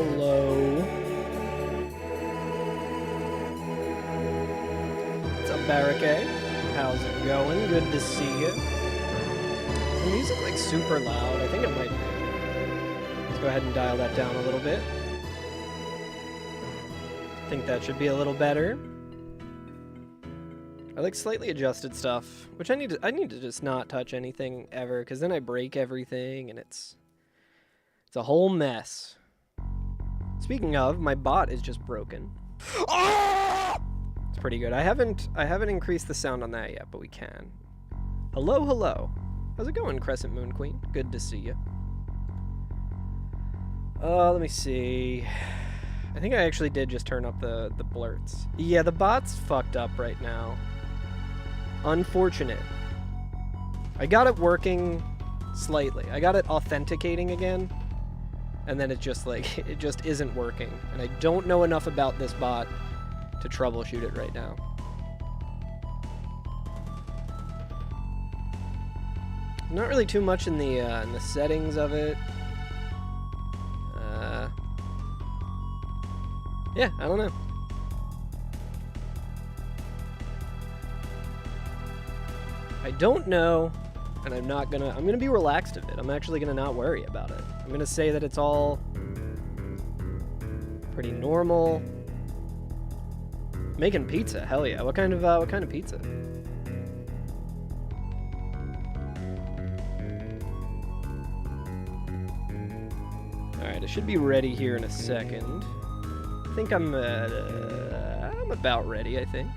hello. What's up, Barricade? How's it going? Good to see you. Is the music like super loud? I think it might be. Let's go ahead and dial that down a little bit. I think that should be a little better. I like slightly adjusted stuff, which I need to just not touch anything ever, because then I break everything and it's a whole mess. Speaking of, my bot is just broken. It's pretty good. I haven't increased the sound on that yet, but we can. Hello, hello. How's it going, Crescent Moon Queen? Good to see you. Let me see. I think I actually did just turn up the blurts. Yeah, the bot's fucked up right now. Unfortunate. I got it working slightly. I got it authenticating again, and then it just isn't working. And I don't know enough about this bot to troubleshoot it right now. Not really too much in the settings of it. Yeah, I don't know. I don't know, and I'm gonna be relaxed of it. I'm actually gonna not worry about it. I'm gonna say that it's all pretty normal. Making pizza, hell yeah. What kind of pizza? Alright, it should be ready here in a second. I think I'm about ready, I think.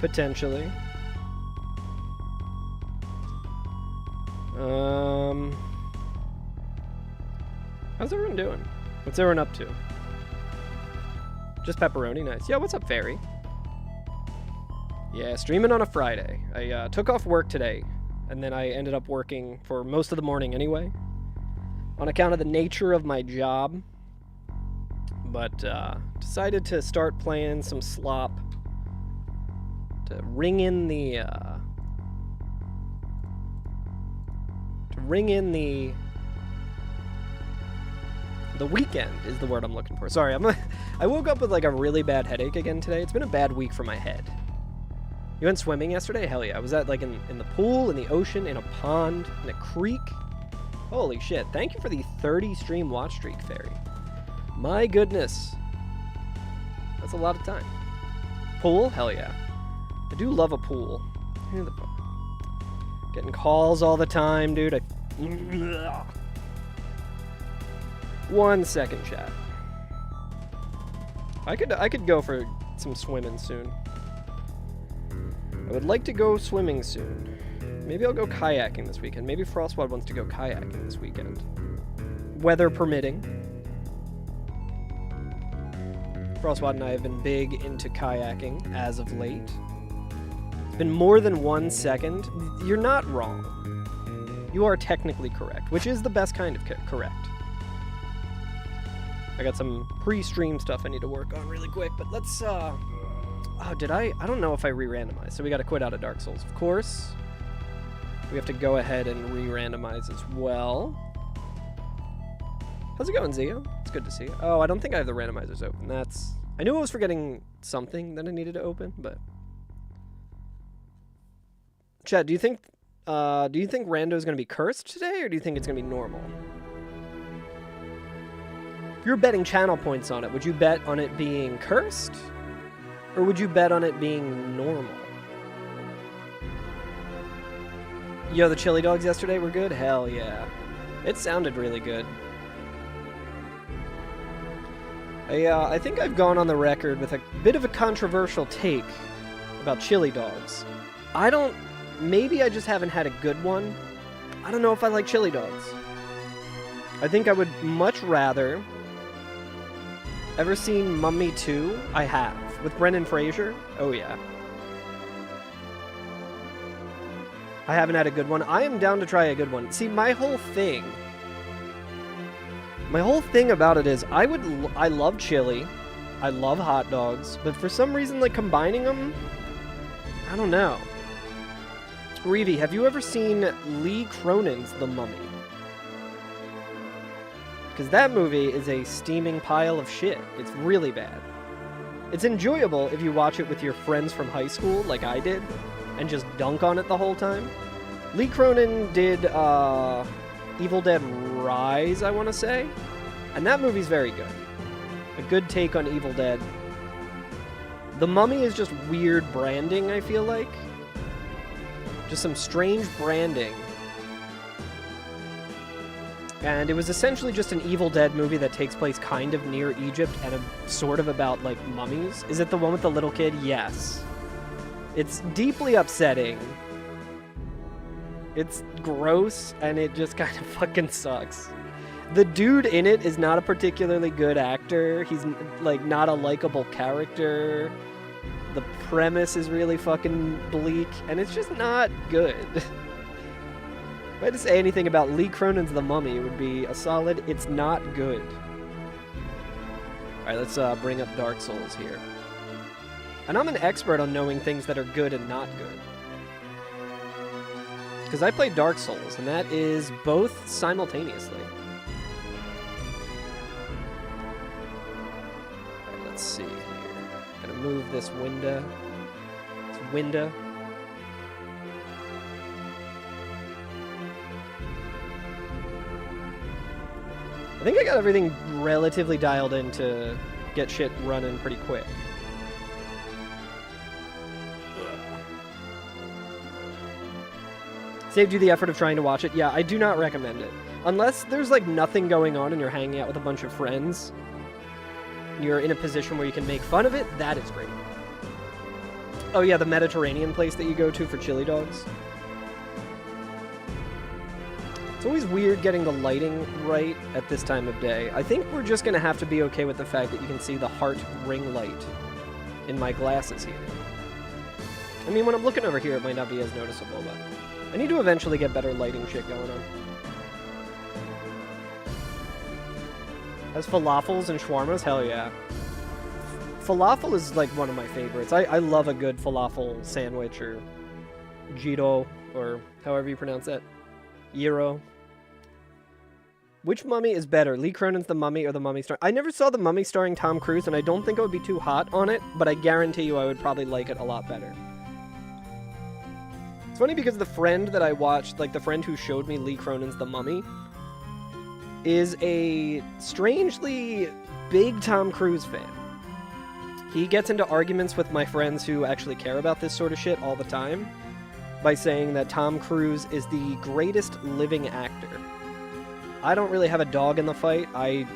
Potentially. How's everyone doing? What's everyone up to? Just pepperoni, nice. Yeah, what's up, Fairy? Yeah, streaming on a Friday. I took off work today, and then I ended up working for most of the morning anyway, on account of the nature of my job. But decided to start playing some slop to ring in the weekend is the word I'm looking for. Sorry, I woke up with like a really bad headache again today. It's been a bad week for my head. You went swimming yesterday? Hell yeah. Was that like in the pool, in the ocean, in a pond, in a creek? Holy shit. Thank you for the 30 stream watch streak, Fairy. My goodness. That's a lot of time. Pool? Hell yeah. I do love a pool. Who the fuck? Getting calls all the time, dude. 1 second, chat. I could go for some swimming soon. I would like to go swimming soon. Maybe I'll go kayaking this weekend. Maybe Frostwad wants to go kayaking this weekend. Weather permitting. Frostwad and I have been big into kayaking as of late. It's been more than 1 second. You're not wrong. You are technically correct, which is the best kind of correct. I got some pre-stream stuff I need to work on really quick, but let's, oh, did I don't know if I re-randomized, so we gotta quit out of Dark Souls, of course. We have to go ahead and re-randomize as well. How's it going, Zio? It's good to see you. Oh, I don't think I have the randomizers open. I knew I was forgetting something that I needed to open, but... Chad, do you think Rando is going to be cursed today, or do you think it's going to be normal? If you're betting channel points on it, would you bet on it being cursed? Or would you bet on it being normal? Yo, the chili dogs yesterday were good? Hell yeah. It sounded really good. I think I've gone on the record with a bit of a controversial take about chili dogs. Maybe I just haven't had a good one. I don't know if I like chili dogs. I think I would much rather... Ever seen Mummy 2? I have. With Brendan Fraser? Oh yeah. I haven't had a good one. I am down to try a good one. See, my whole thing about it is I love chili. I love hot dogs. But for some reason, like, combining them, I don't know. Reevy, have you ever seen Lee Cronin's The Mummy? because that movie is a steaming pile of shit. It's really bad. It's enjoyable if you watch it with your friends from high school, like I did, and just dunk on it the whole time. Lee Cronin did Evil Dead Rise, I want to say, and that movie's very good. A good take on Evil Dead. The Mummy is just weird branding, I feel like. Just some strange branding. And it was essentially just an Evil Dead movie that takes place kind of near Egypt and sort of about, like, mummies. Is it the one with the little kid? Yes. It's deeply upsetting. It's gross, and it just kind of fucking sucks. The dude in it is not a particularly good actor. He's, like, not a likable character. The premise is really fucking bleak, and it's just not good. If I had to say anything about Lee Cronin's The Mummy, it would be a solid, it's not good. Alright, let's bring up Dark Souls here. And I'm an expert on knowing things that are good and not good. Because I play Dark Souls, and that is both simultaneously. Alright, let's see here. Gonna move this window. This window. I think I got everything relatively dialed in to get shit running pretty quick. Saved you the effort of trying to watch it? Yeah, I do not recommend it. Unless there's, like, nothing going on and you're hanging out with a bunch of friends, and you're in a position where you can make fun of it, that is great. Oh yeah, the Mediterranean place that you go to for chili dogs. It's always weird getting the lighting right at this time of day. I think we're just going to have to be okay with the fact that you can see the heart ring light in my glasses here. I mean, when I'm looking over here, it might not be as noticeable, but I need to eventually get better lighting shit going on. Has falafels and shawarmas? Hell yeah. Falafel is, like, one of my favorites. I love a good falafel sandwich, or Jito, or however you pronounce that. Gyro. Which Mummy is better, Lee Cronin's The Mummy or The Mummy starring... I never saw The Mummy starring Tom Cruise, and I don't think I would be too hot on it, but I guarantee you I would probably like it a lot better. It's funny because the friend that I watched, like the friend who showed me Lee Cronin's The Mummy, is a strangely big Tom Cruise fan. He gets into arguments with my friends who actually care about this sort of shit all the time by saying that Tom Cruise is the greatest living actor. I don't really have a dog in the fight. I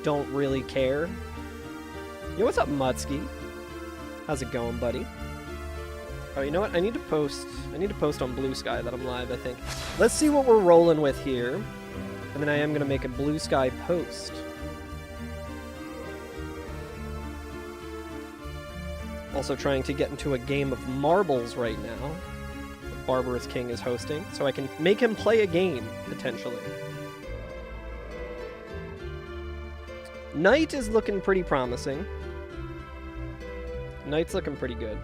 don't really care. Yo, what's up, Mutsky? How's it going, buddy? Oh, you know what? I need to post on Blue Sky that I'm live, I think. Let's see what we're rolling with here. And then I am going to make a Blue Sky post. Also trying to get into a game of marbles right now. The Barbarous King is hosting, so I can make him play a game, potentially. Knight is looking pretty promising. Knight's looking pretty good.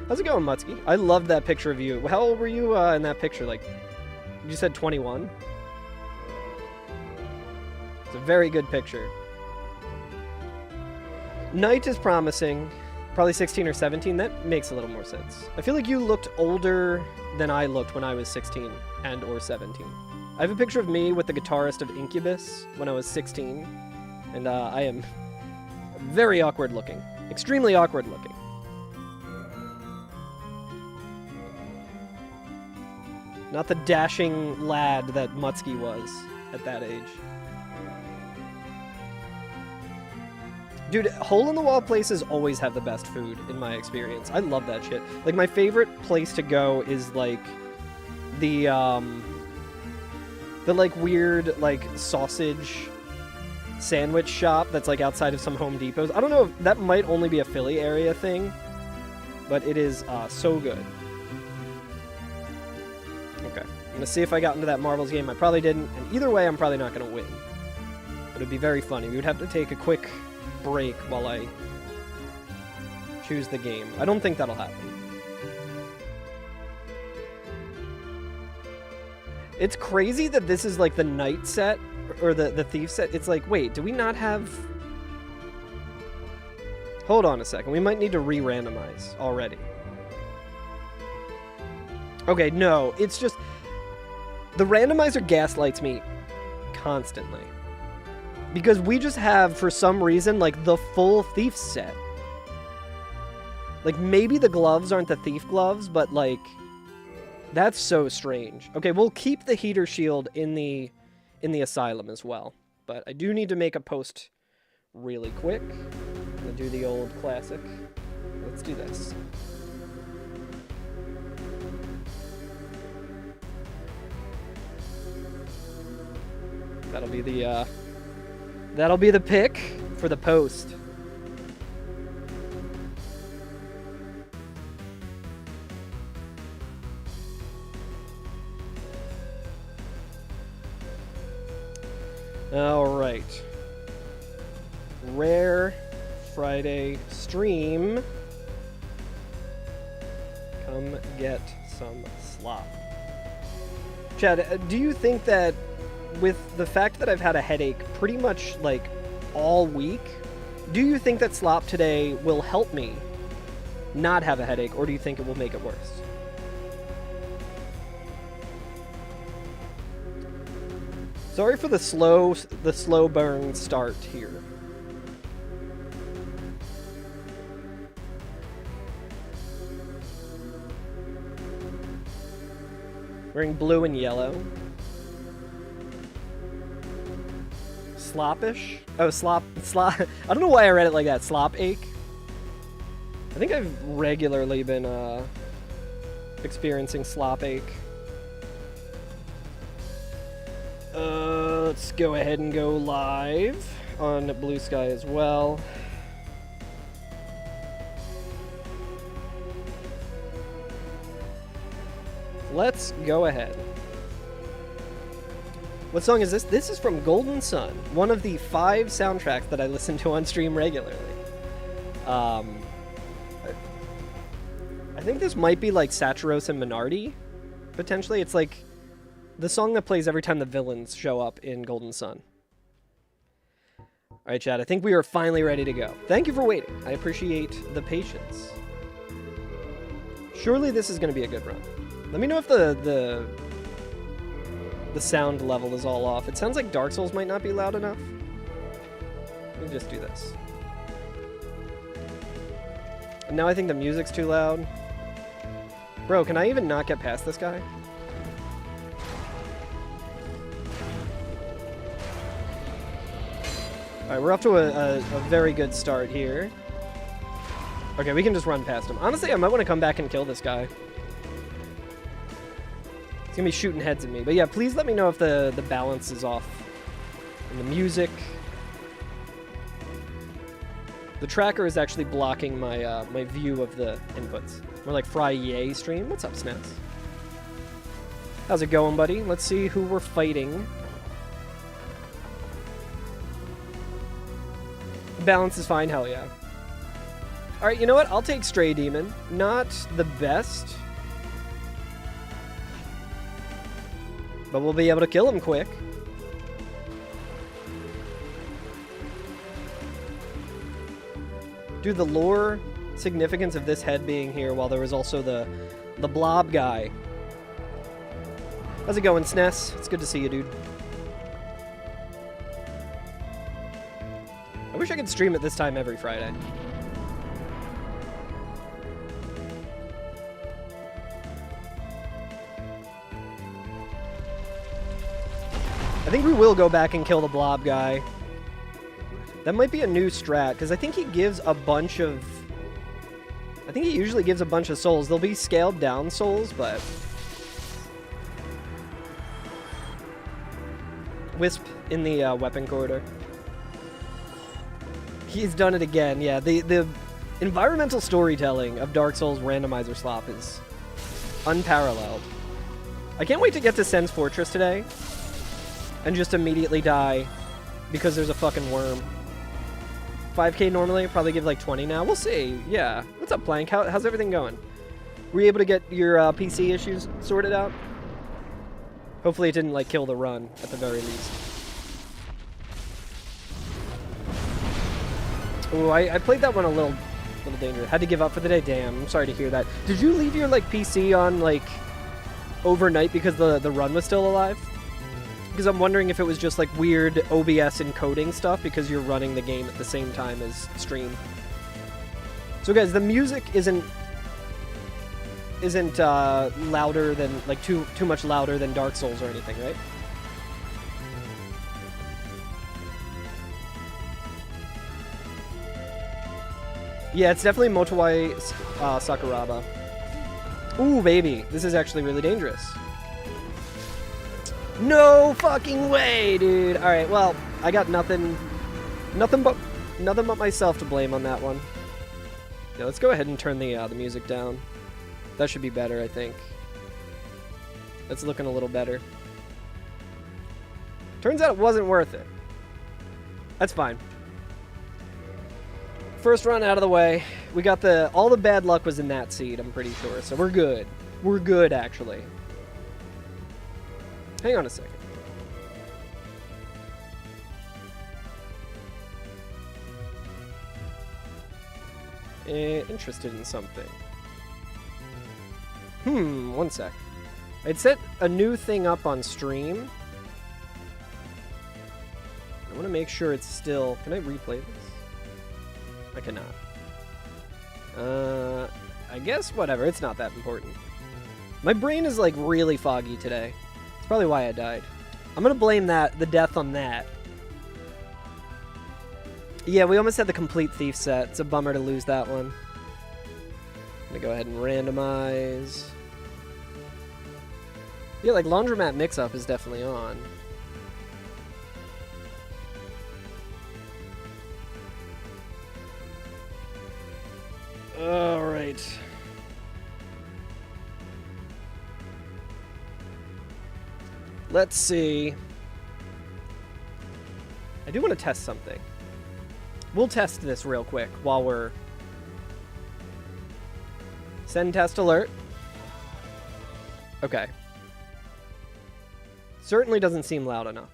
How's it going, Mutsky? I loved that picture of you. How old were you in that picture? Like, you said 21? It's a very good picture. Knight is promising. Probably 16 or 17. That makes a little more sense. I feel like you looked older than I looked when I was 16 and or 17. I have a picture of me with the guitarist of Incubus when I was 16. And I am very awkward looking. Extremely awkward looking. Not the dashing lad that Mutsky was at that age. Dude, hole-in-the-wall places always have the best food, in my experience. I love that shit. Like, my favorite place to go is, like, the like, weird, like, sausage sandwich shop that's, like, outside of some Home Depots. I don't know if that might only be a Philly area thing, but it is so good. Okay. I'm gonna see if I got into that Marvels game. I probably didn't, and either way, I'm probably not gonna win. But it'd be very funny. We would have to take a quick break while I choose the game. I don't think that'll happen. It's crazy that this is like the night set or the thief set, it's like, wait, do we not have... Hold on a second. We might need to re-randomize already. Okay, no. It's just... The randomizer gaslights me constantly. Because we just have, for some reason, like, the full thief set. Like, maybe the gloves aren't the thief gloves, but, like... That's so strange. Okay, we'll keep the heater shield in the asylum as well. But I do need to make a post really quick. I'm gonna do the old classic. Let's do this. That'll be the pick for the post. All right. Rare Friday stream. Come get some slop. Chad, do you think that with the fact that I've had a headache pretty much like all week, do you think that slop today will help me not have a headache, or do you think it will make it worse? Sorry for the slow burn start here. Wearing blue and yellow. Sloppish? Oh, slop. I don't know why I read it like that. Slop ache. I think I've regularly been experiencing slop ache. Let's go ahead and go live on Blue Sky as well. Let's go ahead. What song is this? This is from Golden Sun, one of the 5 soundtracks that I listen to on stream regularly. I think this might be like Saturos and Minardi, potentially. It's like the song that plays every time the villains show up in Golden Sun. Alright, Chad, I think we are finally ready to go. Thank you for waiting. I appreciate the patience. Surely this is going to be a good run. Let me know if the sound level is all off. It sounds like Dark Souls might not be loud enough. Let me just do this. And now I think the music's too loud. Bro, can I even not get past this guy? Alright, we're off to a very good start here. Okay, we can just run past him. Honestly, I might want to come back and kill this guy. He's gonna be shooting heads at me. But yeah, please let me know if the balance is off in the music. The tracker is actually blocking my my view of the inputs. More like Fry Yay stream. What's up, Snaps? How's it going, buddy? Let's see who we're fighting. Balance is fine, hell yeah. Alright, you know what? I'll take Stray Demon. Not the best, but we'll be able to kill him quick. Dude, the lore significance of this head being here while there was also the blob guy. How's it going, SNES? It's good to see you, dude. I wish I could stream at this time every Friday. I think we will go back and kill the blob guy. That might be a new strat, because I think he gives a bunch of... I think he usually gives a bunch of souls. They'll be scaled down souls, but... Wisp in the weapon corridor. He's done it again, yeah. The environmental storytelling of Dark Souls randomizer slop is unparalleled. I can't wait to get to Sen's Fortress today and just immediately die because there's a fucking worm. 5k normally, probably give like 20 now. We'll see, yeah. What's up, Plank? How's everything going? Were you able to get your PC issues sorted out? Hopefully it didn't like kill the run at the very least. Ooh, I played that one a little dangerous. Had to give up for the day. Damn, I'm sorry to hear that. Did you leave your like PC on like overnight because the run was still alive? Because I'm wondering if it was just like weird OBS encoding stuff because you're running the game at the same time as stream. So guys, the music isn't louder than like too much louder than Dark Souls or anything, right? Yeah, it's definitely Motowai Sakuraba. Ooh, baby. This is actually really dangerous. No fucking way, dude. Alright, well, I got nothing but myself to blame on that one. Yeah, let's go ahead and turn the music down. That should be better, I think. That's looking a little better. Turns out it wasn't worth it. That's fine. First run out of the way. We got all the bad luck was in that seed, I'm pretty sure. So we're good. We're good, actually. Hang on a second. Interested in something. One sec. I'd set a new thing up on stream. I want to make sure it's still... Can I replay this? I cannot. I guess whatever. It's not that important. My brain is, like, really foggy today. It's probably why I died. I'm gonna blame the death on that. Yeah, we almost had the complete thief set. It's a bummer to lose that one. I'm gonna go ahead and randomize. Yeah, like, Laundromat Mix-Up is definitely on. Alright. Let's see. I do want to test something. We'll test this real quick while we're... Send test alert. Okay. Certainly doesn't seem loud enough.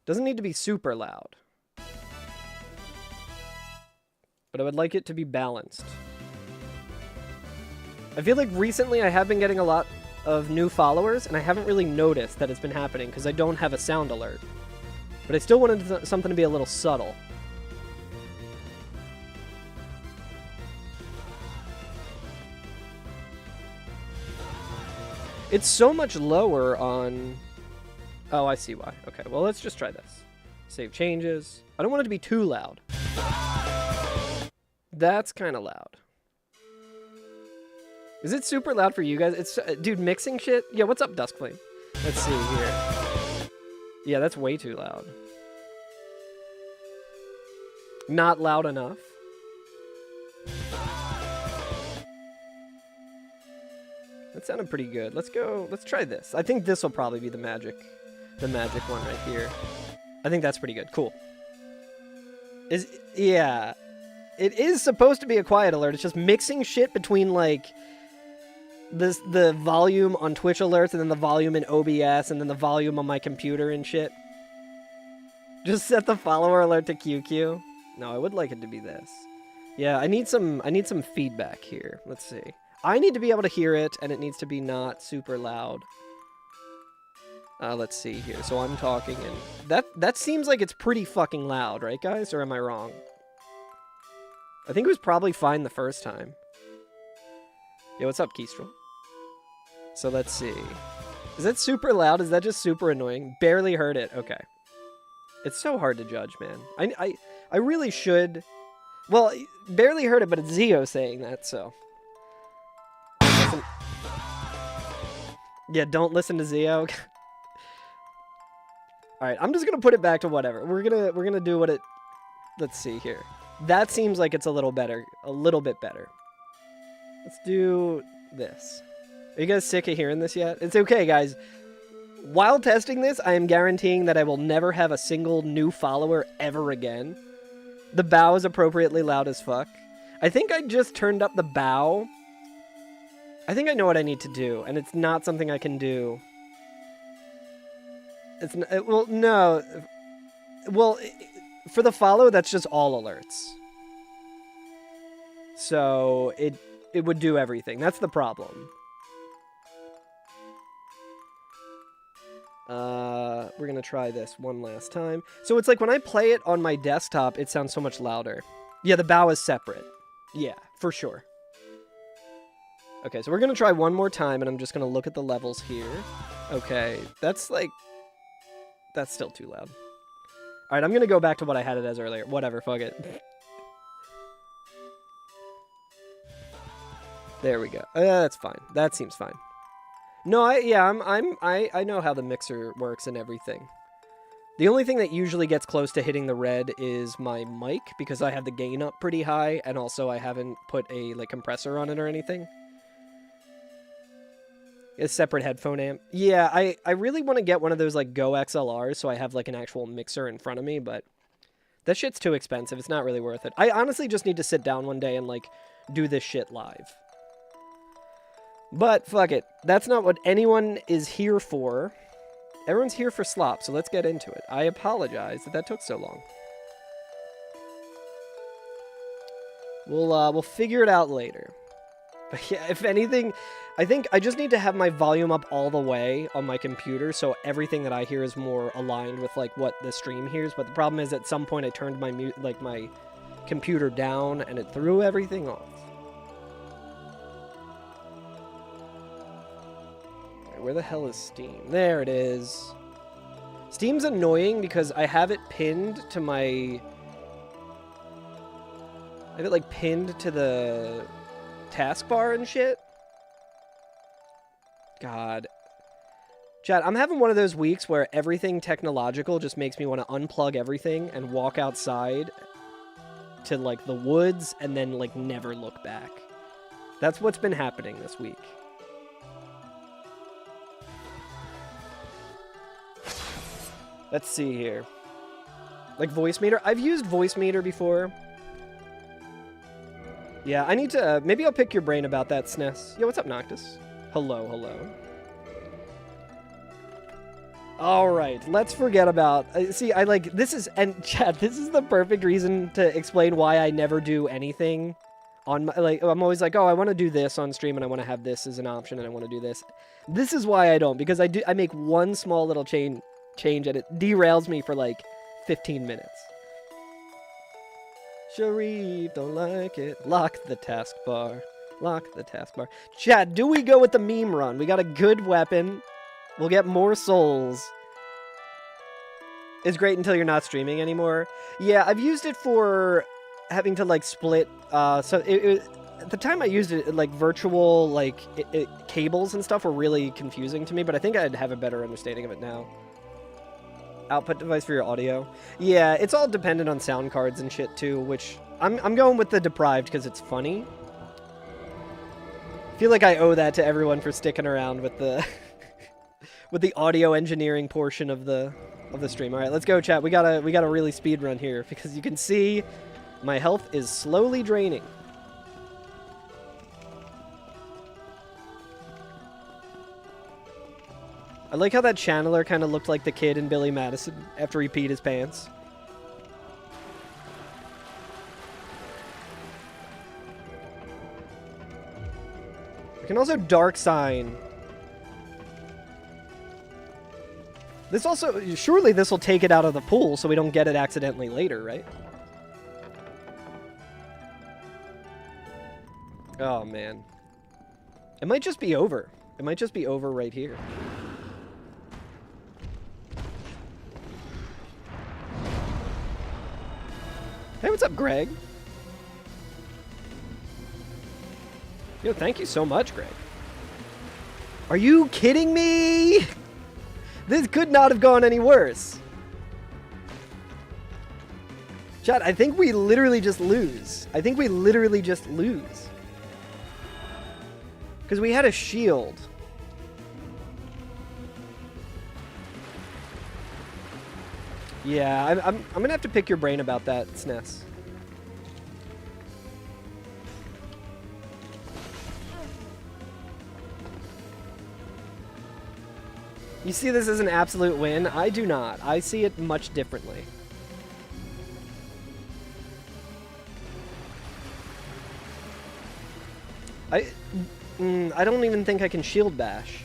Doesn't need to be super loud. But I would like it to be balanced. I feel like recently I have been getting a lot of new followers, and I haven't really noticed that it's been happening because I don't have a sound alert. But I still wanted something to be a little subtle. It's so much lower on... Oh, I see why. Okay, well, let's just try this. Save changes. I don't want it to be too loud. That's kind of loud. Is it super loud for you guys? It's dude, mixing shit? Yeah, what's up, Duskflame? Let's see here. Yeah, that's way too loud. Not loud enough. That sounded pretty good. Let's try this. I think this will probably be the magic one right here. I think that's pretty good. Cool. Yeah. It is supposed to be a quiet alert. It's just mixing shit between, like, the volume on Twitch alerts and then the volume in OBS and then the volume on my computer and shit. Just set the follower alert to QQ. No, I would like it to be this. Yeah, I need some feedback here. Let's see. I need to be able to hear it, and it needs to be not super loud. Let's see here. So I'm talking, and that seems like it's pretty fucking loud, right, guys? Or am I wrong? I think it was probably fine the first time. Yo, what's up, Kestrel? So let's see. Is that super loud? Is that just super annoying? Barely heard it. Okay. It's so hard to judge, man. I really should... Well, barely heard it, but it's Zio saying that, so... Yeah, don't listen to Zio. Alright, I'm just gonna put it back to whatever. We're gonna do what it... Let's see here. That seems like it's a little better. A little bit better. Let's do this. Are you guys sick of hearing this yet? It's okay, guys. While testing this, I am guaranteeing that I will never have a single new follower ever again. The bow is appropriately loud as fuck. I think I just turned up the bow. I think I know what I need to do, and it's not something I can do. It's well, no. Well, for the follow, that's just all alerts. So it would do everything. That's the problem. We're gonna try this one last time. So it's like when I play it on my desktop, it sounds so much louder. Yeah, the bow is separate. Yeah, for sure. Okay, so we're gonna try one more time, and I'm just gonna look at the levels here. Okay, that's still too loud. All right, I'm gonna go back to what I had it as earlier. Whatever, fuck it. There we go. That's fine. That seems fine. No, I know how the mixer works and everything. The only thing that usually gets close to hitting the red is my mic, because I have the gain up pretty high, and also I haven't put a compressor on it or anything. A separate headphone amp. Yeah, I really want to get one of those Go XLRs so I have an actual mixer in front of me, but that shit's too expensive. It's not really worth it. I honestly just need to sit down one day and do this shit live. But fuck it. That's not what anyone is here for. Everyone's here for slop, so let's get into it. I apologize that took so long. We'll figure it out later. But yeah, if anything, I think I just need to have my volume up all the way on my computer so everything that I hear is more aligned with what the stream hears. But the problem is at some point I turned my my computer down and it threw everything off. Where the hell is Steam? There it is. Steam's annoying because I have it pinned to my... I have it pinned to the taskbar and shit. God. Chat, I'm having one of those weeks where everything technological just makes me want to unplug everything and walk outside to the woods and then never look back. That's what's been happening this week. Let's see here. Voice meter? I've used voice meter before. Yeah, I need to... maybe I'll pick your brain about that, SNES. Yo, what's up, Noctis? Hello, hello. Alright, let's forget about... see, this is... and, chat, this is the perfect reason to explain why I never do anything on my... I'm always oh, I want to do this on stream, and I want to have this as an option, and I want to do this. This is why I don't, because I make one small little change and it derails me for 15 minutes. Sharif, don't like it. Lock the taskbar. Lock the taskbar. Chat, do we go with the meme run? We got a good weapon. We'll get more souls. It's great until you're not streaming anymore. Yeah, I've used it for having to split. So at the time I used it, virtual cables and stuff were really confusing to me, but I think I'd have a better understanding of it now. Output device for your audio. Yeah, it's all dependent on sound cards and shit too, which I'm going with the deprived because it's funny. I feel like I owe that to everyone for sticking around with the with the audio engineering portion of the stream. All right, let's go, chat. We gotta really speed run here because you can see my health is slowly draining. I like how that channeler kind of looked like the kid in Billy Madison after he peed his pants. We can also dark sign. This also, surely this will take it out of the pool so we don't get it accidentally later, right? Oh, man. It might just be over. It might just be over right here. Hey, what's up, Greg? Yo, thank you so much, Greg. Are you kidding me? This could not have gone any worse. Chat, I think we literally just lose. I think we literally just lose. Because we had a shield. Yeah, I'm gonna have to pick your brain about that, SNES. You see this as an absolute win? I do not. I see it much differently. I don't even think I can shield bash.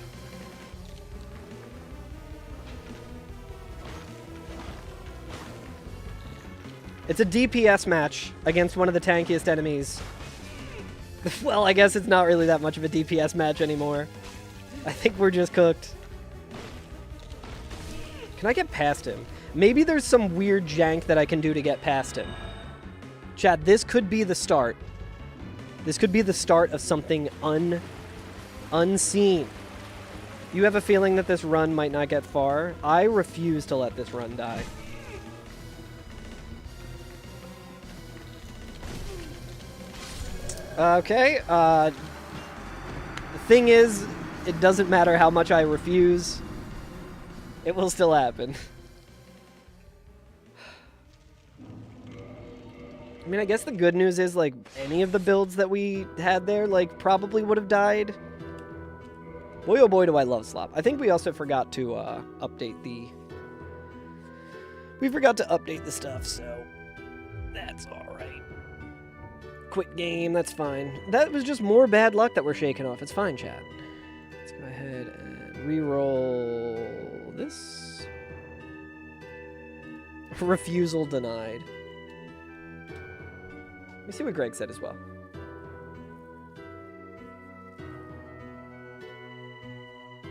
It's a DPS match against one of the tankiest enemies. Well, I guess it's not really that much of a DPS match anymore. I think we're just cooked. Can I get past him? Maybe there's some weird jank that I can do to get past him. Chat, this could be the start. This could be the start of something unseen. You have a feeling that this run might not get far? I refuse to let this run die. Okay, the thing is, it doesn't matter how much I refuse. It will still happen. I mean, I guess the good news is, like, any of the builds that we had there, like, probably would have died. Boy, oh boy, do I love Slop. I think we also forgot to, update the... We forgot to update the stuff, so... That's alright. Quick game, that's fine. That was just more bad luck that we're shaking off. It's fine, chat. Let's go ahead and re-roll this. Refusal denied. Let me see what Greg said as well.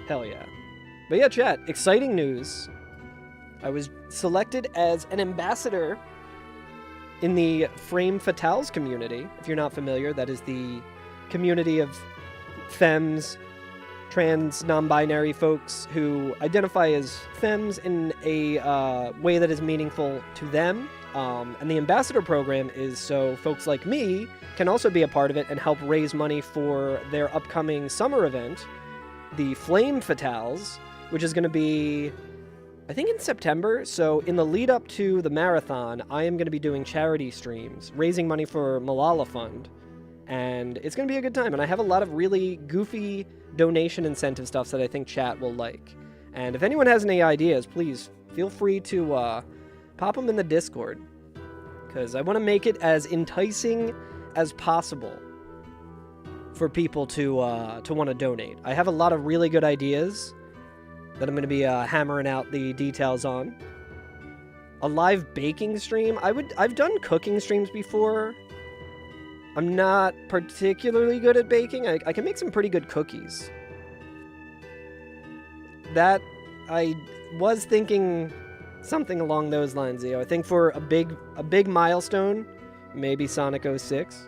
Hell yeah. But yeah, chat, exciting news. I was selected as an ambassador in the Frame Fatales community. If you're not familiar, that is the community of femmes, trans, non-binary folks who identify as femmes in a way that is meaningful to them. And the ambassador program is so folks like me can also be a part of it and help raise money for their upcoming summer event, the Flame Fatales, which is going to be, I think, in September. So in the lead up to the marathon, I am going to be doing charity streams, raising money for Malala Fund. And it's going to be a good time. And I have a lot of really goofy donation incentive stuff that I think chat will like. And if anyone has any ideas, please feel free to pop them in the Discord. Because I want to make it as enticing as possible for people to want to donate. I have a lot of really good ideas that I'm going to be hammering out the details on. A live baking stream. I've done cooking streams before. I'm not particularly good at baking. I can make some pretty good cookies. That, I was thinking something along those lines, Zio. I think for a big milestone, maybe Sonic 06.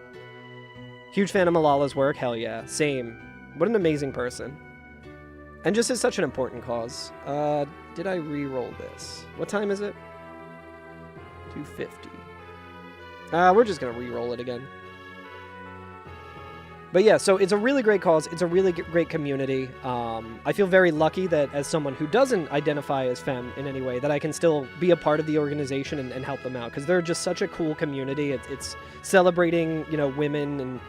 Huge fan of Malala's work, hell yeah. Same. What an amazing person. And just as such an important cause. Did I re-roll this? What time is it? 2:50. We're just gonna re-roll it again. But yeah, so it's a really great cause. It's a really great community. I feel very lucky that as someone who doesn't identify as femme in any way, that I can still be a part of the organization and help them out. Because they're just such a cool community. It's celebrating, you know, women and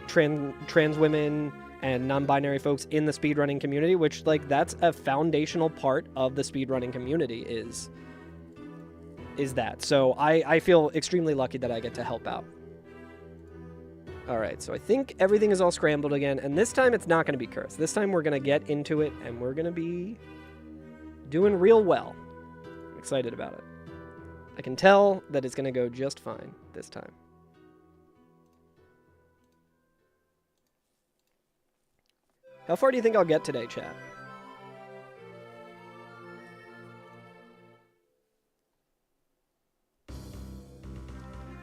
trans women and non-binary folks in the speedrunning community, which, like, that's a foundational part of the speedrunning community is that. So I feel extremely lucky that I get to help out. Alright, so I think everything is all scrambled again, and this time it's not going to be cursed. This time we're going to get into it, and we're going to be doing real well. I'm excited about it. I can tell that it's going to go just fine this time. How far do you think I'll get today, chat?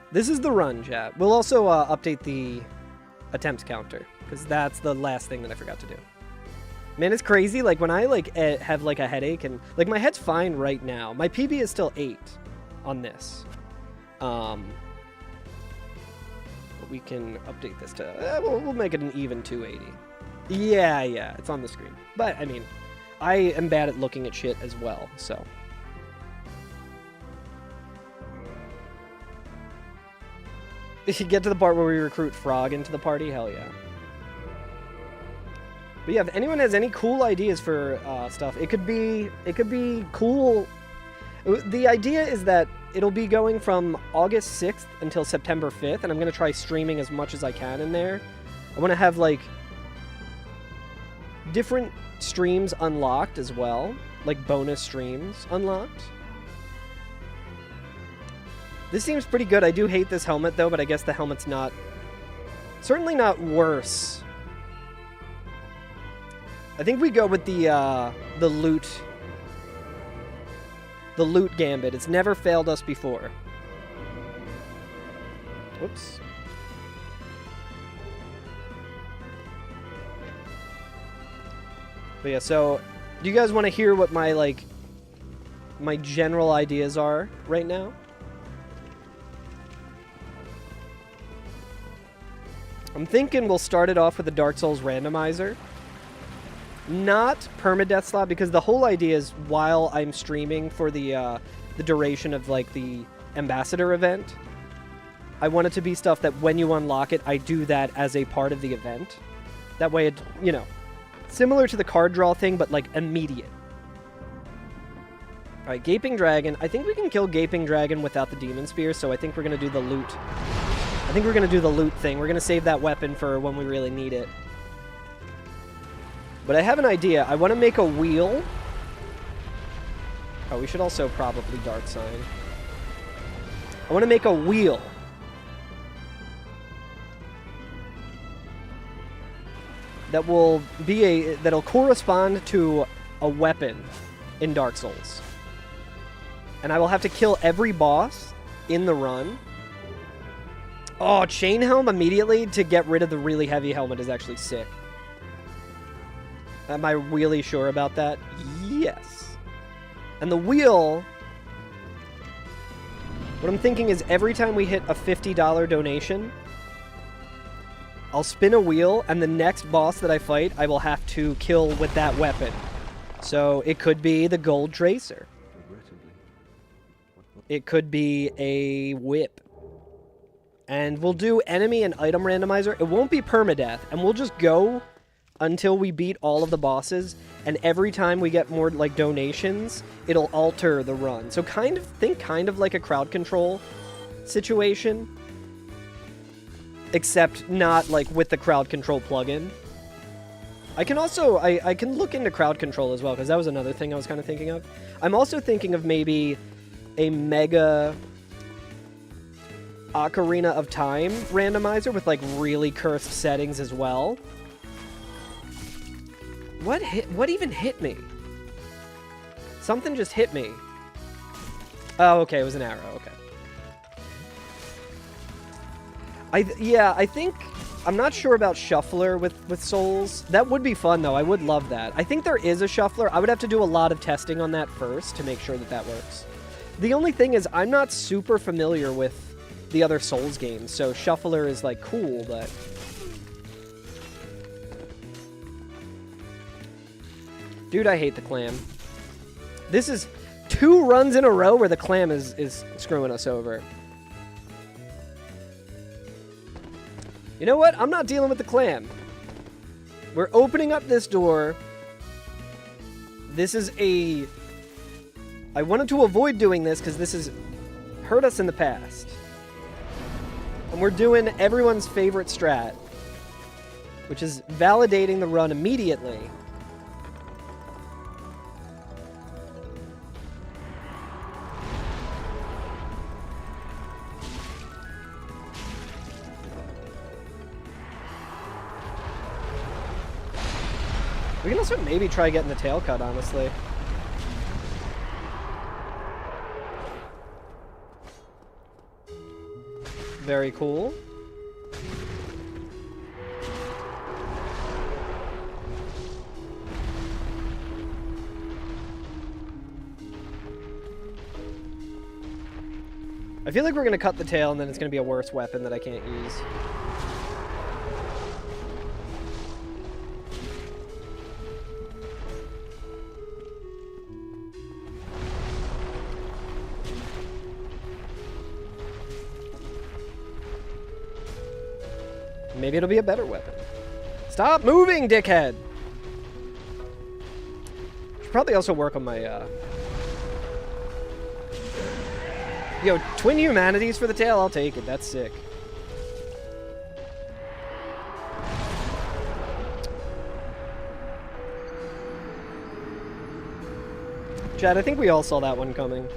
This is the run, chat. We'll also update the attempts counter, because that's the last thing that I forgot to do. Man, it's crazy. Like, when I, like, have, like, a headache, and, like, my head's fine right now. My PB is still 8 on this. But we can update this to... we'll make it an even 280. Yeah, it's on the screen. But, I mean, I am bad at looking at shit as well, so... If you get to the part where we recruit Frog into the party, hell yeah. But yeah, if anyone has any cool ideas for stuff, it could be cool. The idea is that it'll be going from August 6th until September 5th, and I'm going to try streaming as much as I can in there. I want to have, like, different streams unlocked as well. Like, bonus streams unlocked. This seems pretty good. I do hate this helmet, though, but I guess the helmet's not... certainly not worse. I think we go with the loot... the loot gambit. It's never failed us before. Whoops. But yeah, so... do you guys want to hear what my, like... my general ideas are right now? I'm thinking we'll start it off with the Dark Souls randomizer. Not permadeath slot, because the whole idea is while I'm streaming for the duration of, like, the ambassador event, I want it to be stuff that when you unlock it, I do that as a part of the event. That way it, you know, similar to the card draw thing, but, like, immediate. Alright, Gaping Dragon. I think we can kill Gaping Dragon without the Demon Spear, so I think we're going to do the loot. I think we're going to do the loot thing. We're going to save that weapon for when we really need it. But I have an idea. I want to make a wheel. Oh, we should also probably Dark Sign. I want to make a wheel. That will be that'll correspond to a weapon in Dark Souls. And I will have to kill every boss in the run. Oh, Chain Helm immediately to get rid of the really heavy helmet is actually sick. Am I really sure about that? Yes. And the wheel... what I'm thinking is every time we hit a $50 donation, I'll spin a wheel, and the next boss that I fight, I will have to kill with that weapon. So it could be the Gold Tracer. It could be a whip. And we'll do enemy and item randomizer. It won't be permadeath, and we'll just go until we beat all of the bosses, and every time we get more, like, donations, it'll alter the run. So kind of like a crowd control situation, except not, like, with the crowd control plugin. I can also, I can look into crowd control as well, because that was another thing I was kind of thinking of. I'm also thinking of maybe a mega Ocarina of Time randomizer with, like, really cursed settings as well. What even hit me? Something just hit me. Oh, okay, it was an arrow, okay. Yeah, I think... I'm not sure about Shuffler with Souls. That would be fun, though. I would love that. I think there is a Shuffler. I would have to do a lot of testing on that first to make sure that that works. The only thing is, I'm not super familiar with the other Souls games, so Shuffler is, like, cool, but... dude, I hate the clam. This is 2 runs in a row where the clam is screwing us over. You know what? I'm not dealing with the clam. We're opening up this door. This is a... I wanted to avoid doing this because this has hurt us in the past. And we're doing everyone's favorite strat, which is validating the run immediately. We can also maybe try getting the tail cut, honestly. Very cool. I feel like we're going to cut the tail and then it's going to be a worse weapon that I can't use. Maybe it'll be a better weapon. Stop moving, dickhead! Should probably also work on my, Yo, Twin Humanities for the tail, I'll take it. That's sick. Chad, I think we all saw that one coming.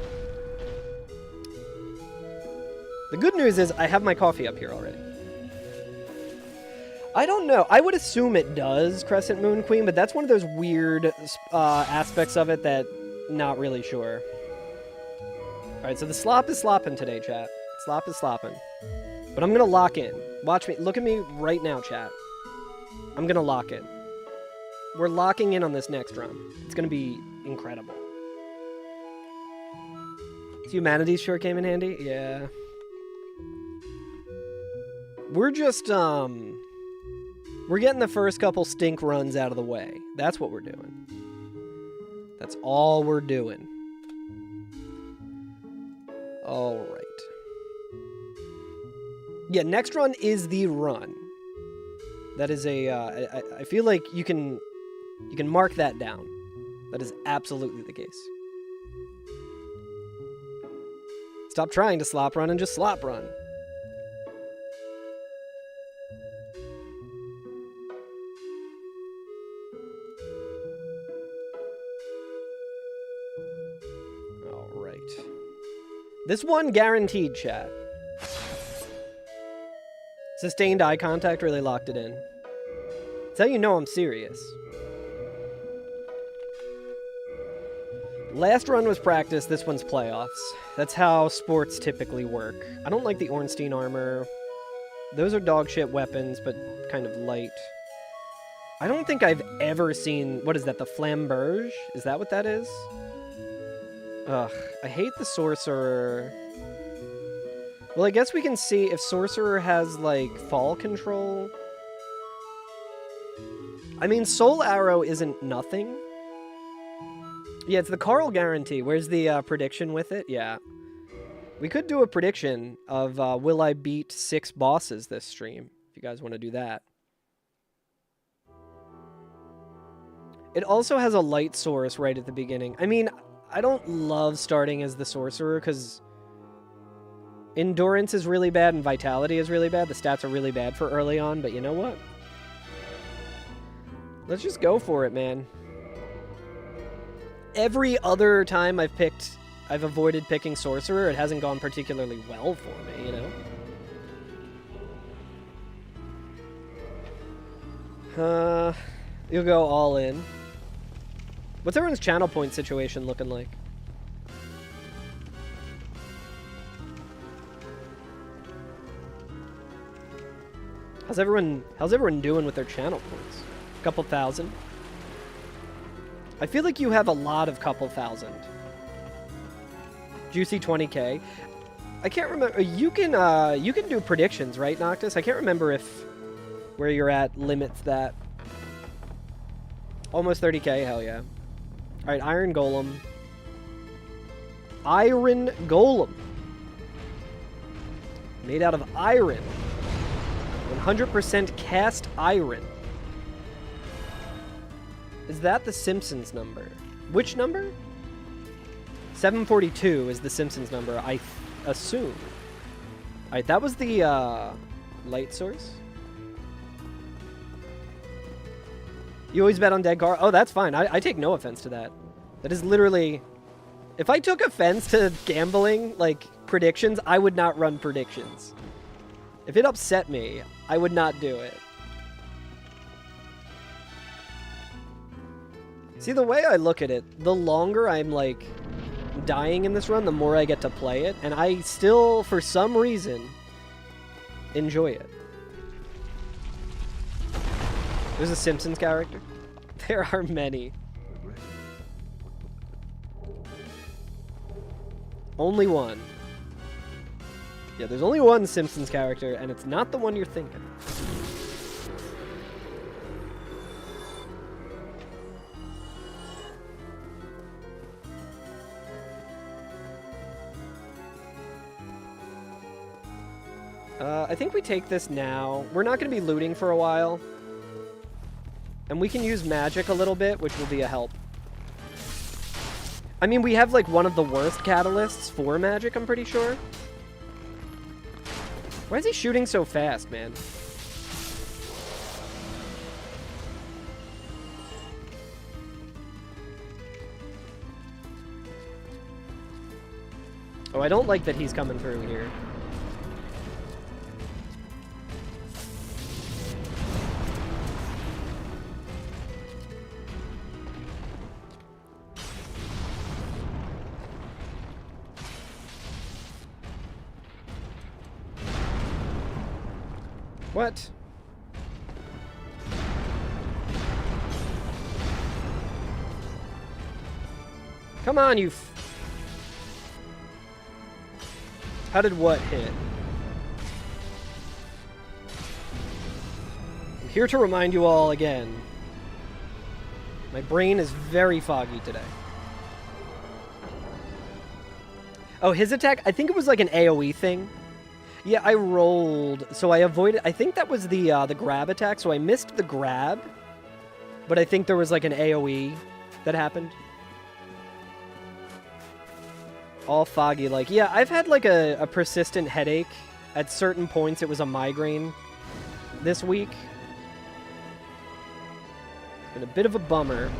The good news is I have my coffee up here already. I don't know. I would assume it does, Crescent Moon Queen, but that's one of those weird aspects of it that not really sure. Alright, so the slop is slopping today, chat. Slop is slopping. But I'm gonna lock in. Watch me. Look at me right now, chat. I'm gonna lock in. We're locking in on this next run. It's gonna be incredible. Humanities sure came in handy? Yeah. We're just, we're getting the first couple stink runs out of the way. That's what we're doing. That's all we're doing. All right. Yeah, next run is the run. That is a, I feel like you can mark that down. That is absolutely the case. Stop trying to slop run and just slop run. This one guaranteed, chat. Sustained eye contact really locked it in. That's how you know I'm serious. Last run was practice, this one's playoffs. That's how sports typically work. I don't like the Ornstein armor. Those are dog shit weapons, but kind of light. I don't think I've ever seen... What is that, the Flamberge? Is that what that is? Ugh, I hate the Sorcerer. Well, I guess we can see if Sorcerer has, like, fall control. I mean, Soul Arrow isn't nothing. Yeah, it's the Carl guarantee. Where's the prediction with it? Yeah. We could do a prediction of will I beat 6 bosses this stream, if you guys want to do that. It also has a light source right at the beginning. I mean... I don't love starting as the Sorcerer, because Endurance is really bad and Vitality is really bad. The stats are really bad for early on, but you know what? Let's just go for it, man. Every other time I've avoided picking Sorcerer, it hasn't gone particularly well for me, you know? You'll go all in. What's everyone's channel point situation looking like? How's everyone doing with their channel points? A couple thousand? I feel like you have a lot of couple thousand. Juicy 20k. I can't remember. You can do predictions, right, Noctis? I can't remember if where you're at limits that. Almost 30k, hell yeah. Alright, Iron Golem. Iron Golem. Made out of iron. 100% cast iron. Is that the Simpsons number? Which number? 742 is the Simpsons number, I assume. Alright, that was the light source. You always bet on dead car? Oh, that's fine. I take no offense to that. That is literally... If I took offense to gambling, like, predictions, I would not run predictions. If it upset me, I would not do it. See, the way I look at it, the longer I'm, like, dying in this run, the more I get to play it, and I still, for some reason, enjoy it. There's a Simpsons character. There are many. Only one. Yeah, there's only one Simpsons character, and it's not the one you're thinking. I think we take this now. We're not going to be looting for a while. And we can use magic a little bit, which will be a help. I mean, we have, like, one of the worst catalysts for magic, I'm pretty sure. Why is he shooting so fast, man? Oh, I don't like that he's coming through here. What? Come on, you How did what hit? I'm here to remind you all again. My brain is very foggy today. Oh, his attack, I think it was like an AoE thing. Yeah, I rolled, so I avoided, I think that was the grab attack, so I missed the grab, but I think there was like an AoE that happened. All foggy, like, yeah, I've had like a persistent headache. At certain points, it was a migraine this week. It's been a bit of a bummer.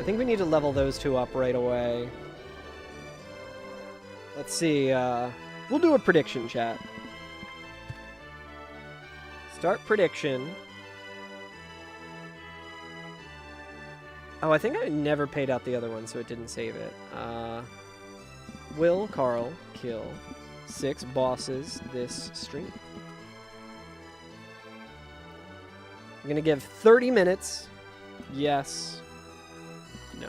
I think we need to level those two up right away. Let's see, we'll do a prediction, chat. Start prediction. Oh, I think I never paid out the other one, so it didn't save it. Will Carl kill 6 bosses this stream? I'm gonna give 30 minutes. Yes. No.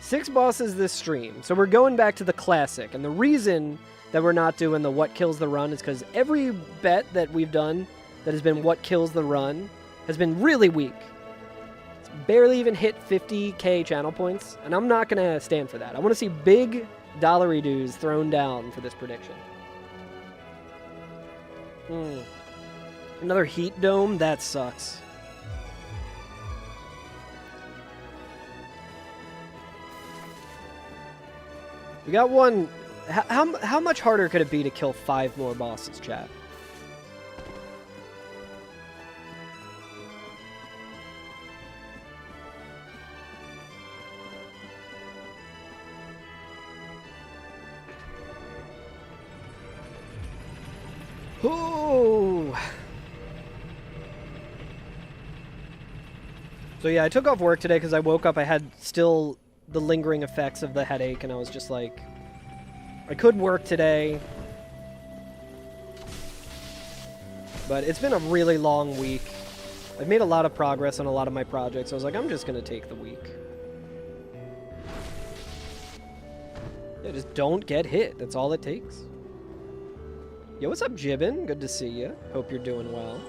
6 bosses this stream. So we're going back to the classic. And the reason that we're not doing the what kills the run is because every bet that we've done that has been what kills the run has been really weak. It's barely even hit 50k channel points. And I'm not going to stand for that. I want to see big dollary-doos thrown down for this prediction. Another heat dome? That sucks. We got one. How much harder could it be to kill 5 more bosses, chat? Ooh. So yeah, I took off work today because I woke up. I had still the lingering effects of the headache, and I was just like, I could work today, but it's been a really long week. I've made a lot of progress on a lot of my projects. So I was like, I'm just gonna take the week. Yeah, just don't get hit. That's all it takes. Yo, what's up, Jibbin? Good to see you. Hope you're doing well.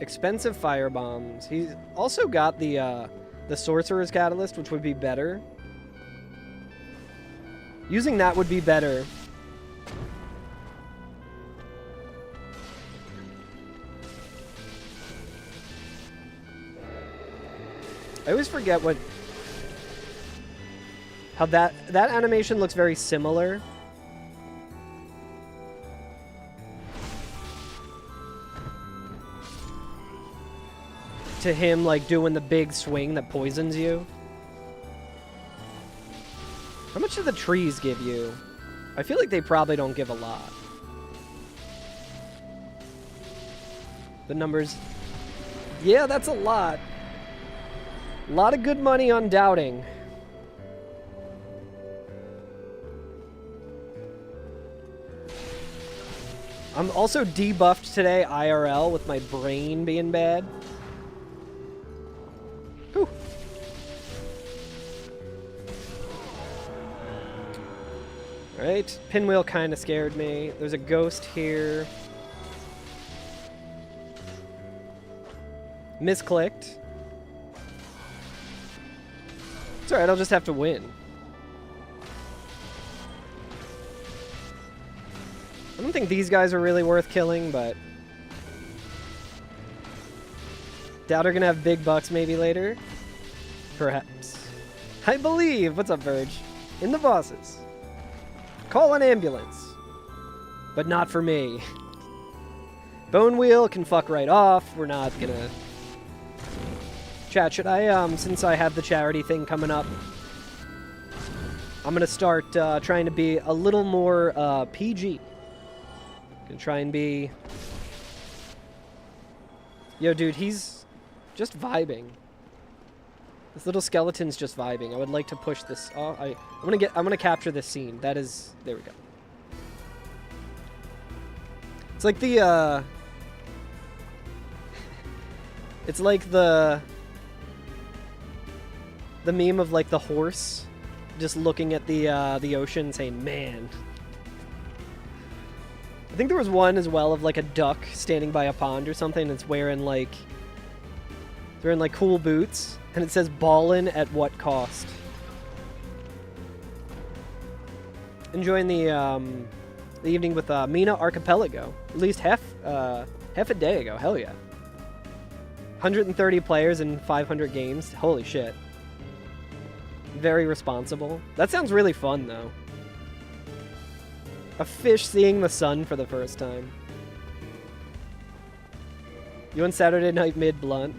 Expensive fire bombs. He's also got the Sorcerer's Catalyst, which would be better. Using that would be better. I always forget how that animation looks very similar. To him, like, doing the big swing that poisons you. How much do the trees give you? I feel like they probably don't give a lot. The numbers... Yeah, that's a lot. A lot of good money on doubting. I'm also debuffed today IRL with my brain being bad. Whew. Alright, Pinwheel kind of scared me. There's a ghost here. Misclicked. It's alright, I'll just have to win. I don't think these guys are really worth killing, but... Doubt are gonna have big bucks maybe later. Perhaps. I believe! What's up, Verge? In the bosses. Call an ambulance. But not for me. Bone Wheel can fuck right off. We're not gonna... Chat, should I, since I have the charity thing coming up, I'm gonna start trying to be a little more PG. Gonna try and be... Yo, dude, he's just vibing. This little skeleton's just vibing. I would like to push this. Oh, I'm gonna capture this scene. That is, there we go. It's like the it's like the meme of like the horse just looking at the ocean saying, "Man." I think there was one as well of like a duck standing by a pond or something. And it's wearing like cool boots, and it says "Ballin' at what cost?" Enjoying the evening with Mina Archipelago, released half a day ago. Hell yeah! 130 players and 500 games. Holy shit! Very responsible. That sounds really fun though. A fish seeing the sun for the first time. You on Saturday night mid-blunt?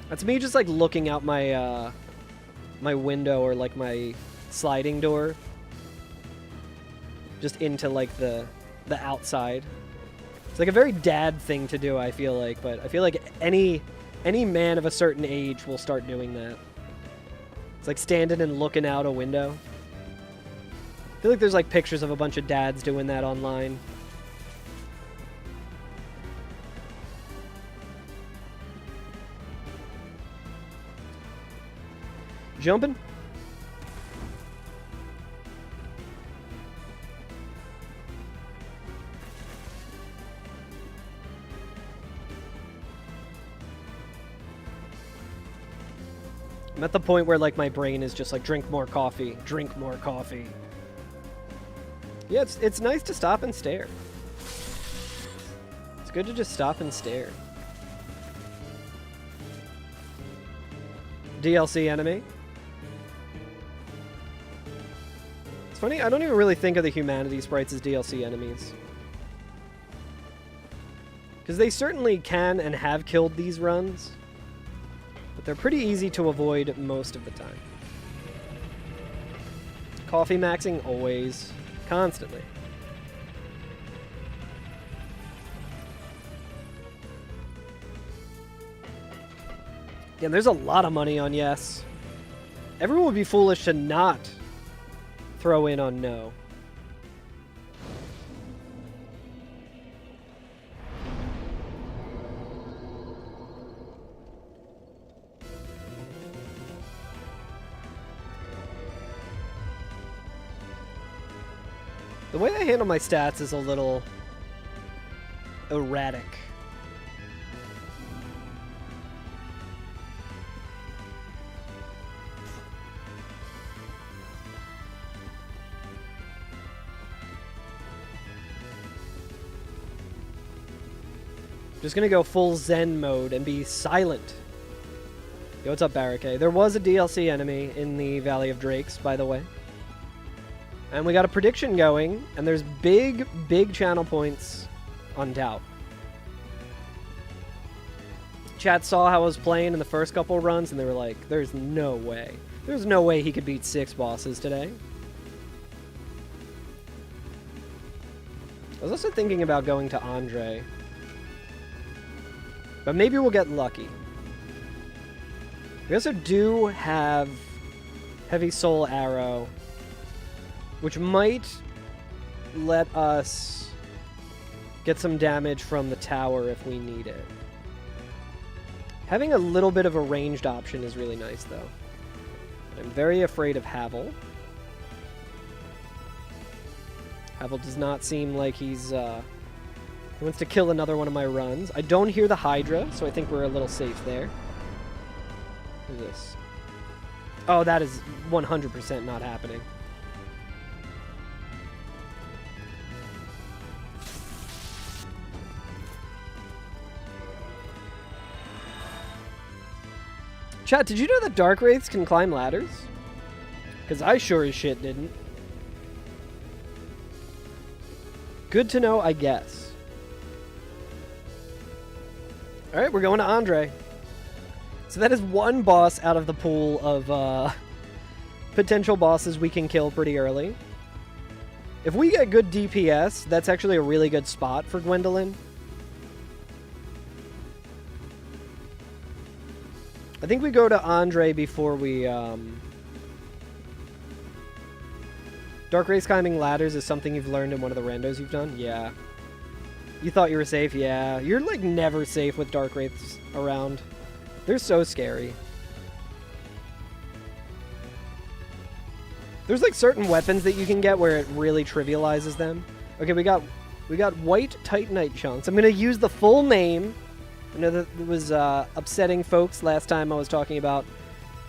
That's me just like looking out my my window or like my sliding door. Just into like the outside. It's like a very dad thing to do, I feel like, but I feel like any man of a certain age will start doing that. It's like standing and looking out a window. I feel like there's like pictures of a bunch of dads doing that online. Jumping? I'm at the point where like my brain is just like drink more coffee, drink more coffee. Yeah, it's nice to stop and stare. It's good to just stop and stare. DLC enemy. It's funny, I don't even really think of the humanity sprites as DLC enemies. Because they certainly can and have killed these runs. But they're pretty easy to avoid most of the time. Coffee maxing always. Constantly. Yeah, there's a lot of money on yes. Everyone would be foolish to not throw in on no. The way I handle my stats is a little erratic. Just gonna go full Zen mode and be silent. Yo, what's up, Barricade? There was a DLC enemy in the Valley of Drakes, by the way. And we got a prediction going, and there's big, big channel points on Doubt. Chat saw how I was playing in the first couple runs, and they were like, there's no way. There's no way he could beat 6 bosses today. I was also thinking about going to Andre. But maybe we'll get lucky. We also do have Heavy Soul Arrow, which might let us get some damage from the tower if we need it. Having a little bit of a ranged option is really nice, though. I'm very afraid of Havel. Havel does not seem like he's, he wants to kill another one of my runs. I don't hear the Hydra, so I think we're a little safe there. Who's this? Oh, that is 100% not happening. Chat, did you know that Dark Wraiths can climb ladders? Because I sure as shit didn't. Good to know, I guess. Alright, we're going to Andre. So that is one boss out of the pool of potential bosses we can kill pretty early. If we get good DPS, that's actually a really good spot for Gwendolyn. I think we go to Andre before we... Dark Race climbing ladders is something you've learned in one of the randos you've done? Yeah. You thought you were safe? Yeah. You're, like, never safe with Dark Wraiths around. They're so scary. There's, like, certain weapons that you can get where it really trivializes them. Okay, we got white Titanite chunks. I'm going to use the full name. I know that it was upsetting folks last time I was talking about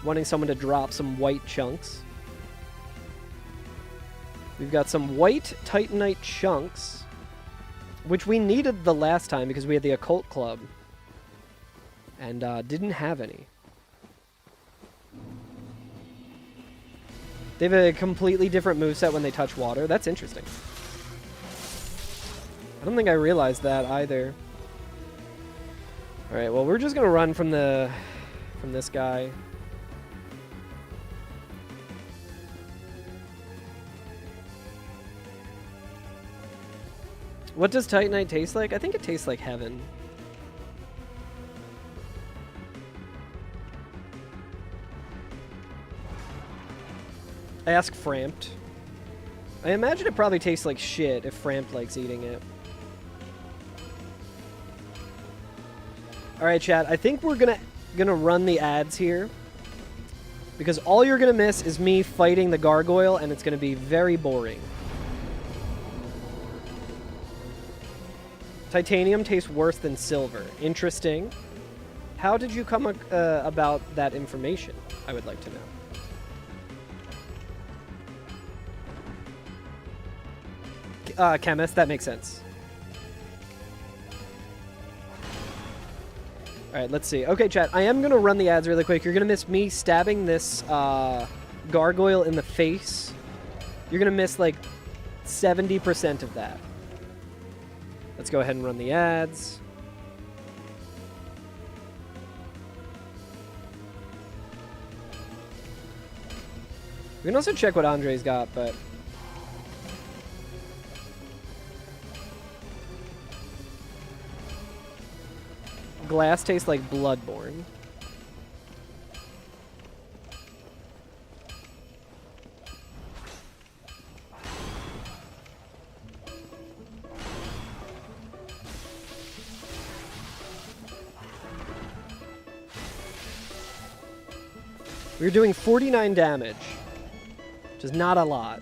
wanting someone to drop some white chunks. We've got some white Titanite chunks, which we needed the last time because we had the Occult Club and didn't have any. They have a completely different moveset when they touch water. That's interesting. I don't think I realized that either. Alright, well, we're just going to run from this guy. What does Titanite taste like? I think it tastes like heaven. Ask Framped. I imagine it probably tastes like shit if Framped likes eating it. Alright, chat. I think we're gonna run the ads here. Because all you're gonna miss is me fighting the gargoyle, and it's gonna be very boring. Titanium tastes worse than silver. Interesting. How did you come about that information? I would like to know. Chemist, that makes sense. Alright, let's see. Okay, chat, I am going to run the ads really quick. You're going to miss me stabbing this gargoyle in the face. You're going to miss, like, 70% of that. Let's go ahead and run the ads. We can also check what Andre's got, but... Glass tastes like Bloodborne. We're doing 49 damage, which is not a lot.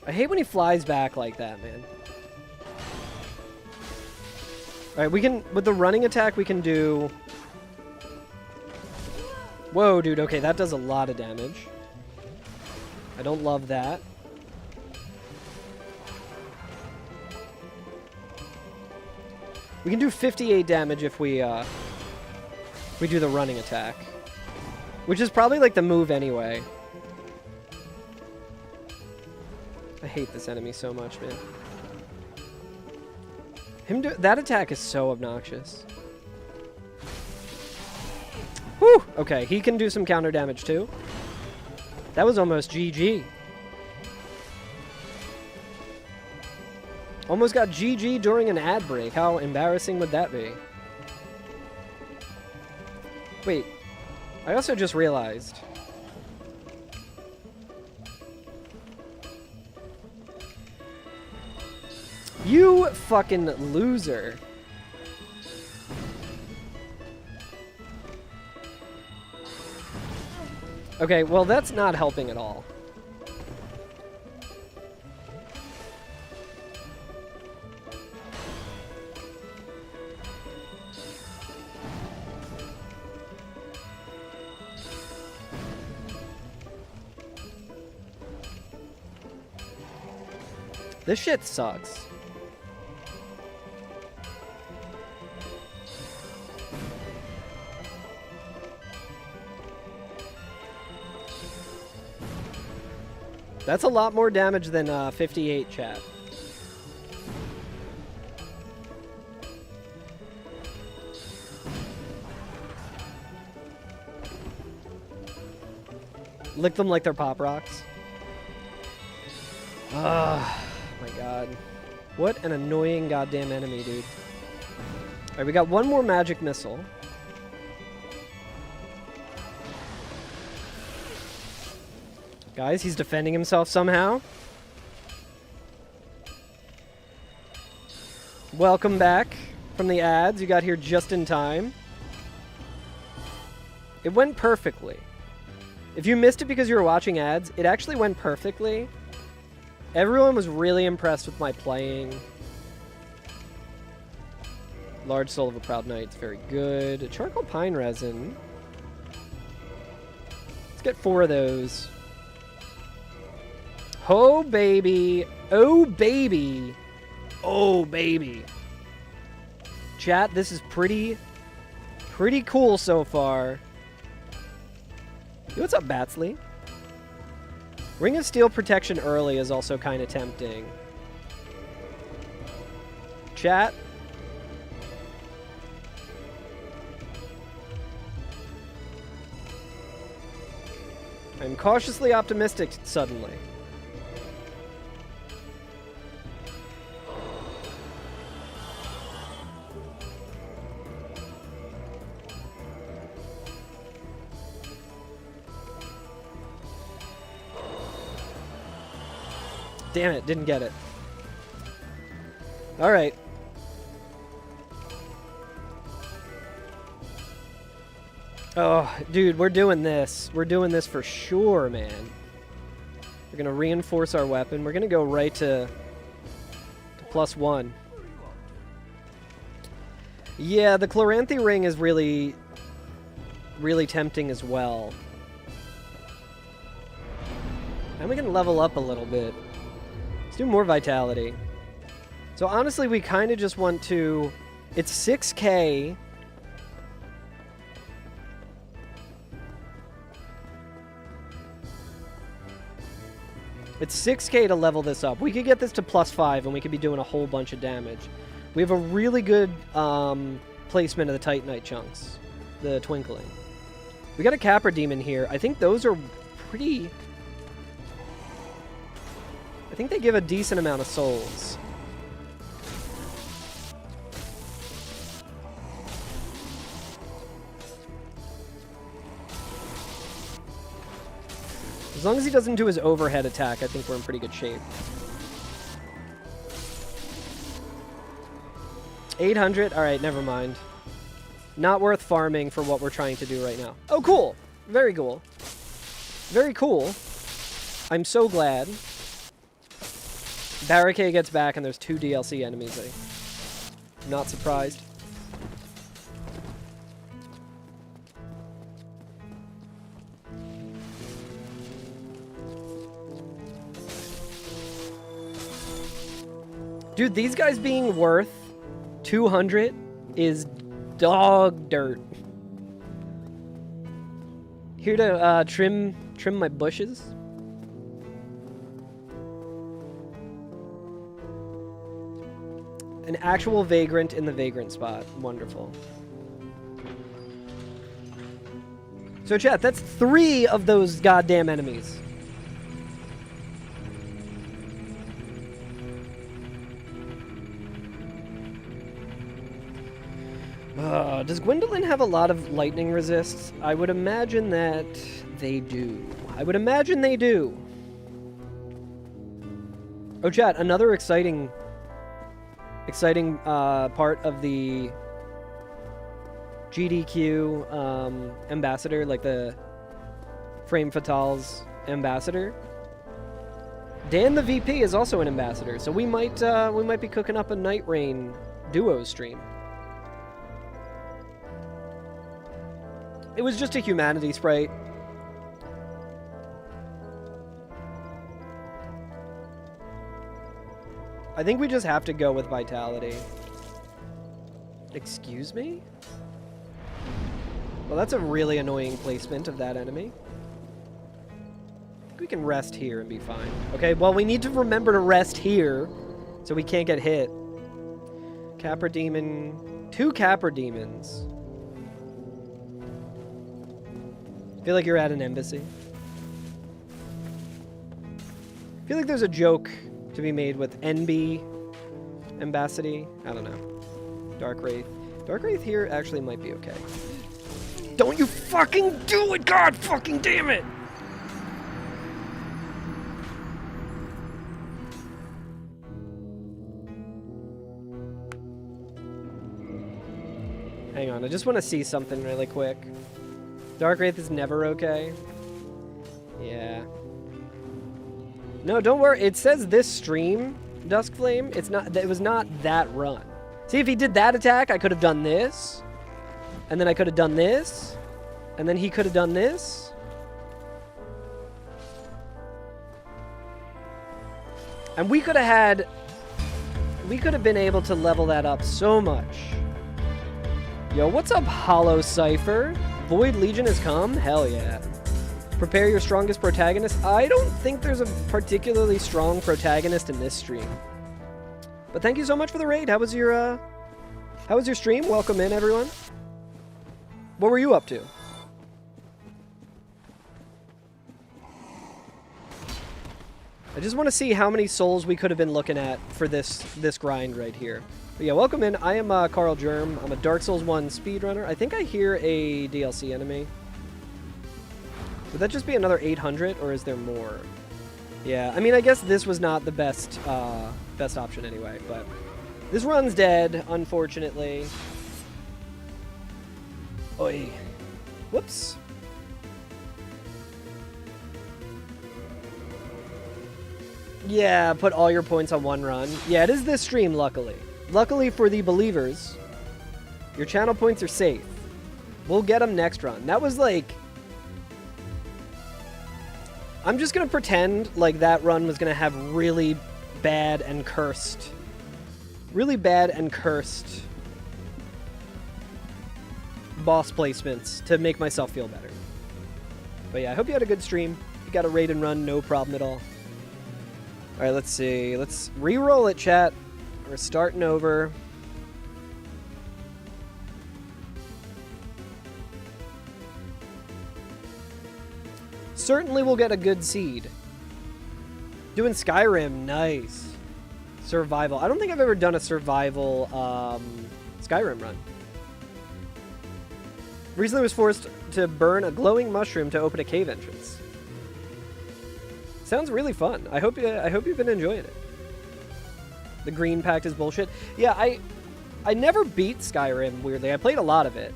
I hate when he flies back like that, man. Alright, we can... With the running attack, we can do... Whoa, dude. Okay, that does a lot of damage. I don't love that. We can do 58 damage if we do the running attack. Which is probably, like, the move anyway. I hate this enemy so much, man. That attack is so obnoxious. Whew! Okay, he can do some counter damage, too. That was almost GG. Almost got GG during an ad break. How embarrassing would that be? Wait. I also just realized. You fucking loser. Okay, well, that's not helping at all. This shit sucks. That's a lot more damage than 58, chat. Lick them like they're Pop Rocks. Ah, my god. What an annoying goddamn enemy, dude. Alright, we got one more magic missile. Guys, he's defending himself somehow. Welcome back from the ads. You got here just in time. It went perfectly. If you missed it because you were watching ads, it actually went perfectly. Everyone was really impressed with my playing. Large Soul of a Proud Knight, it's very good. A charcoal pine resin. Let's get 4 of those. Oh, baby. Oh, baby. Oh, baby. Chat, this is pretty cool so far. Yo, what's up, Batsley? Ring of Steel protection early is also kind of tempting. Chat. I'm cautiously optimistic suddenly. Damn it, didn't get it. Alright. Oh, dude, we're doing this. We're doing this for sure, man. We're gonna reinforce our weapon. We're gonna go right to +1. Yeah, the Chloranthy ring is really tempting as well. And we can level up a little bit. Let's do more vitality. So honestly, we kind of just want to... It's 6k. It's 6k to level this up. We could get this to +5 and we could be doing a whole bunch of damage. We have a really good placement of the Titanite chunks. The Twinkling. We got a Capra Demon here. I think those are pretty... I think they give a decent amount of souls. As long as he doesn't do his overhead attack, I think we're in pretty good shape. 800? Alright, never mind. Not worth farming for what we're trying to do right now. Oh, cool! Very cool. Very cool. I'm so glad. Barricade gets back and there's 2 DLC enemies. I'm not surprised. Dude, these guys being worth 200 is dog dirt. Here to trim my bushes. An actual vagrant in the vagrant spot. Wonderful. So chat, that's 3 of those goddamn enemies. Does Gwendolyn have a lot of lightning resists? I would imagine that they do. I would imagine they do. Oh, chat, another exciting part of the GDQ ambassador, like the Frame Fatale's ambassador. Dan the VP is also an ambassador, so we might be cooking up a Night Rain duo stream. It was just a humanity sprite. I think we just have to go with vitality. Excuse me? Well, that's a really annoying placement of that enemy. I think we can rest here and be fine. Okay, well, we need to remember to rest here so we can't get hit. Capra Demon. 2 Capra Demons. I feel like you're at an embassy. feel like there's a joke to be made with NB Ambassador. I don't know. Dark Wraith. Dark Wraith here actually might be okay. Don't you fucking do it, god fucking damn it! Hang on, I just want to see something really quick. Dark Wraith is never okay. Yeah. No, don't worry. It says this stream, Duskflame. It's not. It was not that run. See, if he did that attack, I could have done this, and then I could have done this, and then he could have done this. And we could have had. We could have been able to level that up so much. Yo, what's up, Hollow Cypher? Void Legion has come? Hell yeah. Prepare your strongest protagonist. I don't think there's a particularly strong protagonist in this stream. But thank you so much for the raid. How was your stream? Welcome in, everyone. What were you up to? I just want to see how many souls we could have been looking at for this grind right here. But yeah, welcome in. I am Carl Germ. I'm a Dark Souls 1 speedrunner. I think I hear a DLC enemy. Would that just be another 800, or is there more? Yeah, I mean, I guess this was not the best option anyway, but this run's dead, unfortunately. Oi. Whoops. Yeah, put all your points on one run. Yeah, it is this stream, luckily. Luckily for the believers, your channel points are safe. We'll get them next run. That was like... I'm just going to pretend like that run was going to have really bad and cursed boss placements to make myself feel better. But yeah, I hope you had a good stream. You got a raid and run, no problem at all. Alright, let's see. Let's re-roll it, chat. We're starting over. Certainly we'll get a good seed. Doing Skyrim, nice. Survival. I don't think I've ever done a survival Skyrim run. Recently was forced to burn a glowing mushroom to open a cave entrance. Sounds really fun. I hope you've been enjoying it. The green pact is bullshit. Yeah, I never beat Skyrim, weirdly. I played a lot of it.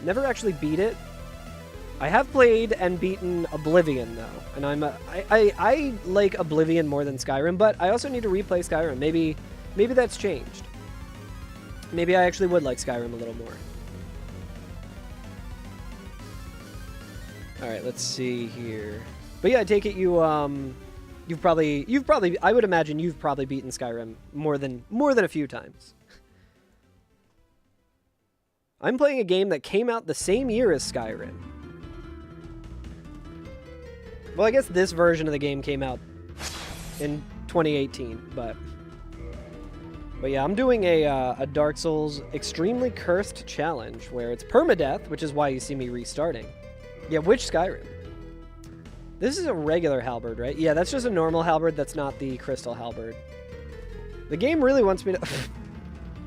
Never actually beat it. I have played and beaten Oblivion, though. And I like Oblivion more than Skyrim, but I also need to replay Skyrim. Maybe that's changed. Maybe I actually would like Skyrim a little more. Alright, let's see here. But yeah, I take it you've probably I would imagine you've probably beaten Skyrim more than a few times. I'm playing a game that came out the same year as Skyrim. Well, I guess this version of the game came out in 2018, but yeah, I'm doing a Dark Souls extremely cursed challenge where it's permadeath, which is why you see me restarting. Yeah, which Skyrim? This is a regular halberd, right? Yeah, that's just a normal halberd. That's not the crystal halberd. The game really wants me to...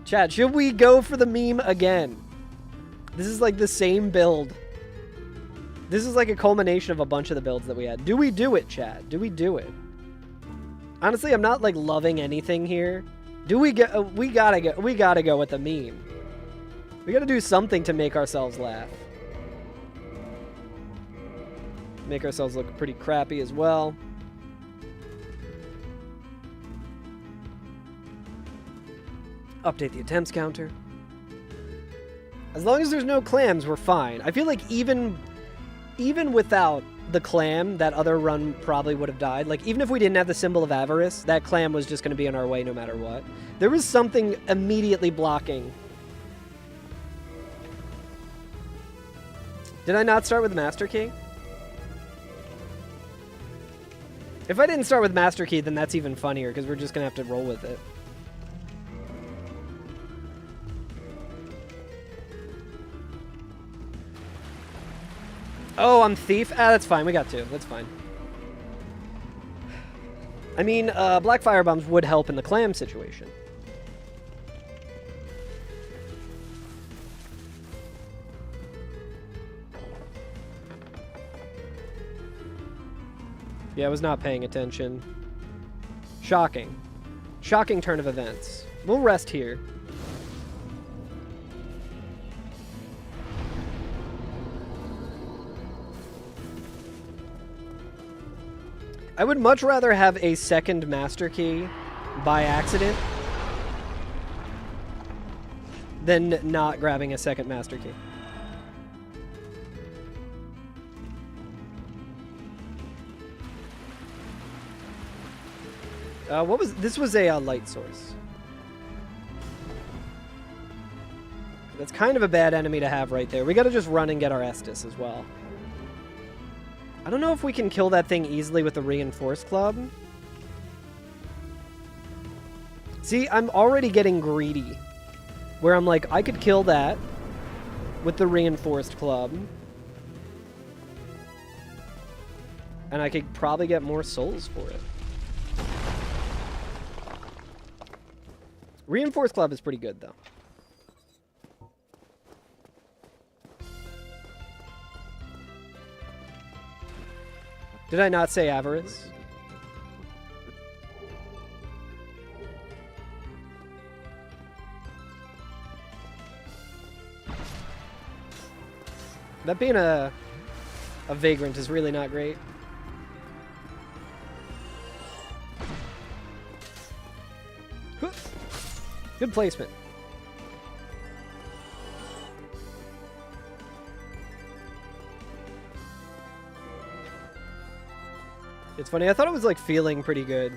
Chat, should we go for the meme again? This is like the same build. This is like a culmination of a bunch of the builds that we had. Do we do it, chat? Do we do it? Honestly, I'm not like loving anything here. Do we get? We gotta go with the meme. We gotta do something to make ourselves laugh. Make ourselves look pretty crappy as well. Update the attempts counter. As long as there's no clams, we're fine. I feel like even without the clam, that other run probably would have died. Like, even if we didn't have the symbol of avarice, that clam was just going to be in our way no matter what. There was something immediately blocking. Did I not start with Master Key? If I didn't start with Master Key, then that's even funnier, because we're just going to have to roll with it. Oh, I'm Thief? Ah, that's fine. We got two. That's fine. I mean, black firebombs would help in the clam situation. Yeah, I was not paying attention. Shocking. Shocking turn of events. We'll rest here. I would much rather have a second master key by accident than not grabbing a second master key. What was this? Was a light source. That's kind of a bad enemy to have right there. We gotta just run and get our Estus as well. I don't know if we can kill that thing easily with the reinforced club. See, I'm already getting greedy. Where I'm like, I could kill that with the reinforced club. And I could probably get more souls for it. Reinforced club is pretty good, though. Did I not say avarice? That being a vagrant is really not great. Good placement. It's funny, I thought it was like feeling pretty good.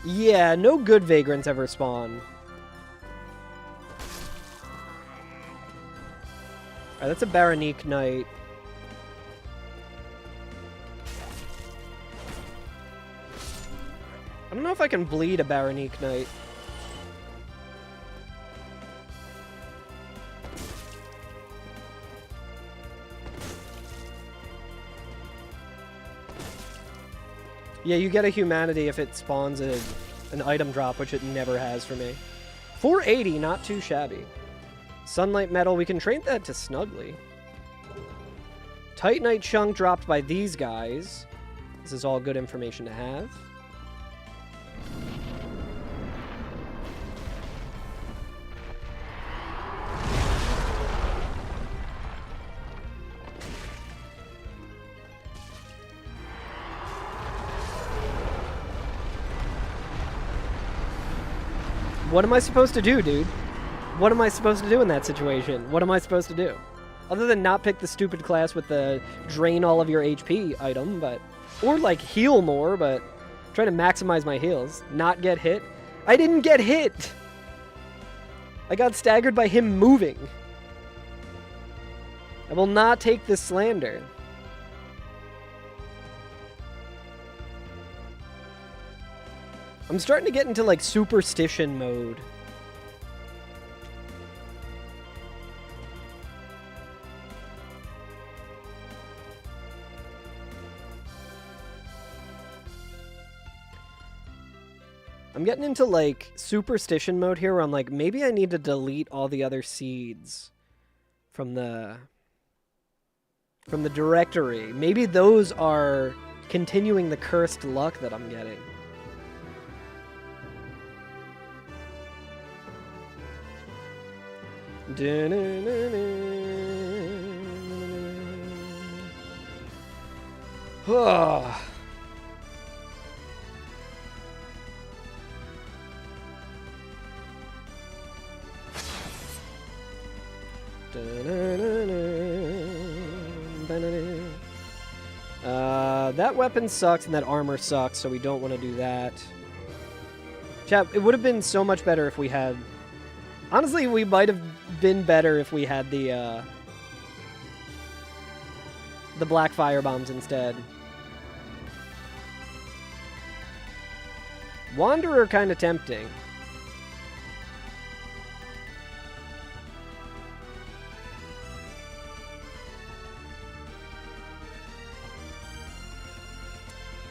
Yeah, no good vagrants ever spawn. Alright, that's a Baronique Knight. I don't know if I can bleed a Baronique Knight. Yeah, you get a humanity if it spawns an item drop, which it never has for me. 480, not too shabby. Sunlight Metal, we can trade that to Snuggly. Titanite Chunk dropped by these guys. This is all good information to have. What am I supposed to do, dude? What am I supposed to do in that situation? What am I supposed to do? Other than not pick the stupid class with the drain all of your HP item, but... Or, like, heal more, but... Try to maximize my heals. Not get hit. I didn't get hit! I got staggered by him moving. I will not take this slander. I'm starting to get into, like, superstition mode. I'm getting into, like, superstition mode here where I'm like, maybe I need to delete all the other seeds from the directory. Maybe those are continuing the cursed luck that I'm getting. Oh. That weapon sucks and that armor sucks, so we don't want to do that. Chat, it would have been so much better if we had... Honestly, we might have been better if we had the black firebombs instead. Wanderer kind of tempting.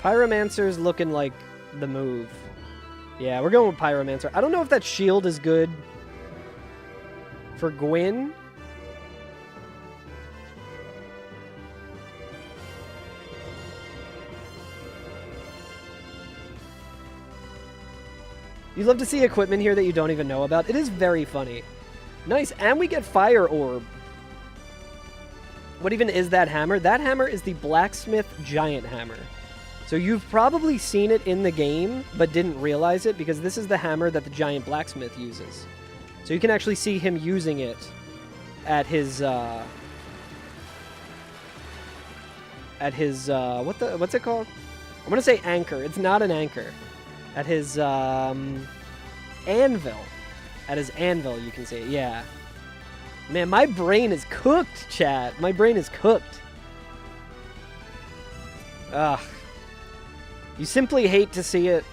Pyromancer's looking like the move. Yeah, we're going with Pyromancer. I don't know if that shield is good for Gwyn. You love to see equipment here that you don't even know about. It is very funny. Nice, and we get Fire Orb. What even is that hammer? That hammer is the Blacksmith Giant Hammer. So you've probably seen it in the game, but didn't realize it, because this is the hammer that the Giant Blacksmith uses. So you can actually see him using it at his, what's it called? I'm gonna say anchor. It's not an anchor. At his, anvil. At his anvil, you can say it. Yeah. Man, my brain is cooked, chat. My brain is cooked. Ugh. You simply hate to see it.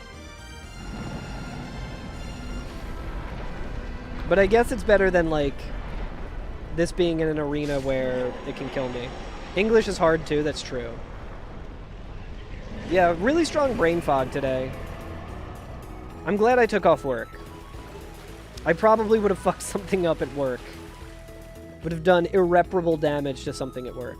But I guess it's better than, like, this being in an arena where it can kill me. English is hard, too. That's true. Yeah, really strong brain fog today. I'm glad I took off work. I probably would have fucked something up at work. Would have done irreparable damage to something at work.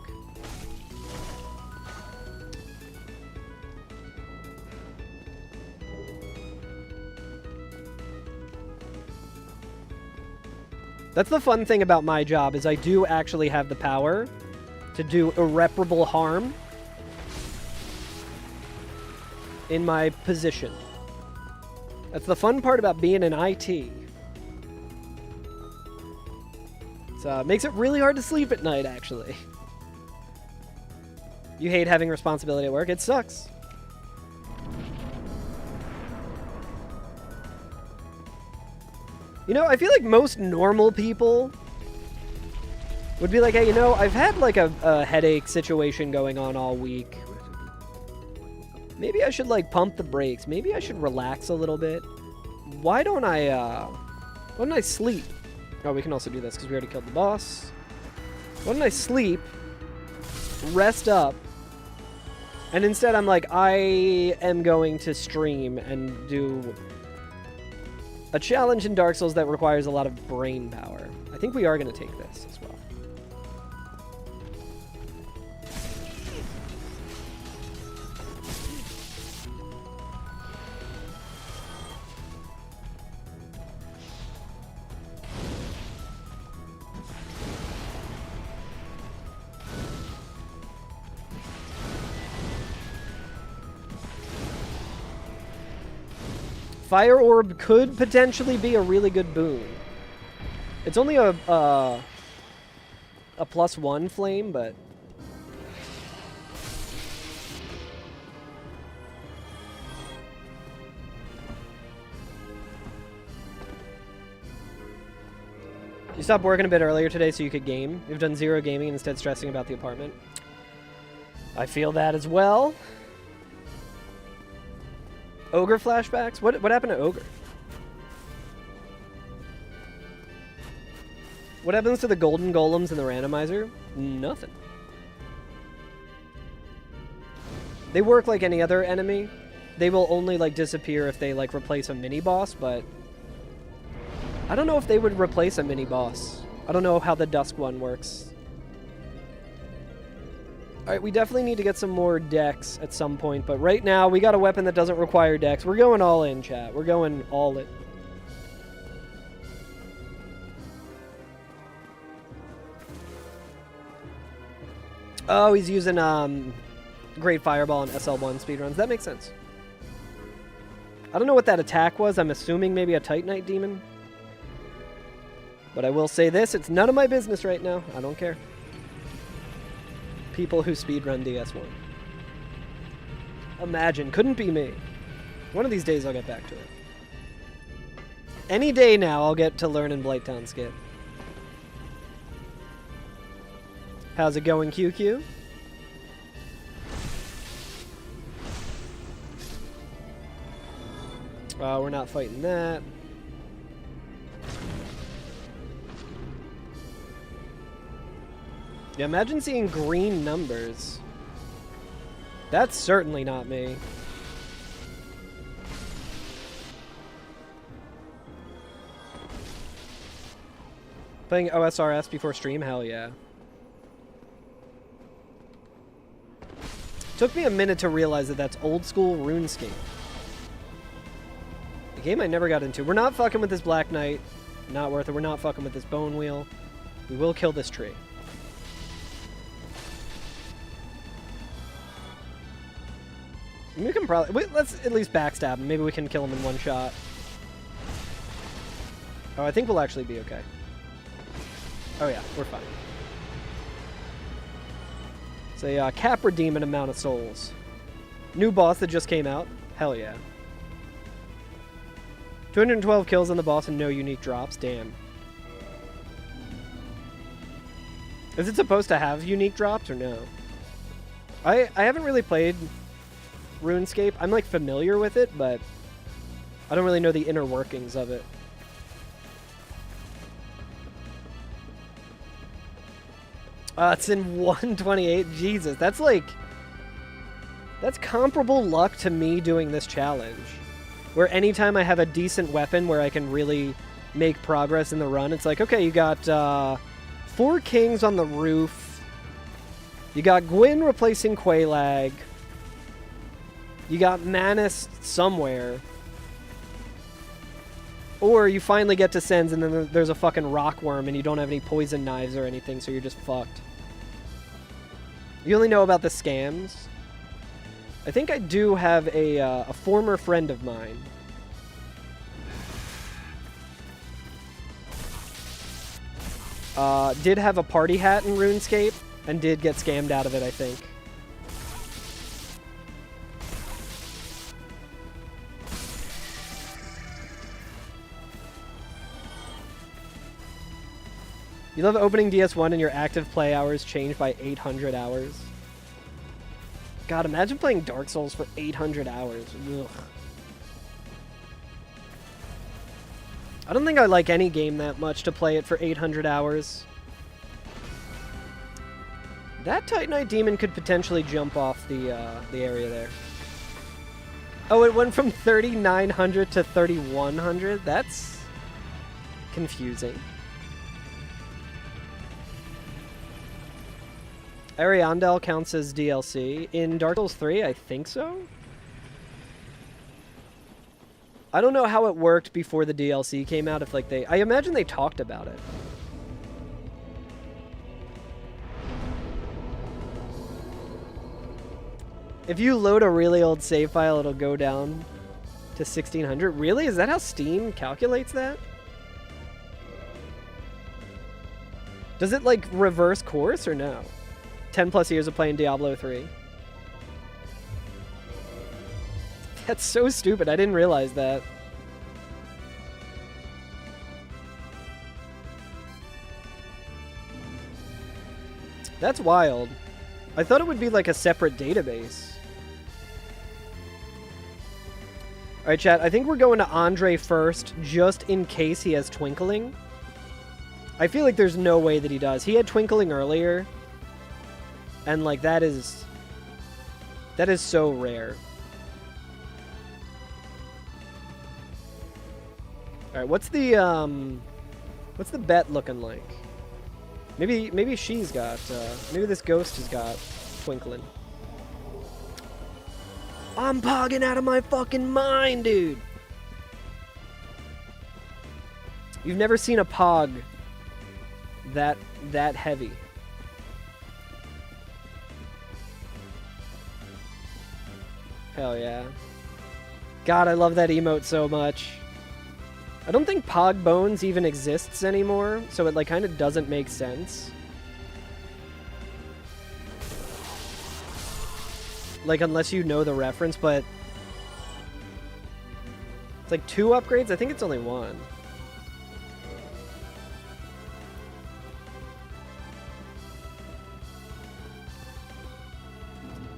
That's the fun thing about my job, is I do actually have the power to do irreparable harm in my position. That's the fun part about being in IT. It makes it really hard to sleep at night, actually. You hate having responsibility at work? It sucks. You know, I feel like most normal people would be like, hey, you know, I've had like a headache situation going on all week. Maybe I should like pump the brakes. Maybe I should relax a little bit. Why don't I sleep? Oh, we can also do this because we already killed the boss. Why don't I sleep, rest up, and instead I'm like, I am going to stream and do a challenge in Dark Souls that requires a lot of brain power. I think we are going to take this as well. Fire Orb could potentially be a really good boon. It's only a +1 flame, but... You stopped working a bit earlier today so you could game. You've done 0 gaming and instead stressing about the apartment. I feel that as well. Ogre flashbacks? What happened to Ogre? What happens to the golden golems in the randomizer? Nothing. They work like any other enemy. They will only like disappear if they like replace a mini boss, but I don't know if they would replace a mini boss. I don't know how the Dusk one works. Alright, we definitely need to get some more dex at some point, but right now we got a weapon that doesn't require dex. We're going all in, chat. We're going all in. Oh, he's using Great Fireball and SL1 speedruns. That makes sense. I don't know what that attack was. I'm assuming maybe a Titanite demon. But I will say this, it's none of my business right now. I don't care. People who speedrun DS1. Imagine. Couldn't be me. One of these days I'll get back to it. Any day now I'll get to learn in Blighttown Skip. How's it going, QQ? We're not fighting that. Yeah, imagine seeing green numbers That's certainly not me. Playing OSRS before stream? Hell yeah. Took me a minute to realize that that's old school RuneScape. A game I never got into. We're not fucking with this Black Knight. Not worth it. We're not fucking with this Bone Wheel. We will kill this tree. We can probably... Wait, let's at least backstab him. Maybe we can kill him in one shot. Oh, I think we'll actually be okay. Oh yeah, we're fine. It's a Capra Demon amount of souls. New boss that just came out. Hell yeah. 212 kills on the boss and no unique drops. Damn. Is it supposed to have unique drops or no? I haven't really played RuneScape. I'm like familiar with it, but I don't really know the inner workings of it. It's in 128. Jesus, that's like... That's comparable luck to me doing this challenge. Where anytime I have a decent weapon where I can really make progress in the run, it's like, okay, you got 4 kings on the roof. You got Gwyn replacing Quelaag. You got Manus somewhere. Or you finally get to Sens and then there's a fucking rockworm and you don't have any poison knives or anything, so you're just fucked. You only know about the scams. I think I do have a former friend of mine. Did have a party hat in RuneScape and did get scammed out of it, I think. You love opening DS1 and your active play hours changed by 800 hours. God, imagine playing Dark Souls for 800 hours. Ugh. I don't think I like any game that much to play it for 800 hours. That Titanite Demon could potentially jump off the area there. Oh, it went from 3,900 to 3,100? That's confusing. Ariandel counts as DLC. In Dark Souls 3, I think so? I don't know how it worked before the DLC came out, if like I imagine they talked about it. If you load a really old save file, it'll go down to 1,600. Really? Is that how Steam calculates that? Does it like reverse course or no? 10 plus years of playing Diablo 3. That's so stupid. I didn't realize that. That's wild. I thought it would be like a separate database. Alright, chat. I think we're going to Andre first, just in case he has Twinkling. I feel like there's no way that he does. He had Twinkling earlier. And, like, that is so rare. Alright, what's the bet looking like? Maybe she's got, maybe this ghost has got Twinkling. I'm pogging out of my fucking mind, dude! You've never seen a pog that heavy. Hell yeah. God, I love that emote so much. I don't think Pog Bones even exists anymore, so it like kind of doesn't make sense. Like, unless you know the reference, but... It's like 2 upgrades? I think it's only 1.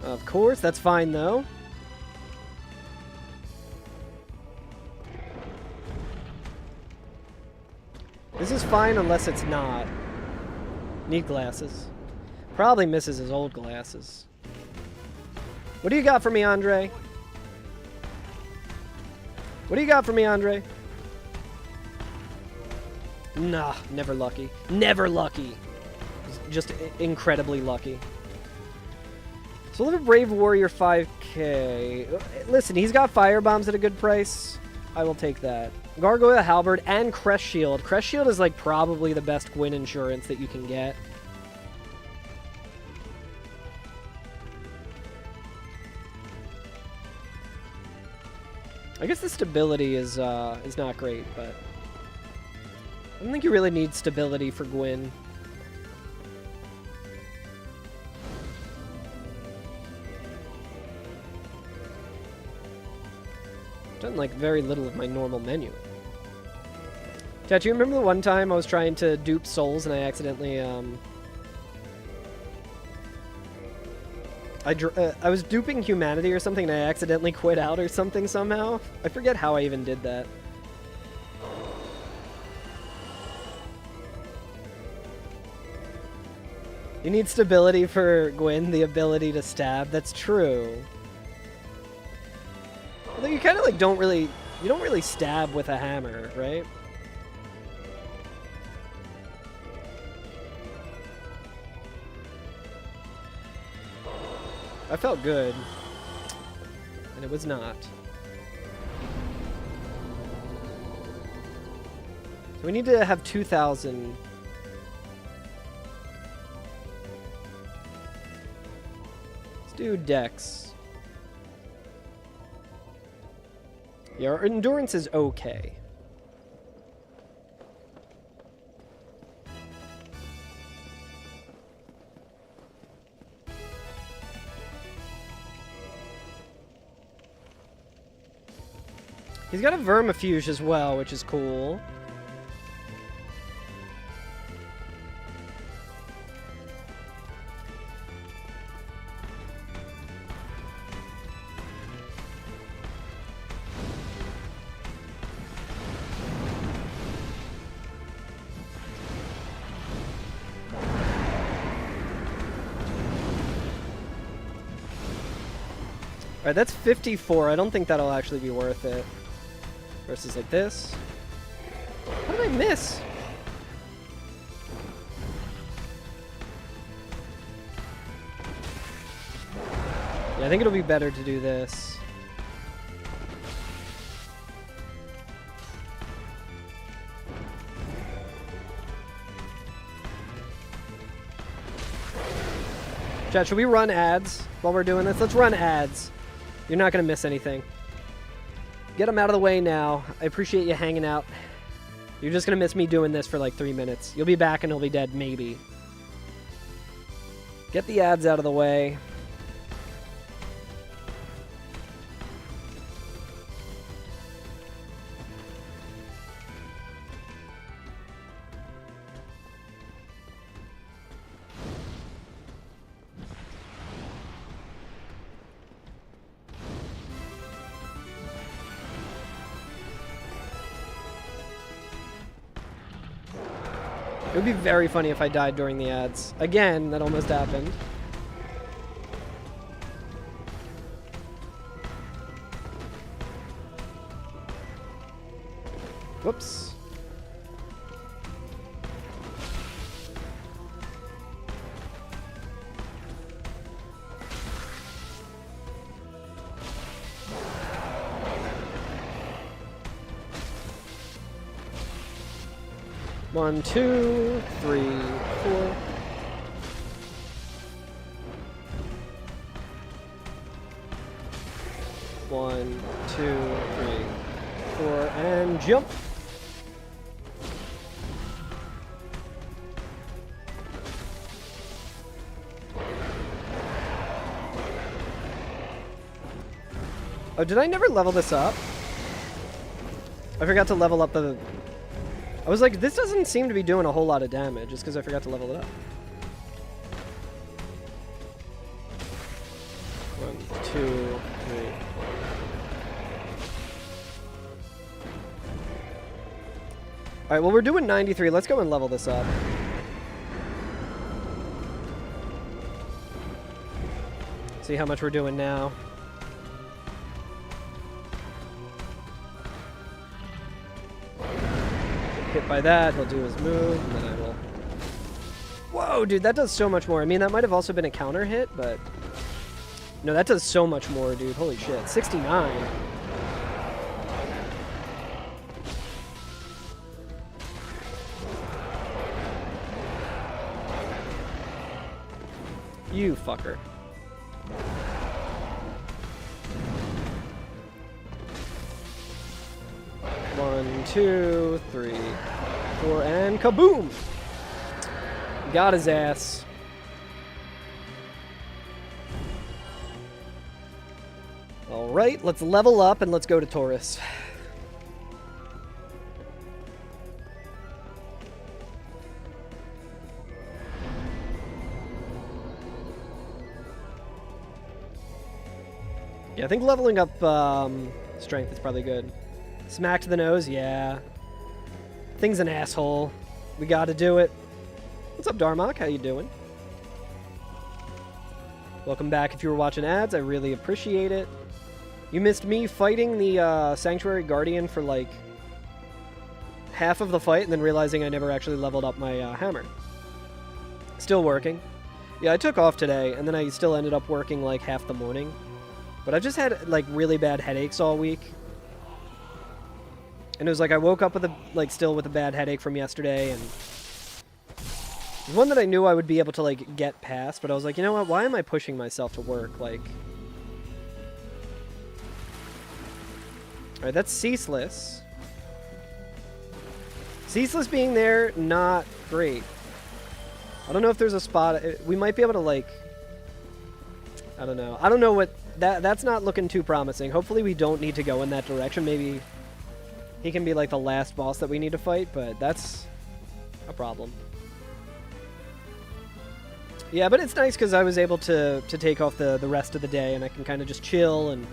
Of course, that's fine though. This is fine unless it's not. Need glasses. Probably misses his old glasses. What do you got for me, Andre? What do you got for me, Andre? Nah, never lucky. Never lucky. Just incredibly lucky. So we'll have a Brave Warrior 5k. Listen, he's got fire bombs at a good price. I will take that. Gargoyle Halberd and Crest Shield. Crest Shield is like probably the best Gwyn insurance that you can get. I guess the stability is not great, but I don't think you really need stability for Gwyn. Done like very little of my normal menu. Chat, you remember the one time I was trying to dupe souls and I accidentally I was duping humanity or something and I accidentally quit out or something somehow? I forget how I even did that. You need stability for Gwyn, the ability to stab. That's true. Although you kind of like you don't really stab with a hammer, right? I felt good, and it was not. So we need to have 2,000. Let's do Dex. Yeah, our endurance is okay. He's got a vermifuge as well, which is cool. Alright, that's 54. I don't think that'll actually be worth it. Versus like this. What did I miss? Yeah, I think it'll be better to do this. Chat, should we run ads while we're doing this? Let's run ads. You're not going to miss anything. Get them out of the way now. I appreciate you hanging out. You're just going to miss me doing this for like 3 minutes. You'll be back and he'll be dead, maybe. Get the ads out of the way. It would be very funny if I died during the ads. Again, that almost happened. Whoops. One, two, three, four. One, two, three, four, and jump. Oh, did I never level this up? I forgot to level up the... I was like, this doesn't seem to be doing a whole lot of damage, just because I forgot to level it up. 1, 2, 3. Alright, well, we're doing 93. Let's go and level this up. See how much we're doing now. Hit by that, he'll do his move, and then I will... Whoa, dude, that does so much more. I mean, that might have also been a counter hit, but... No, that does so much more, dude. Holy shit. 69. You fucker. One, two, three, four, and kaboom! Got his ass. Alright, let's level up and let's go to Taurus. Yeah, I think leveling up strength is probably good. Smack to the nose, yeah. Thing's an asshole. We gotta do it. What's up, Darmok? How you doing? Welcome back if you were watching ads. I really appreciate it. You missed me fighting the Sanctuary Guardian for like half of the fight and then realizing I never actually leveled up my hammer. Still working. Yeah, I took off today and then I still ended up working like half the morning. But I've just had like really bad headaches all week. And it was like I woke up with still with a bad headache from yesterday, and it was one that I knew I would be able to like get past, but I was like, you know what, why am I pushing myself to work? Like, alright, that's Ceaseless. Ceaseless being there, not great. I don't know if there's a spot, we might be able to like, I don't know. I don't know what, that's not looking too promising. Hopefully we don't need to go in that direction. Maybe he can be like the last boss that we need to fight, but that's a problem. Yeah, but it's nice because I was able to take off the rest of the day and I can kind of just chill and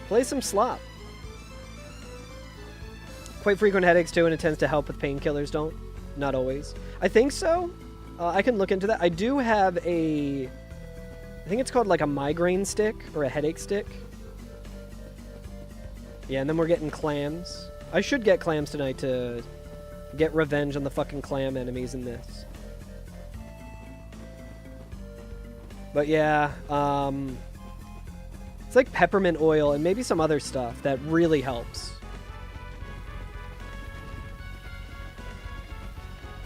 play some slop. Quite frequent headaches too, and it tends to help with painkillers, don't? Not always. I think so. I can look into that. I do have a... I think it's called like a migraine stick or a headache stick. Yeah, and then we're getting clams. I should get clams tonight to get revenge on the fucking clam enemies in this. But yeah, it's like peppermint oil and maybe some other stuff that really helps.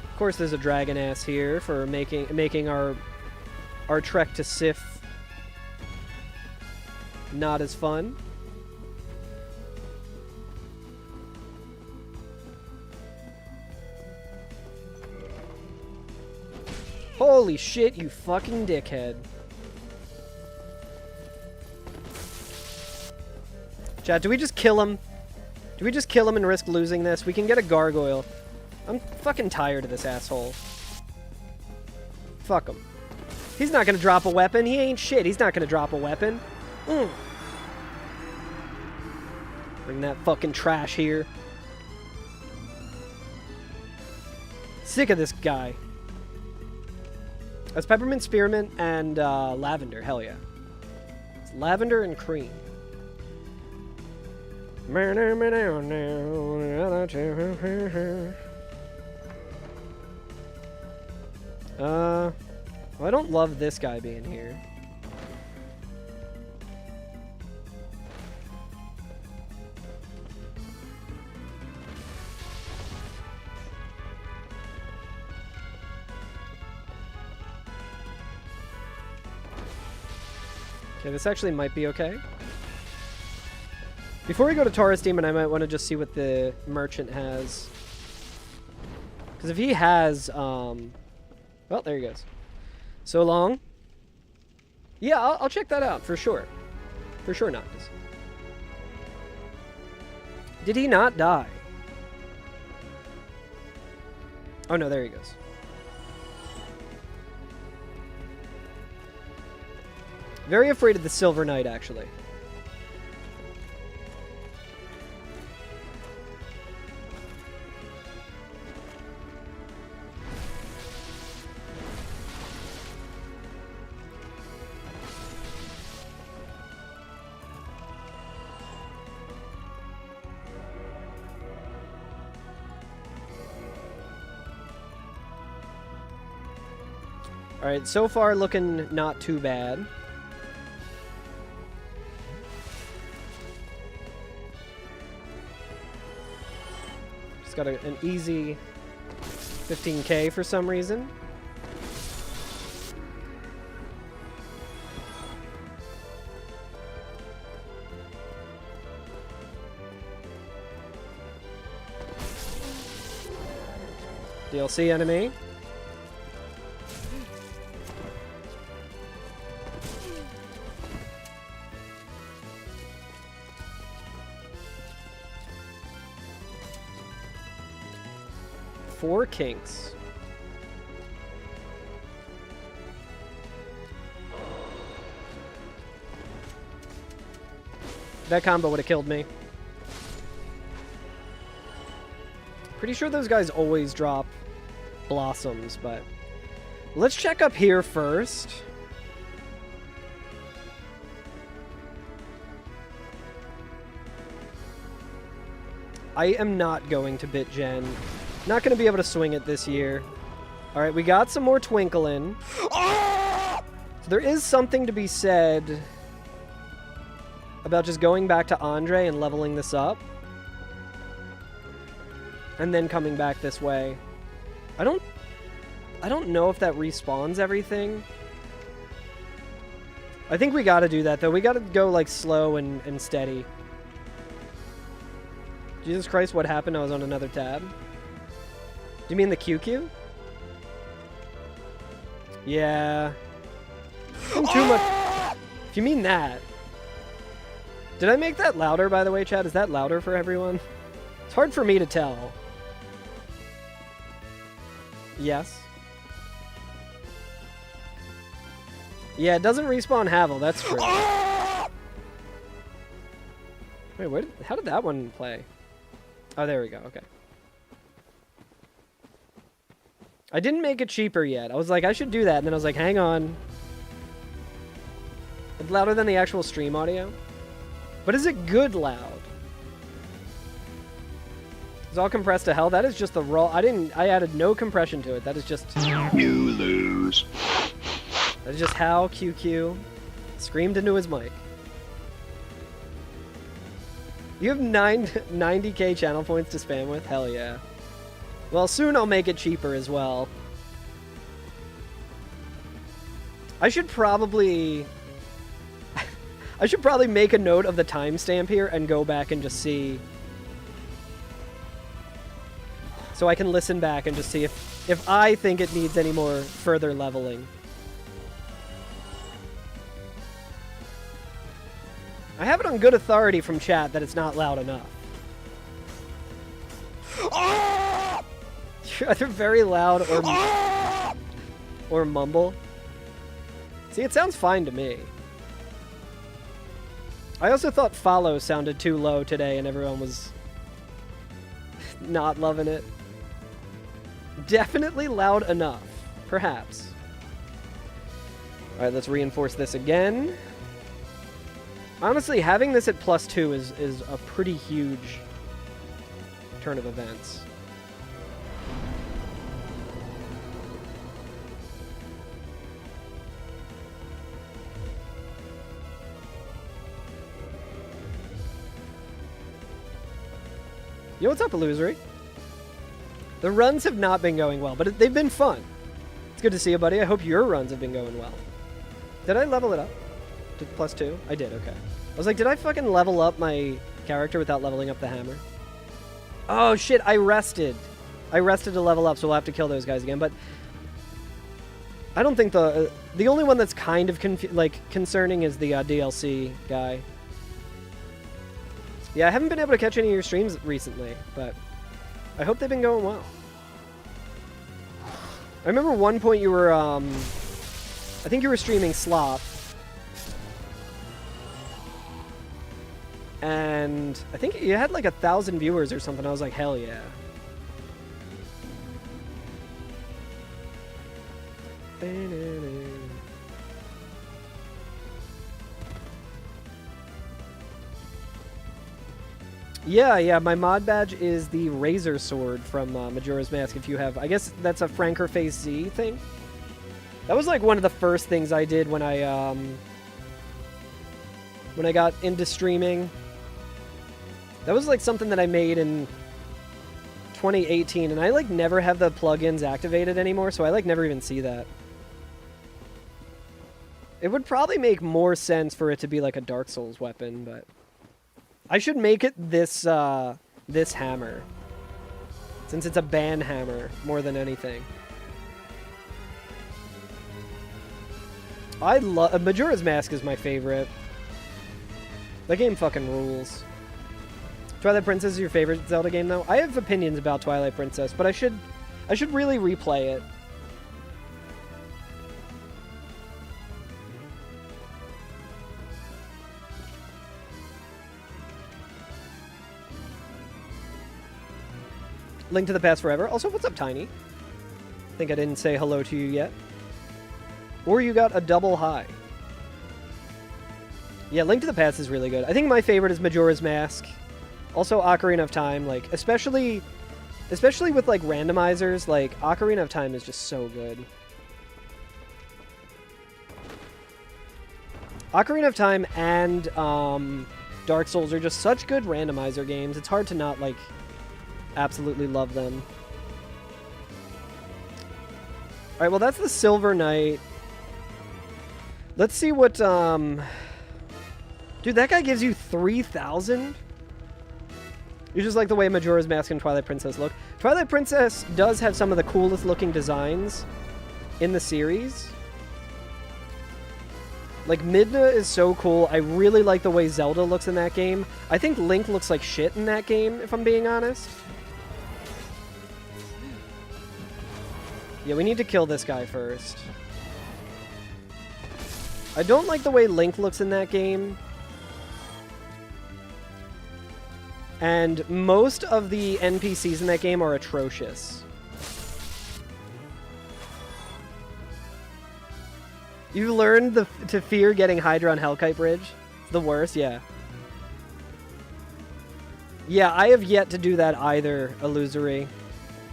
Of course, there's a dragon ass here for making our trek to Sif not as fun. Holy shit, you fucking dickhead. Chat, do we just kill him? Do we just kill him and risk losing this? We can get a gargoyle. I'm fucking tired of this asshole. Fuck him. He's not gonna drop a weapon. He ain't shit. He's not gonna drop a weapon. Bring that fucking trash here. Sick of this guy. That's peppermint, spearmint, and lavender. Hell yeah. It's lavender and cream. Well, I don't love this guy being here. Okay, this actually might be okay. Before we go to Taurus Demon, I might want to just see what the merchant has. Because if he has, well, there he goes. So long. Yeah, I'll check that out, for sure. For sure, Noctis. Did he not die? Oh, no, there he goes. Very afraid of the Silver Knight, actually. Alright, so far looking not too bad. Just got an easy 15k for some reason. DLC enemy. Four kinks. That combo would have killed me. Pretty sure those guys always drop blossoms, but let's check up here first. I am not going to bit gen. Not going to be able to swing it this year. Alright, we got some more twinkle in. So there is something to be said about just going back to Andre and leveling this up. And then coming back this way. I don't know if that respawns everything. I think we gotta do that, though. We gotta go, like, slow and steady. Jesus Christ, what happened? I was on another tab. Do you mean the QQ? Yeah. Too much. If you mean that. Did I make that louder, by the way, Chad? Is that louder for everyone? It's hard for me to tell. Yes. Yeah, it doesn't respawn Havel, that's true. Wait, how did that one play? Oh, there we go, okay. I didn't make it cheaper yet. I was like, I should do that, and then I was like, hang on. It's louder than the actual stream audio. But is it good loud? It's all compressed to hell. That is just the raw. I added no compression to it. That is just. You lose. That is just how QQ screamed into his mic. You have 90k channel points to spam with? Hell yeah. Well, soon I'll make it cheaper as well. I should probably make a note of the timestamp here and go back and just see. So I can listen back and just see if I think it needs any more further leveling. I have it on good authority from chat that it's not loud enough. You're either very loud or mumble. See, it sounds fine to me. I also thought follow sounded too low today and everyone was not loving it. Definitely loud enough. Perhaps. Alright, let's reinforce this again. Honestly, having this at +2 is a pretty huge turn of events. Yo, what's up, Illusory? The runs have not been going well, but they've been fun. It's good to see you, buddy. I hope your runs have been going well. Did I level it up to +2? I did, okay. I was like, did I fucking level up my character without leveling up the hammer? Oh, shit, I rested. I rested to level up, so we'll have to kill those guys again, but I don't think the only one that's kind of concerning is the DLC guy. Yeah, I haven't been able to catch any of your streams recently, but I hope they've been going well. I remember one point you were, I think you were streaming Slop. And I think you had like 1,000 viewers or something. I was like, hell yeah. Yeah, my mod badge is the Razor Sword from Majora's Mask. If you have, I guess that's a Franker Face Z thing. That was like one of the first things I did when I got into streaming. That was like something that I made in 2018, and I like never have the plugins activated anymore, so I like never even see that. It would probably make more sense for it to be like a Dark Souls weapon, but I should make it this this hammer, since it's a ban hammer more than anything. I love Majora's Mask is my favorite. That game fucking rules. Twilight Princess is your favorite Zelda game, though? I have opinions about Twilight Princess, but I should really replay it. Link to the Past Forever. Also, what's up, Tiny? Think I didn't say hello to you yet. Or you got a double high. Yeah, Link to the Past is really good. I think my favorite is Majora's Mask. Also, Ocarina of Time, like, especially with, like, randomizers, like, Ocarina of Time is just so good. Ocarina of Time and, Dark Souls are just such good randomizer games. It's hard to not, like, absolutely love them. Alright, well, that's the Silver Knight. Let's see what, Dude, that guy gives you 3,000? You just like the way Majora's Mask and Twilight Princess look. Twilight Princess does have some of the coolest looking designs in the series. Like, Midna is so cool. I really like the way Zelda looks in that game. I think Link looks like shit in that game, if I'm being honest. Yeah, we need to kill this guy first. I don't like the way Link looks in that game. And most of the NPCs in that game are atrocious. You learned to fear getting Hydra on Hellkite Bridge? It's the worst, yeah. Yeah, I have yet to do that either, Illusory.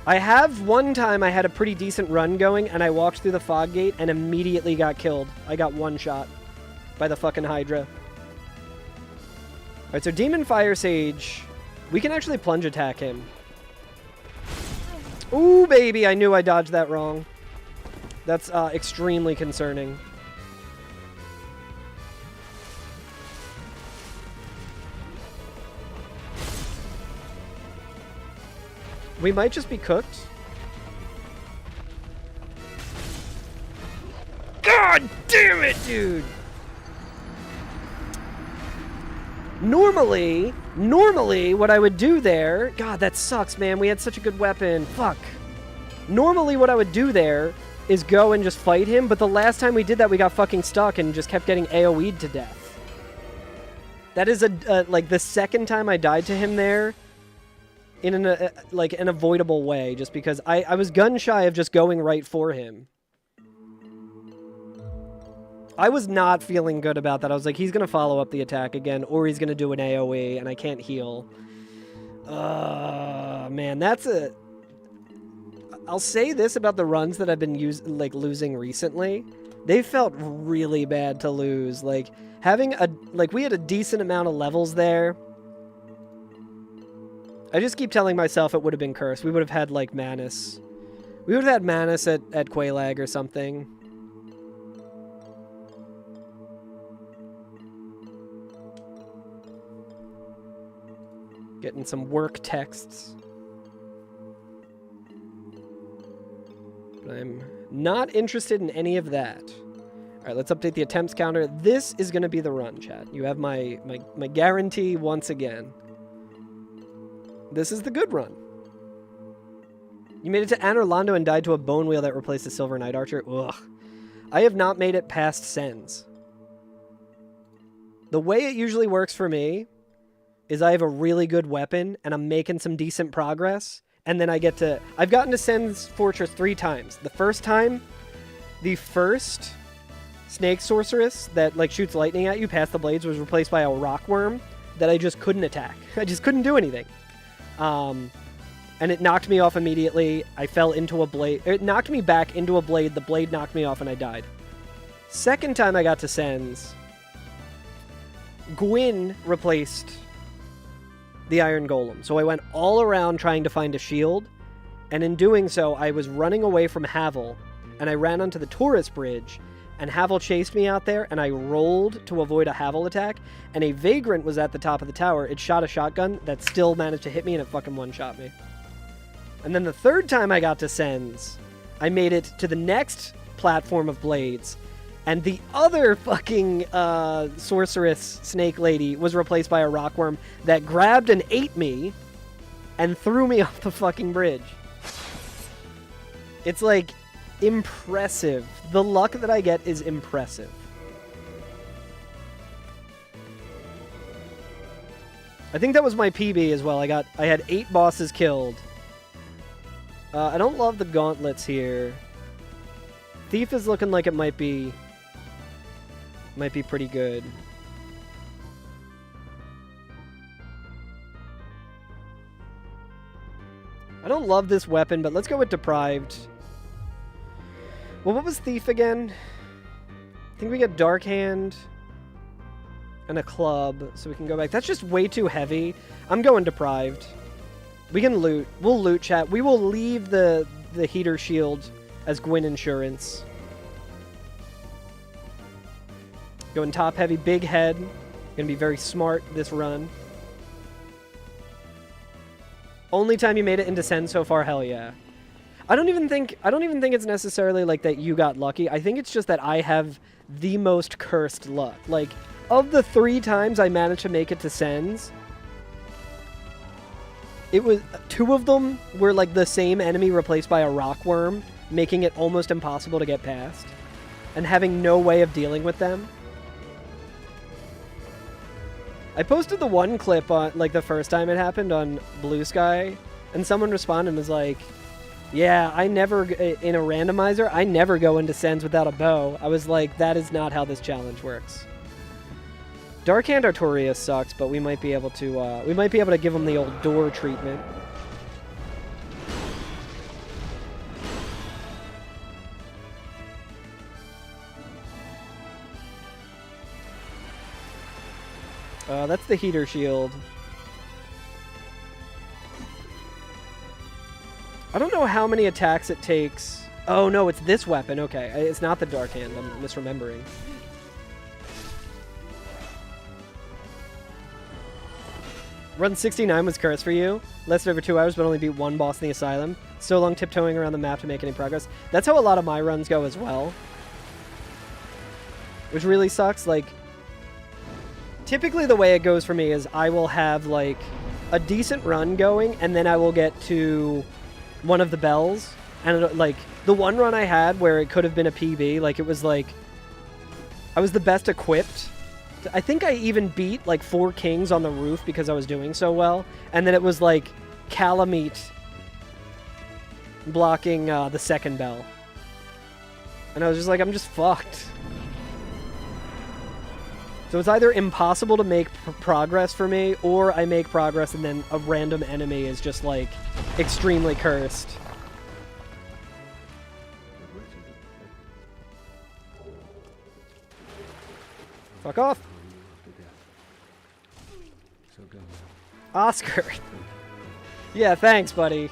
I have one time I had a pretty decent run going, and I walked through the fog gate and immediately got killed. I got one shot by the fucking Hydra. Alright, so Demon Fire Sage... We can actually plunge attack him. Ooh, baby! I knew I dodged that wrong. That's extremely concerning. We might just be cooked. God damn it, dude! Normally, what I would do there... God, that sucks, man. We had such a good weapon. Fuck. Normally, what I would do there is go and just fight him, but the last time we did that, we got fucking stuck and just kept getting AoE'd to death. That is, like, the second time I died to him there in an avoidable way, just because I was gun-shy of just going right for him. I was not feeling good about that. I was like, he's going to follow up the attack again, or he's going to do an AoE, and I can't heal. Man, that's a... I'll say this about the runs that I've been losing recently. They felt really bad to lose. Like, having a... Like, we had a decent amount of levels there. I just keep telling myself it would have been cursed. We would have had, like, Manus. We would have had Manus at Quelaag or something. Getting some work texts. But I'm not interested in any of that. Alright, let's update the attempts counter. This is going to be the run, chat. You have my guarantee once again. This is the good run. You made it to Anor Londo and died to a bone wheel that replaced the Silver Knight Archer? Ugh. I have not made it past Sens. The way it usually works for me is I have a really good weapon, and I'm making some decent progress, and then I get to... I've gotten to Sen's Fortress 3 times. The first time, the first Snake Sorceress that, like, shoots lightning at you past the blades was replaced by a rock worm that I just couldn't attack. I just couldn't do anything. and it knocked me off immediately. I fell into a blade. It knocked me back into a blade. The blade knocked me off, and I died. Second time I got to Sens, Gwyn replaced the Iron Golem. So I went all around trying to find a shield, and in doing so, I was running away from Havel, and I ran onto the tourist bridge, and Havel chased me out there, and I rolled to avoid a Havel attack, and a Vagrant was at the top of the tower. It shot a shotgun that still managed to hit me, and it fucking one-shot me. And then the third time I got to Sens, I made it to the next platform of blades, and the other fucking sorceress snake lady was replaced by a rockworm that grabbed and ate me and threw me off the fucking bridge. It's like impressive. The luck that I get is impressive. I think that was my PB as well. I had 8 bosses killed. I don't love the gauntlets here. Thief is looking like it might be pretty good. I don't love this weapon, but let's go with Deprived. Well, what was Thief again? I think we get Dark Hand and a club, so we can go back. That's just way too heavy. I'm going Deprived. We can loot. We'll loot, chat. We will leave the heater shield as Gwyn insurance. Going top heavy, big head. Gonna be very smart this run. Only time you made it into Sen so far, hell yeah. I don't even think it's necessarily like that you got lucky. I think it's just that I have the most cursed luck. Like, of the 3 times I managed to make it to Sens, it was 2 of them were like the same enemy replaced by a rockworm, making it almost impossible to get past, and having no way of dealing with them. I posted the one clip on, like, the first time it happened on Blue Sky, and someone responded and was like, yeah, I never, in a randomizer, I never go into Sens without a bow. I was like, that is not how this challenge works. Darkhand Artorias sucks, but we might be able to give him the old door treatment. That's the heater shield. I don't know how many attacks it takes. Oh, no, it's this weapon. Okay, it's not the Dark Hand. I'm misremembering. Run 69 was cursed for you. Lasted over 2 hours, but only beat 1 boss in the asylum. So long tiptoeing around the map to make any progress. That's how a lot of my runs go as well. Which really sucks. Like, typically the way it goes for me is I will have, like, a decent run going, and then I will get to one of the bells, and like the one run I had where it could have been a PB, like it was like I was the best equipped. I think I even beat like 4 kings on the roof because I was doing so well, and then it was like Calamite blocking the second bell, and I was just like, I'm just fucked. So it's either impossible to make progress for me, or I make progress and then a random enemy is just, like, extremely cursed. Fuck off. Oscar. Yeah, thanks, buddy.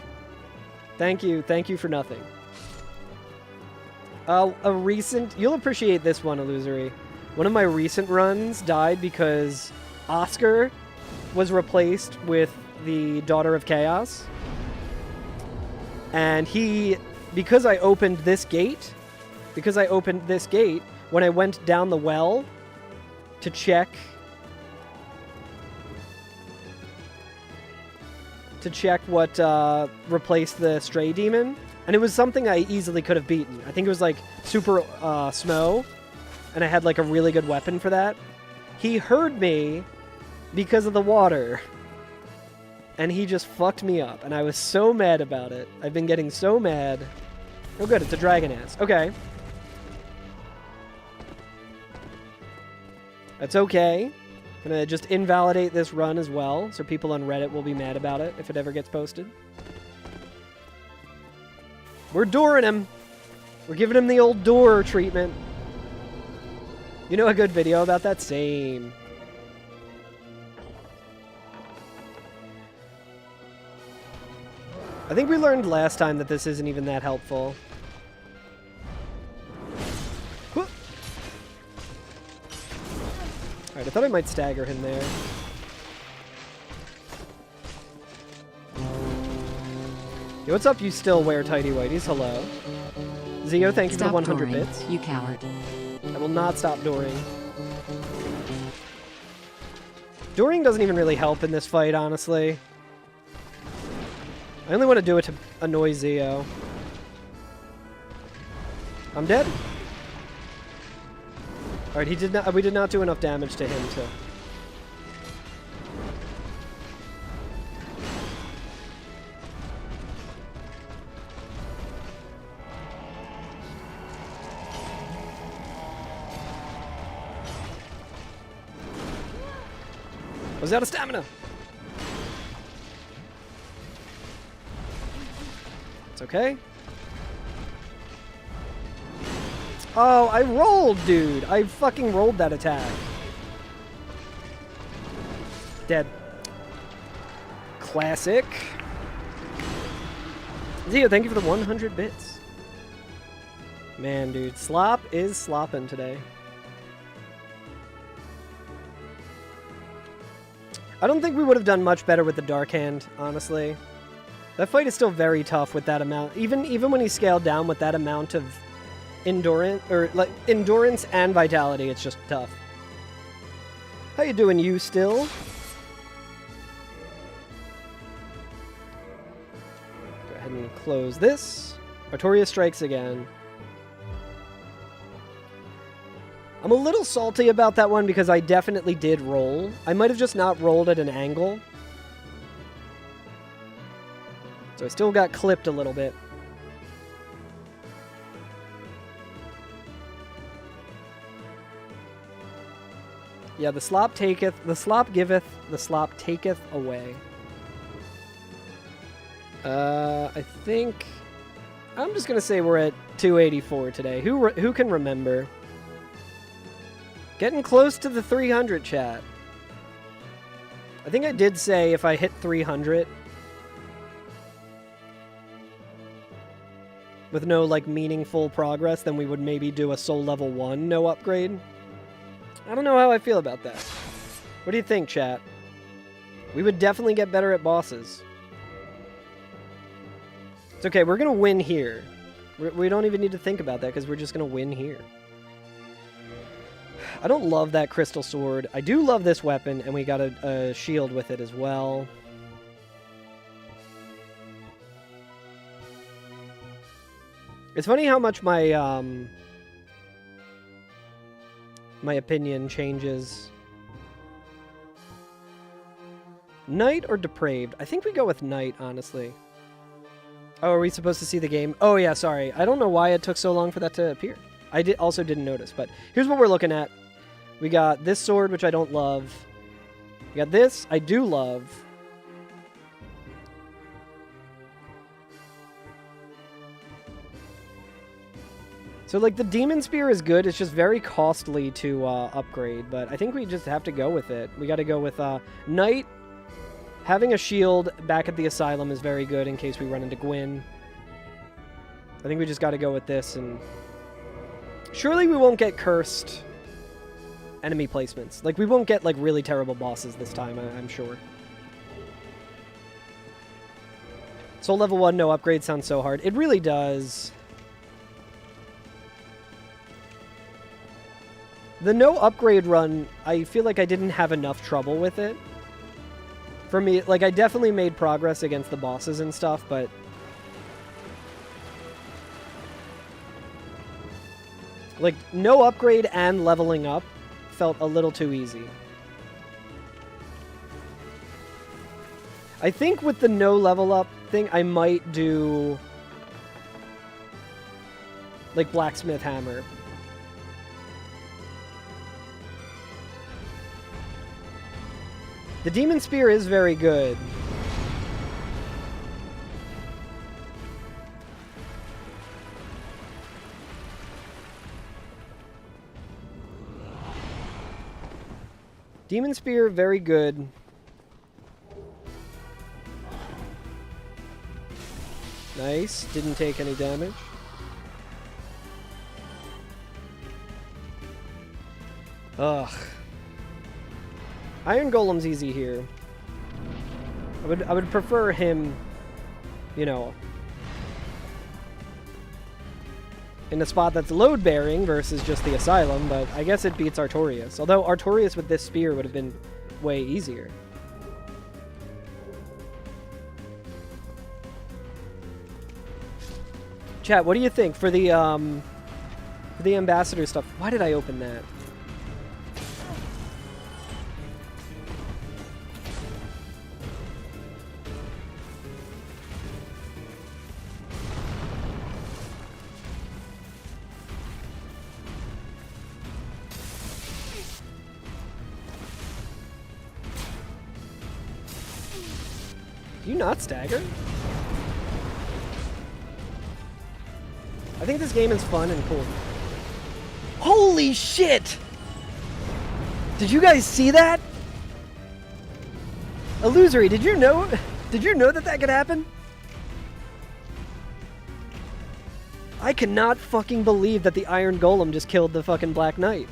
Thank you for nothing. You'll appreciate this one, Illusory. One of my recent runs died because Oscar was replaced with the Daughter of Chaos. And because I opened this gate, when I went down the well to check what replaced the Stray Demon, and it was something I easily could have beaten. I think it was like Super Smo. And I had, like, a really good weapon for that. He heard me because of the water. And he just fucked me up. And I was so mad about it. I've been getting so mad. Oh, good. It's a dragon ass. Okay. That's okay. I'm gonna just invalidate this run as well. So people on Reddit will be mad about it if it ever gets posted. We're dooring him. We're giving him the old door treatment. You know a good video about that? Same. I think we learned last time that this isn't even that helpful. Alright, I thought I might stagger him there. Yo, what's up, you still wear tighty whities? Hello. Zio, thank you for the 100 bits. You coward. I will not stop dooring. Dooring doesn't even really help in this fight, honestly. I only want to do it to annoy Zio. I'm dead. Alright, we did not do enough damage to him to... I was out of stamina. It's okay. Oh, I rolled, dude. I fucking rolled that attack. Dead. Classic. Zio, thank you for the 100 bits. Man, dude. Slop is slopping today. I don't think we would have done much better with the Dark Hand, honestly. That fight is still very tough with that amount. Even when he scaled down with that amount of endurance and vitality, it's just tough. How you doing, you still? Go ahead and close this. Artoria strikes again. I'm a little salty about that one because I definitely did roll. I might have just not rolled at an angle. So I still got clipped a little bit. Yeah, the slop taketh, the slop giveth, the slop taketh away. I think... I'm just gonna say we're at 284 today. Who can remember? Getting close to the 300, chat. I think I did say if I hit 300 with no, like, meaningful progress, then we would maybe do a soul level 1 no upgrade. I don't know how I feel about that. What do you think, chat? We would definitely get better at bosses. It's okay, we're gonna win here. We don't even need to think about that because we're just gonna win here. I don't love that crystal sword. I do love this weapon, and we got a shield with it as well. It's funny how much my my opinion changes. Knight or depraved? I think we go with Knight, honestly. Oh, are we supposed to see the game? Oh yeah, sorry. I don't know why it took so long for that to appear. I also didn't notice, but here's what we're looking at. We got this sword, which I don't love. We got this, I do love. So, like, the Demon Spear is good. It's just very costly to upgrade, but I think we just have to go with it. We got to go with Knight. Having a shield back at the Asylum is very good in case we run into Gwyn. I think we just got to go with this, and surely we won't get cursed enemy placements. Like, we won't get, like, really terrible bosses this time, I'm sure. Soul level 1, no upgrade sounds so hard. It really does. The no upgrade run, I feel like I didn't have enough trouble with it. For me, like, I definitely made progress against the bosses and stuff, but... like, no upgrade and leveling up felt a little too easy. I think with the no level up thing, I might do... like, Blacksmith Hammer. The Demon Spear is very good. Demon Spear, very good. Nice. Didn't take any damage. Ugh. Iron Golem's easy here. I would prefer him, you know, in a spot that's load-bearing versus just the Asylum, but I guess it beats Artorias. Although Artorias with this spear would have been way easier. Chat, what do you think for the ambassador stuff? Why did I open that? Do you not stagger? I think this game is fun and cool. Holy shit! Did you guys see that? Illusory, did you know that that could happen? I cannot fucking believe that the Iron Golem just killed the fucking Black Knight.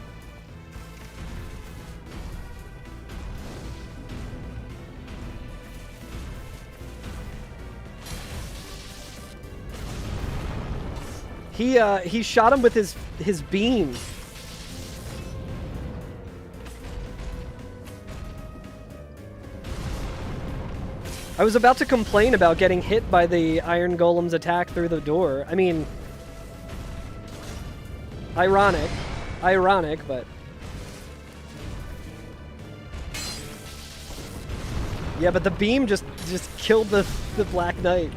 He shot him with his beam. I was about to complain about getting hit by the Iron Golem's attack through the door. I mean, ironic, but yeah, but the beam just killed the Black Knight.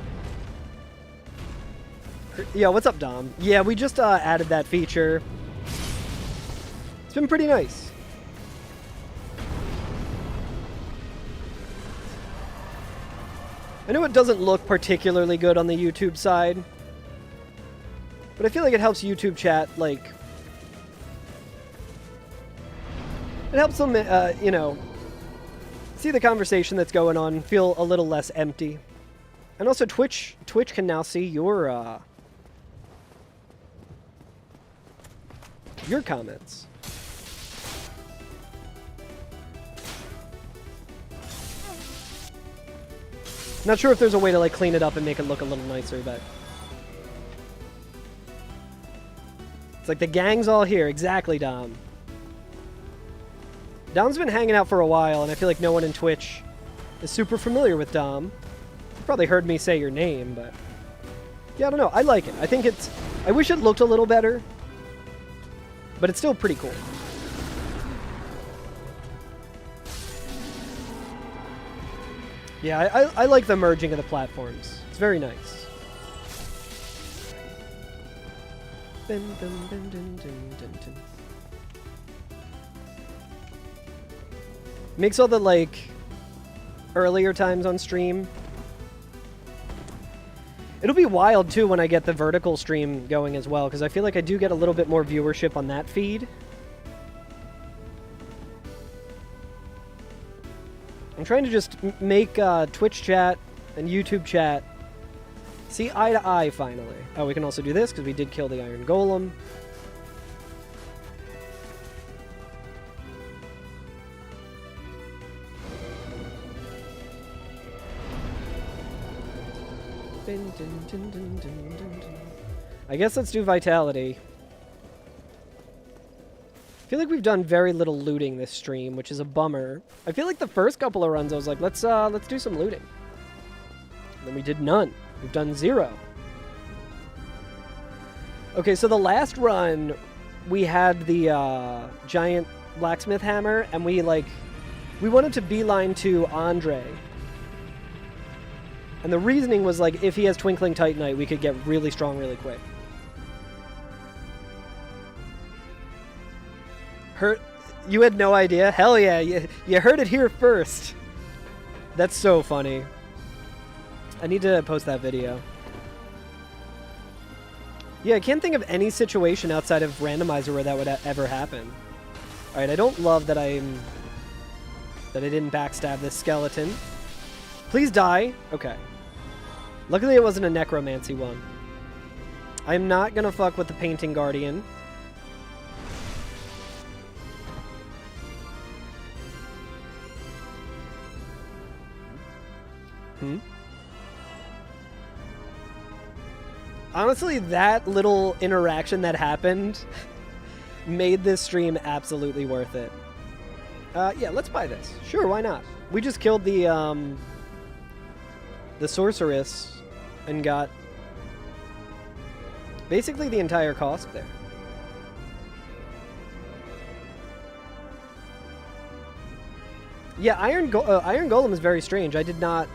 Yo, what's up, Dom? Yeah, we just added that feature. It's been pretty nice. I know it doesn't look particularly good on the YouTube side, but I feel like it helps YouTube chat, like, it helps them, you know, see the conversation that's going on, feel a little less empty. And also Twitch can now see your comments. Not sure if there's a way to like clean it up and make it look a little nicer, but it's like the gang's all here. Exactly, Dom. Dom's been hanging out for a while, and I feel like no one in Twitch is super familiar with Dom. You probably heard me say your name, but yeah, I don't know. I like it. I think it's... I wish it looked a little better, but it's still pretty cool. Yeah, I like the merging of the platforms. It's very nice. Makes all the, like, earlier times on stream. It'll be wild, too, when I get the vertical stream going as well, because I feel like I do get a little bit more viewership on that feed. I'm trying to just make Twitch chat and YouTube chat see eye to eye, finally. Oh, we can also do this, because we did kill the Iron Golem. I guess let's do Vitality. I feel like we've done very little looting this stream, which is a bummer. I feel like the first couple of runs I was like, let's do some looting. And then we did none. We've done 0. Okay, so the last run, we had the giant blacksmith hammer, and we wanted to beeline to Andre. And the reasoning was, like, if he has Twinkling Titanite, we could get really strong really quick. You had no idea? Hell yeah, you heard it here first. That's so funny. I need to post that video. Yeah, I can't think of any situation outside of Randomizer where that would ever happen. Alright, I don't love that I'm that I didn't backstab this skeleton. Please die. Okay. Luckily it wasn't a necromancy one. I'm not gonna fuck with the painting guardian. Honestly, that little interaction that happened made this stream absolutely worth it. Yeah, let's buy this. Sure, why not? We just killed the sorceress and got basically the entire cost there. Yeah, Iron Golem is very strange. I did not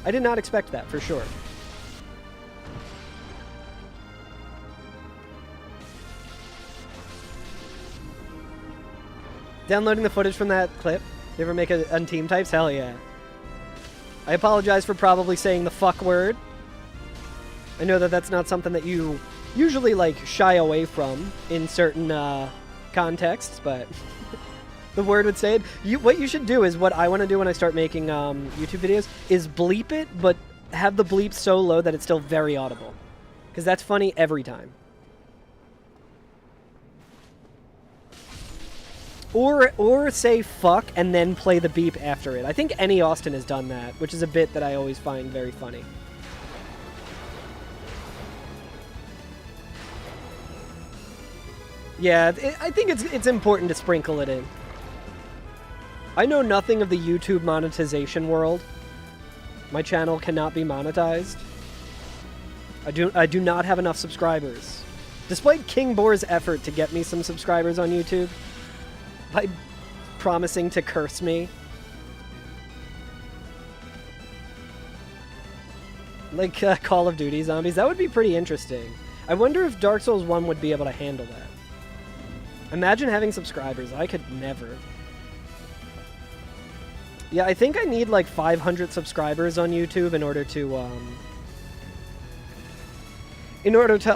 expect that for sure. Downloading the footage from that clip. You ever make on team types? Hell yeah. I apologize for probably saying the fuck word. I know that that's not something that you usually like shy away from in certain contexts, but the word would say it. What you should do is what I want to do when I start making YouTube videos is bleep it, but have the bleep so low that it's still very audible. Because that's funny every time. Or say fuck and then play the beep after it. I think any Austin has done that, which is a bit that I always find very funny. Yeah, I think it's important to sprinkle it in. I know nothing of the YouTube monetization world. My channel cannot be monetized. I do not have enough subscribers. Despite King Boar's effort to get me some subscribers on YouTube, by promising to curse me. Like Call of Duty zombies. That would be pretty interesting. I wonder if Dark Souls 1 would be able to handle that. Imagine having subscribers. I could never. Yeah, I think I need like 500 subscribers on YouTube in order to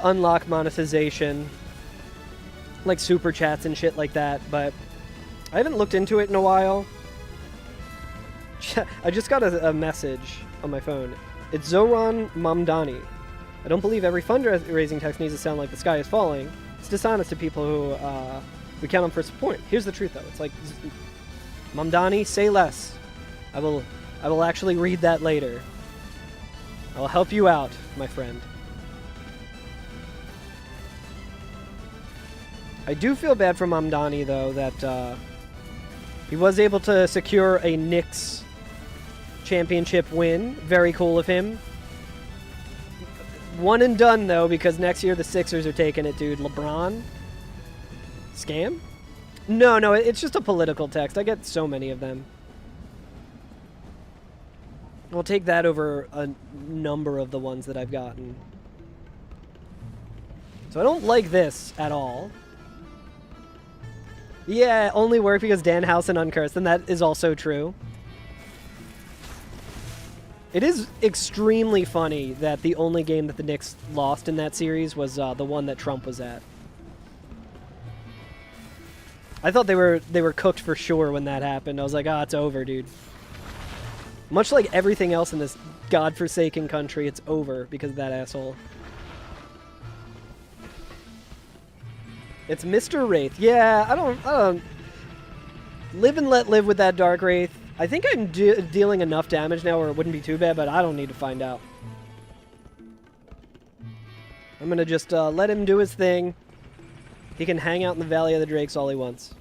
unlock monetization. Like super chats and shit like that, but I haven't looked into it in a while. I just got a message on my phone. It's Zoran Mamdani. I don't believe every fundraising text needs to sound like the sky is falling. It's dishonest to people who we count on for support. Here's the truth, though. It's like, Mamdani, say less. I will actually read that later. I will help you out, my friend. I do feel bad for Mamdani, though, that he was able to secure a Knicks championship win. Very cool of him. One and done, though, because next year the Sixers are taking it, dude. LeBron? Scam? No, it's just a political text. I get so many of them. I'll take that over a number of the ones that I've gotten. So I don't like this at all. Yeah, only work because Danhausen uncursed, and that is also true. It is extremely funny that the only game that the Knicks lost in that series was the one that Trump was at. I thought they were cooked for sure when that happened. I was like, it's over, dude. Much like everything else in this godforsaken country, it's over because of that asshole. It's Mr. Wraith. Yeah, I don't... Live and let live with that Dark Wraith. I think I'm dealing enough damage now where it wouldn't be too bad, but I don't need to find out. I'm gonna just let him do his thing. He can hang out in the Valley of the Drakes all he wants.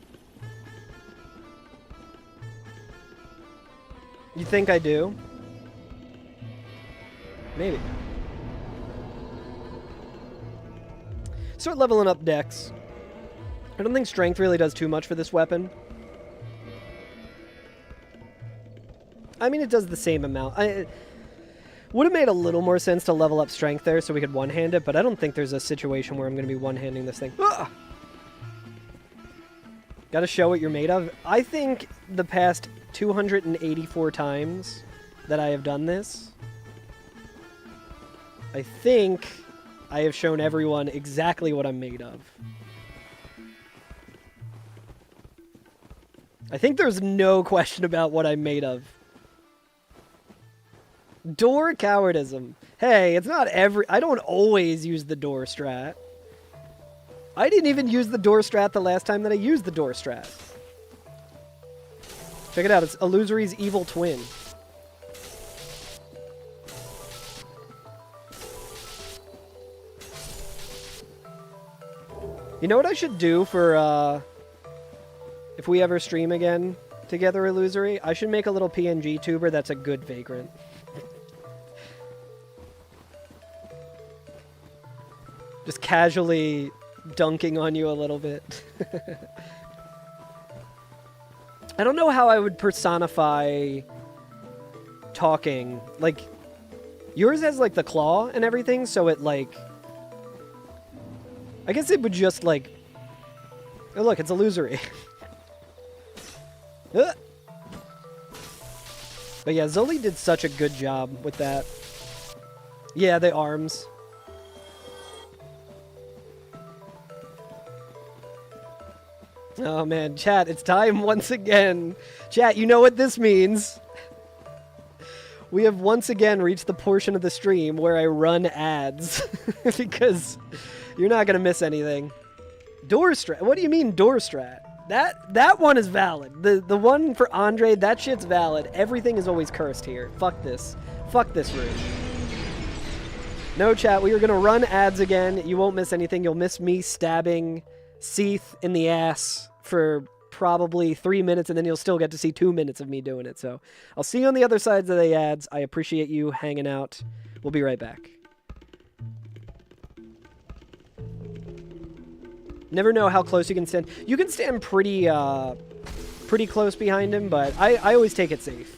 You think I do? Maybe. Start leveling up Dex. I don't think Strength really does too much for this weapon. I mean, it does the same amount. It would have made a little more sense to level up Strength there so we could one-hand it, but I don't think there's a situation where I'm going to be one-handing this thing. Ah! Gotta show what you're made of. I think the past 284 times that I have done this, I think I have shown everyone exactly what I'm made of. I think there's no question about what I'm made of. Door cowardism. Hey, it's not I don't always use the door strat. I didn't even use the door strat the last time that I used the door strat. Check it out, it's Illusory's evil twin. You know what I should do for, if we ever stream again together, Illusory? I should make a little PNG tuber that's a good vagrant. Just casually dunking on you a little bit. I don't know how I would personify talking. Like, yours has, like, the claw and everything, so it, like... I guess it would just, like... Oh, look, it's Illusory. But yeah, Zoli did such a good job with that. Yeah, the arms. Oh man, chat, it's time once again. Chat, you know what this means. We have once again reached the portion of the stream where I run ads. Because you're not going to miss anything. Door strat? What do you mean door strat? That one is valid. The one for Andre, that shit's valid. Everything is always cursed here. Fuck this. Fuck this room. No, chat, we are going to run ads again. You won't miss anything. You'll miss me stabbing Seath in the ass for probably 3 minutes, and then you'll still get to see 2 minutes of me doing it. So I'll see you on the other sides of the ads. I appreciate you hanging out. We'll be right back. Never know how close you can stand. You can stand pretty close behind him, but I always take it safe.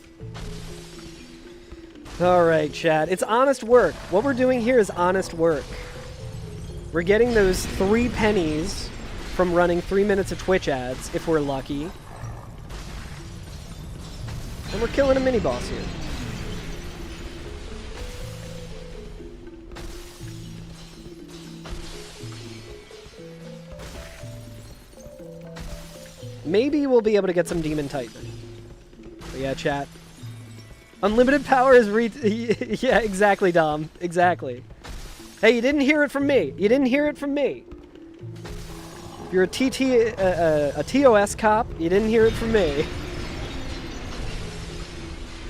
All right, chat. It's honest work. What we're doing here is honest work. We're getting those 3 pennies from running 3 minutes of Twitch ads, if we're lucky. And we're killing a mini-boss here. Maybe we'll be able to get some Demon Titan. But yeah, chat. Unlimited power is yeah, exactly, Dom. Exactly. Hey, you didn't hear it from me. You didn't hear it from me. If you're a TOS cop, you didn't hear it from me.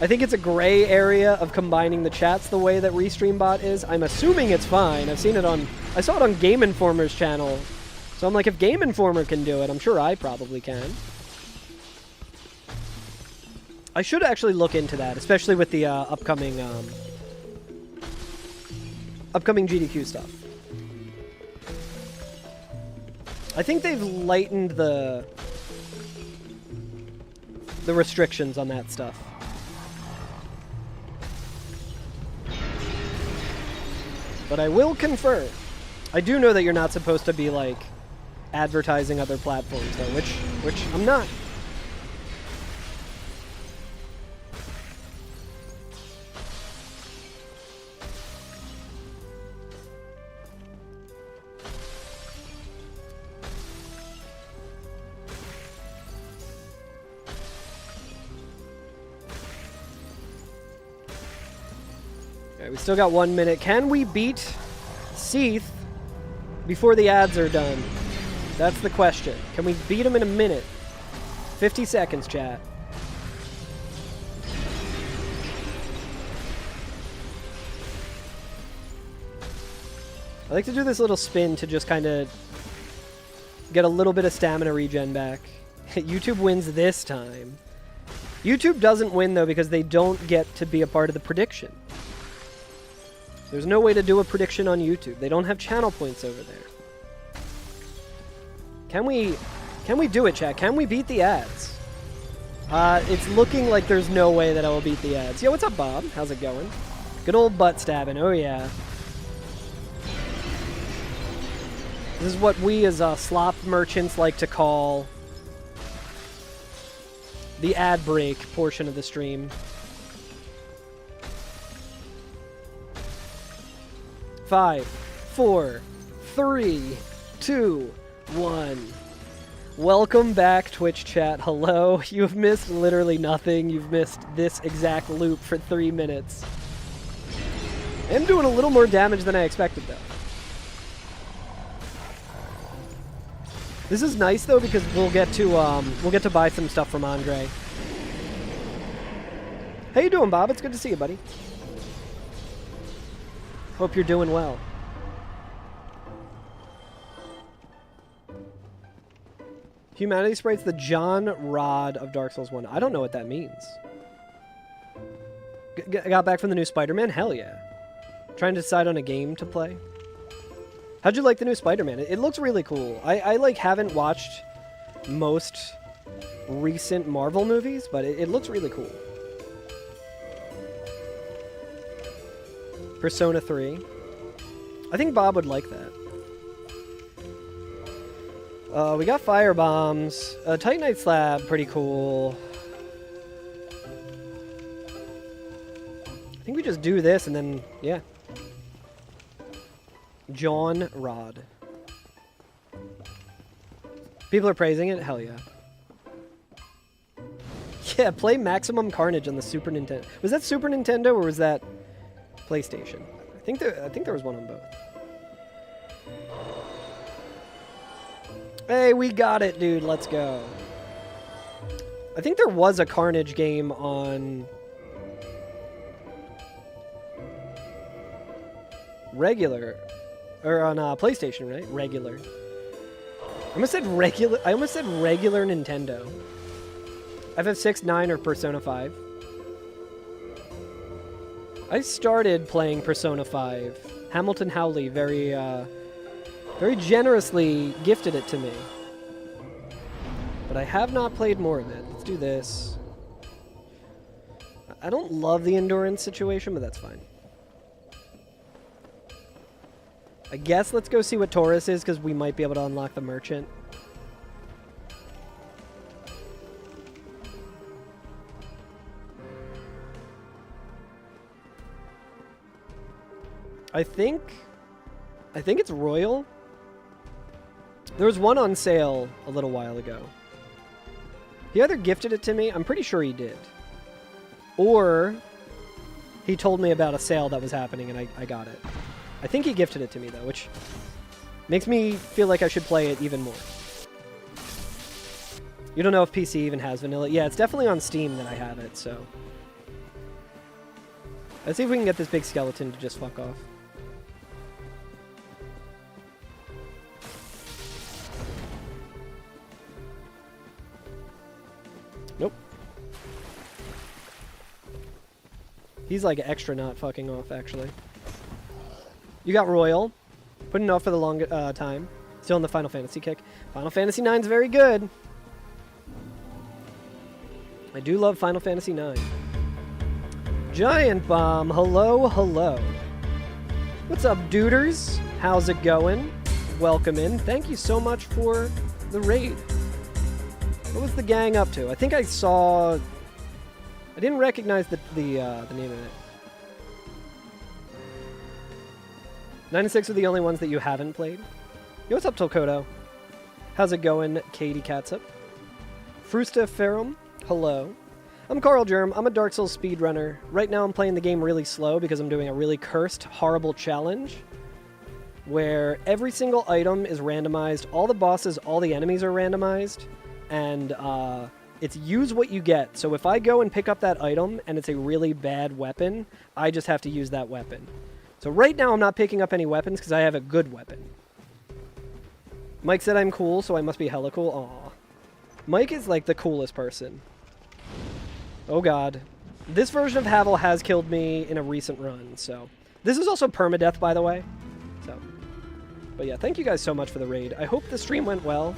I think it's a gray area of combining the chats the way that RestreamBot is. I'm assuming it's fine. I've seen it on... I saw it on Game Informer's channel. So I'm like, if Game Informer can do it, I'm sure I probably can. I should actually look into that, especially with the upcoming GDQ stuff. I think they've lightened the restrictions on that stuff. But I will confirm. I do know that you're not supposed to be, like, advertising other platforms, though, which I'm not. We still got 1 minute. Can we beat Seath before the ads are done? That's the question. Can we beat him in a minute? 50 seconds, chat. I like to do this little spin to just kind of get a little bit of stamina regen back. YouTube wins this time. YouTube doesn't win, though, because they don't get to be a part of the prediction. There's no way to do a prediction on YouTube. They don't have channel points over there. Can we do it, chat? Can we beat the ads? It's looking like there's no way that I will beat the ads. Yo, what's up, Bob? How's it going? Good old butt stabbing. Oh, yeah. This is what we as slop merchants like to call the ad break portion of the stream. 5, 4, 3, 2, 1. Welcome back, Twitch chat. Hello. You've missed literally nothing. You've missed this exact loop for 3 minutes. I'm doing a little more damage than I expected, though. This is nice, though, because we'll get to buy some stuff from Andre. How you doing, Bob? It's good to see you, buddy. Hope you're doing well. Humanity Sprite's the John Rod of Dark Souls 1. I don't know what that means. Got back from the new Spider-Man? Hell yeah. Trying to decide on a game to play. How'd you like the new Spider-Man? It looks really cool. I like haven't watched most recent Marvel movies, but it looks really cool. Persona 3. I think Bob would like that. We got fire bombs. Titanite slab, pretty cool. I think we just do this and then, yeah. John Rod. People are praising it? Hell yeah. Yeah, play Maximum Carnage on the Super Nintendo. Was that Super Nintendo or was that PlayStation? I think there was one on both. Hey, we got it, dude. Let's go. I think there was a Carnage game on regular, or on PlayStation, right? Regular. I almost said regular Nintendo. FF6, 9, or Persona 5. I started playing Persona 5. Hamilton Howley very generously gifted it to me. But I have not played more of it. Let's do this. I don't love the endurance situation, but that's fine. I guess let's go see what Taurus is, because we might be able to unlock the merchant. I think it's Royal. There was one on sale a little while ago. He either gifted it to me, I'm pretty sure he did. Or he told me about a sale that was happening and I got it. I think he gifted it to me though, which makes me feel like I should play it even more. You don't know if PC even has vanilla? Yeah, it's definitely on Steam that I have it, so. Let's see if we can get this big skeleton to just fuck off. Nope. He's like extra not fucking off, actually. You got Royal. Putting off for the long time. Still in the Final Fantasy kick. Final Fantasy IX's very good. I do love Final Fantasy IX. Giant Bomb, hello, hello. What's up, duders? How's it going? Welcome in. Thank you so much for the raid. What was the gang up to? I think I saw... I didn't recognize the name of it. 9 and 6 are the only ones that you haven't played. Yo, what's up, Tolkoto? How's it going, Katie Catsup? Frusta Ferrum, hello. I'm Carl Germ. I'm a Dark Souls speedrunner. Right now I'm playing the game really slow because I'm doing a really cursed, horrible challenge where every single item is randomized, all the bosses, all the enemies are randomized, and it's use what you get. So if I go and pick up that item and it's a really bad weapon, I just have to use that weapon. So right now I'm not picking up any weapons because I have a good weapon. Mike said I'm cool, so I must be hella cool. Aw. Mike is like the coolest person. Oh god. This version of Havel has killed me in a recent run, so. This is also permadeath, by the way. So. But yeah, thank you guys so much for the raid. I hope the stream went well.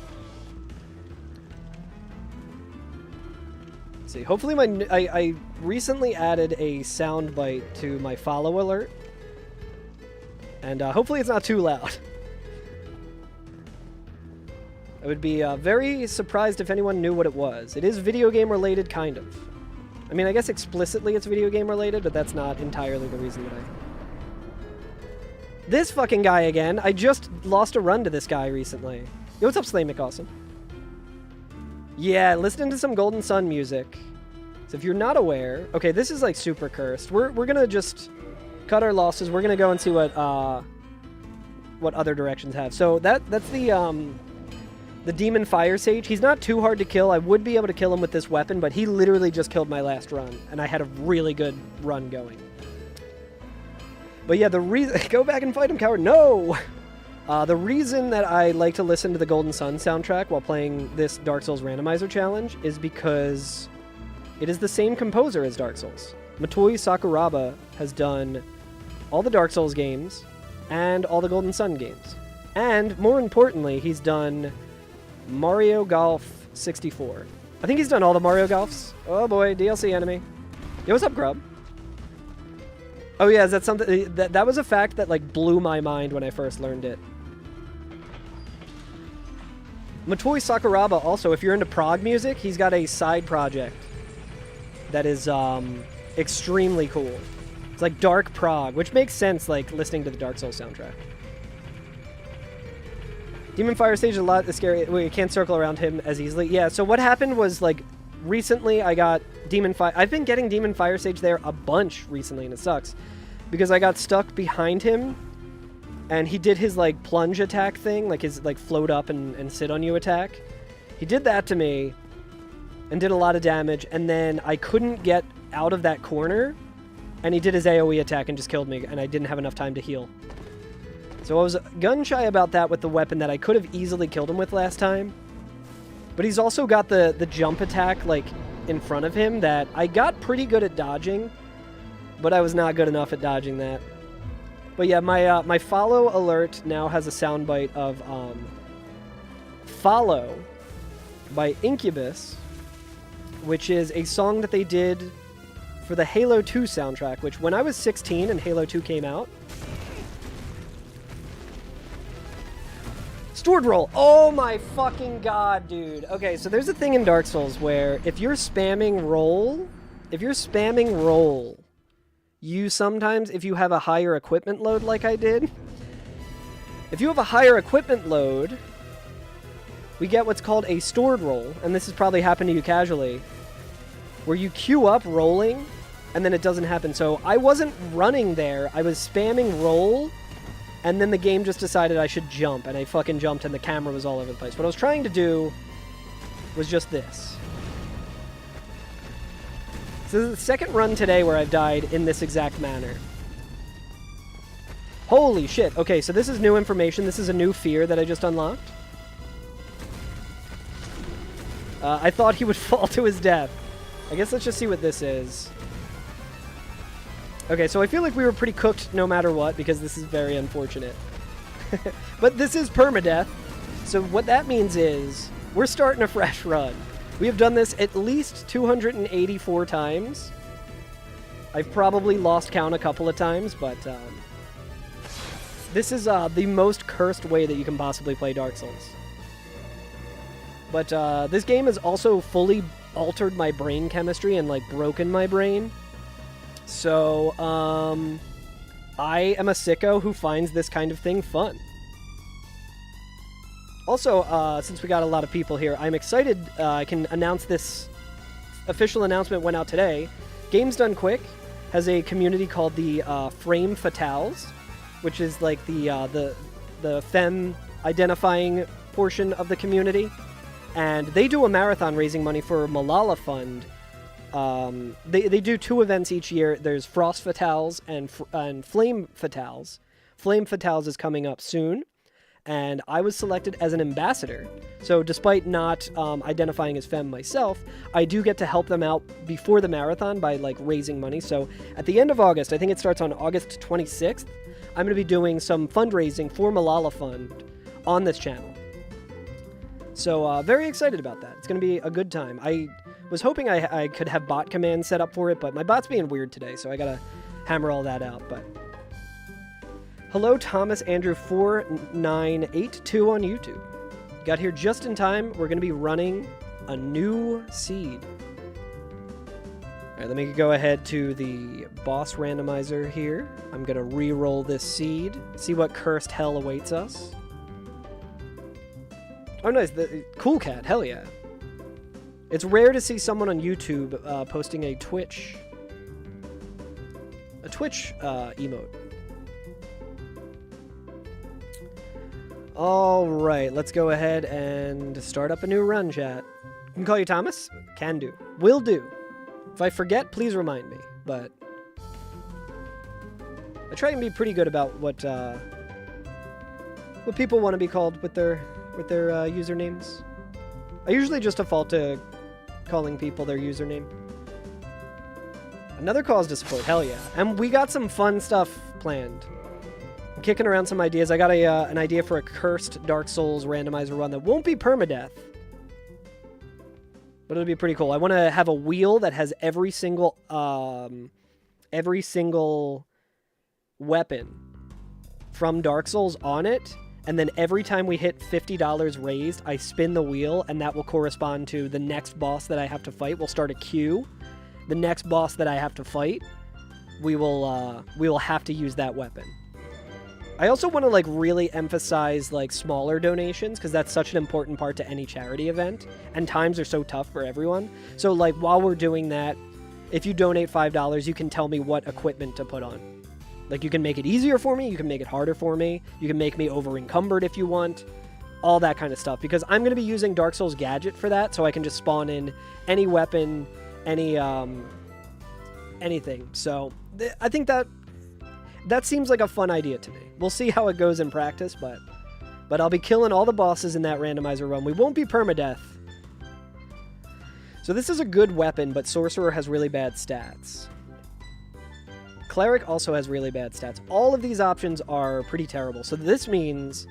Let's see. Hopefully I recently added a soundbite to my follow alert. And hopefully it's not too loud. I would be very surprised if anyone knew what it was. It is video game related, kind of. I mean, I guess explicitly it's video game related, but that's not entirely the reason that I... This fucking guy again! I just lost a run to this guy recently. Yo, what's up, Slay McAwesome? Yeah, listening to some Golden Sun music. So if you're not aware, okay, this is like super cursed. We're gonna just cut our losses. We're gonna go and see what other directions have. So that's the Demon Fire Sage. He's not too hard to kill. I would be able to kill him with this weapon, but he literally just killed my last run, and I had a really good run going. But yeah, the reason... Go back and fight him, coward. No! The reason that I like to listen to the Golden Sun soundtrack while playing this Dark Souls Randomizer Challenge is because it is the same composer as Dark Souls. Motoi Sakuraba has done all the Dark Souls games and all the Golden Sun games. And, more importantly, he's done Mario Golf 64. I think he's done all the Mario Golfs. Oh boy, DLC enemy. Yo, what's up, Grub? Oh yeah, is that something... That was a fact that, like, blew my mind when I first learned it. Motoi Sakuraba, also, if you're into prog music, he's got a side project that is, extremely cool. It's like dark prog, which makes sense, like, listening to the Dark Souls soundtrack. Demon Fire Stage is a lot scary. Well, you can't circle around him as easily. Yeah, so what happened was, like, recently I got Demon Fire... I've been getting Demon Fire Sage there a bunch recently, and it sucks. Because I got stuck behind him, and he did his, like, plunge attack thing, like his, like, float up and sit on you attack. He did that to me, and did a lot of damage, and then I couldn't get out of that corner, and he did his AoE attack and just killed me, and I didn't have enough time to heal. So I was gun-shy about that with the weapon that I could have easily killed him with last time. But he's also got the jump attack, like, in front of him that I got pretty good at dodging, but I was not good enough at dodging that. But yeah, my follow alert now has a soundbite of Follow by Incubus, which is a song that they did for the Halo 2 soundtrack, which when I was 16 and Halo 2 came out... Stored roll! Oh my fucking god, dude. Okay, so there's a thing in Dark Souls where if you're spamming roll, you sometimes, if you have a higher equipment load like I did, if you have a higher equipment load, we get what's called a stored roll, and this has probably happened to you casually, where you queue up rolling, and then it doesn't happen. So I wasn't running there, I was spamming roll, and then the game just decided I should jump, and I fucking jumped, and the camera was all over the place. What I was trying to do was just this. So this is the second run today where I've died in this exact manner. Holy shit. Okay, so this is new information. This is a new fear that I just unlocked. I thought he would fall to his death. I guess let's just see what this is. Okay, so I feel like we were pretty cooked no matter what, because this is very unfortunate. But this is permadeath, so what that means is we're starting a fresh run. We have done this at least 284 times. I've probably lost count a couple of times, but this is the most cursed way that you can possibly play Dark Souls. But this game has also fully altered my brain chemistry and, like, broken my brain. So, I am a sicko who finds this kind of thing fun. Also, since we got a lot of people here, I'm excited I can announce this. Official announcement went out today. Games Done Quick has a community called the Frame Fatales, which is like the femme identifying portion of the community. And they do a marathon raising money for Malala Fund. They do 2 events each year. There's Frost Fatales and Flame Fatales. Flame Fatales is coming up soon, and I was selected as an ambassador. So despite not identifying as femme myself, I do get to help them out before the marathon by, like, raising money. So at the end of August, I think it starts on August 26th, I'm going to be doing some fundraising for Malala Fund on this channel. So very excited about that. It's going to be a good time. I was hoping I could have bot commands set up for it, but my bot's being weird today, so I gotta hammer all that out. But hello, Thomas Andrew 4982 on YouTube. Got here just in time. We're gonna be running a new seed. All right, let me go ahead to the boss randomizer here. I'm gonna re-roll this seed, see what cursed hell awaits us. Oh, nice. The Cool Cat. Hell yeah. It's rare to see someone on YouTube posting a Twitch emote. All right, let's go ahead and start up a new run, chat. Can call you Thomas? Can do. Will do. If I forget, please remind me. But I try and be pretty good about what people want to be called with their usernames. I usually just default to calling people their username. Another cause to support, hell yeah. And we got some fun stuff planned. I'm kicking around some ideas. I got an idea for a cursed Dark Souls randomizer run that won't be permadeath. But it'll be pretty cool. I want to have a wheel that has every single weapon from Dark Souls on it. And then every time we hit $50 raised, I spin the wheel, and that will correspond to the next boss that I have to fight. We'll start a queue. The next boss that I have to fight, we will have to use that weapon. I also want to like really emphasize like smaller donations, because that's such an important part to any charity event, and times are so tough for everyone. So like while we're doing that, if you donate $5, you can tell me what equipment to put on. Like, you can make it easier for me, you can make it harder for me, you can make me over-encumbered if you want, all that kind of stuff. Because I'm going to be using Dark Souls Gadget for that, so I can just spawn in any weapon, anything. So, I think that seems like a fun idea to me. We'll see how it goes in practice, but I'll be killing all the bosses in that randomizer run. We won't be permadeath. So this is a good weapon, but Sorcerer has really bad stats. Cleric also has really bad stats. All of these options are pretty terrible. So this means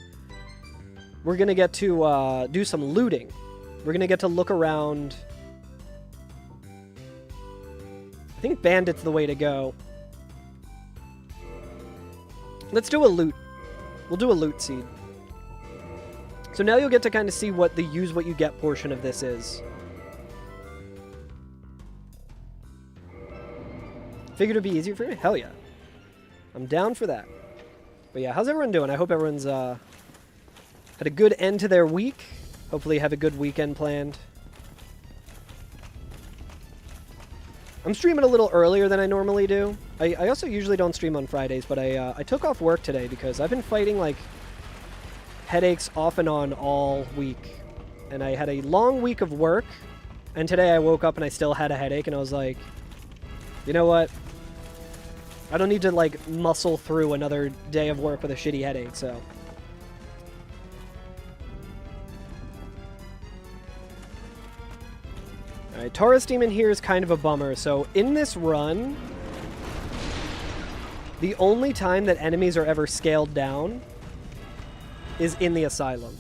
we're going to get to do some looting. We're going to get to look around. I think Bandit's the way to go. Let's do a loot. We'll do a loot seed. So now you'll get to kind of see what the use what you get portion of this is. Figured it'd be easier for me? Hell yeah. I'm down for that. But yeah, how's everyone doing? I hope everyone's had a good end to their week. Hopefully you have a good weekend planned. I'm streaming a little earlier than I normally do. I also usually don't stream on Fridays, but I took off work today because I've been fighting like headaches off and on all week. And I had a long week of work, and today I woke up and I still had a headache, and I was like, you know what? I don't need to, like, muscle through another day of work with a shitty headache, so. Alright, Taurus Demon here is kind of a bummer. So, in this run, the only time that enemies are ever scaled down is in the Asylum.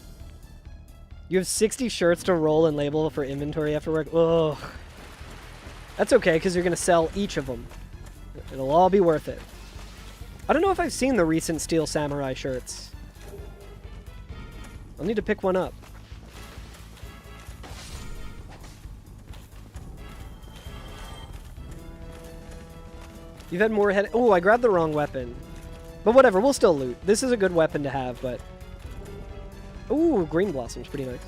You have 60 shirts to roll and label for inventory after work. Ugh. That's okay, because you're going to sell each of them. It'll all be worth it. I don't know if I've seen the recent Steel Samurai shirts. I'll need to pick one up. You've had more head... Oh, I grabbed the wrong weapon. But whatever, we'll still loot. This is a good weapon to have, but... Ooh, Green Blossom's pretty nice.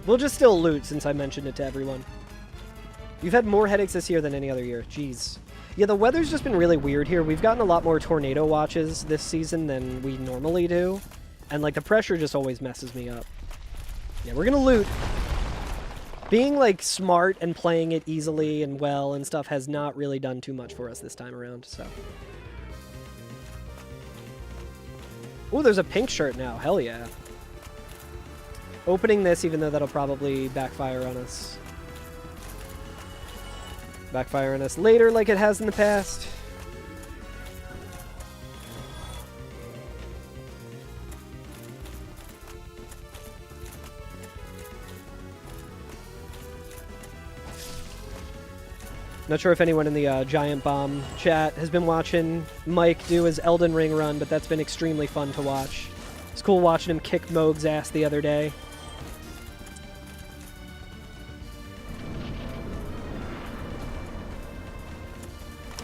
We'll just still loot since I mentioned it to everyone. You've had more headaches this year than any other year. Jeez. Yeah, the weather's just been really weird here. We've gotten a lot more tornado watches this season than we normally do. And, like, the pressure just always messes me up. Yeah, we're gonna loot. Being, like, smart and playing it easily and well and stuff has not really done too much for us this time around, so. Ooh, there's a pink shirt now. Hell yeah. Opening this, even though that'll probably backfire on us. Backfire on us later like it has in the past. Not sure if anyone in the Giant Bomb chat has been watching Mike do his Elden Ring run, but that's been extremely fun to watch. It's cool watching him kick Moog's ass the other day.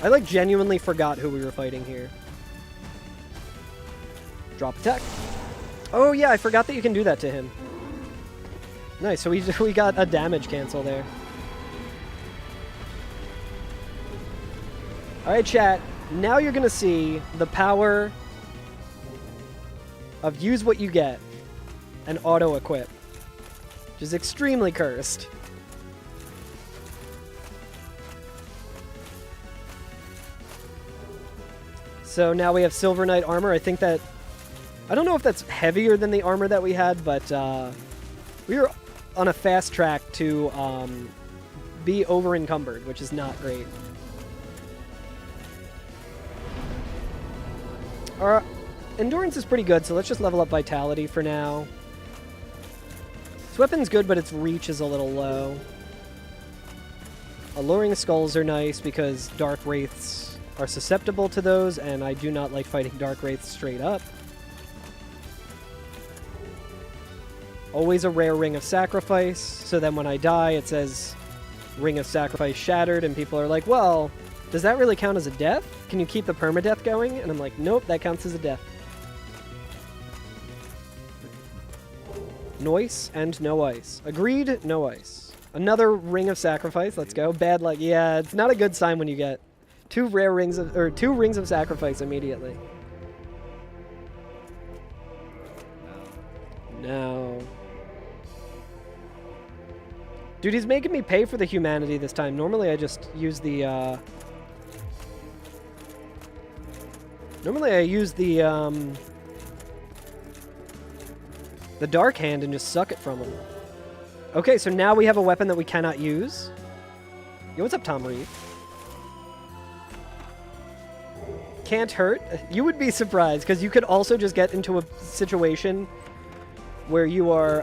I, like, genuinely forgot who we were fighting here. Drop attack. Oh, yeah, I forgot that you can do that to him. Nice, so we got a damage cancel there. Alright, chat. Now you're going to see the power of use what you get and auto-equip, which is extremely cursed. So now we have Silver Knight armor. I think that... I don't know if that's heavier than the armor that we had, but we are on a fast track to be over-encumbered, which is not great. Our endurance is pretty good, so let's just level up Vitality for now. This weapon's good, but its reach is a little low. Alluring Skulls are nice because Dark Wraiths are susceptible to those, and I do not like fighting Dark Wraiths straight up. Always a rare Ring of Sacrifice, so then when I die it says Ring of Sacrifice shattered, and people are like, well, does that really count as a death? Can you keep the permadeath going? And I'm like, nope, that counts as a death. Noise and no ice. Agreed, no ice. Another Ring of Sacrifice, let's go. Bad luck. Yeah, it's not a good sign when you get two Rings of Sacrifice immediately. No. Dude, he's making me pay for the humanity this time. Normally I just use the, Normally I use the Dark Hand and just suck it from him. Okay, so now we have a weapon that we cannot use. Yo, what's up, Tom Reed? Can't hurt. You would be surprised, because you could also just get into a situation where you are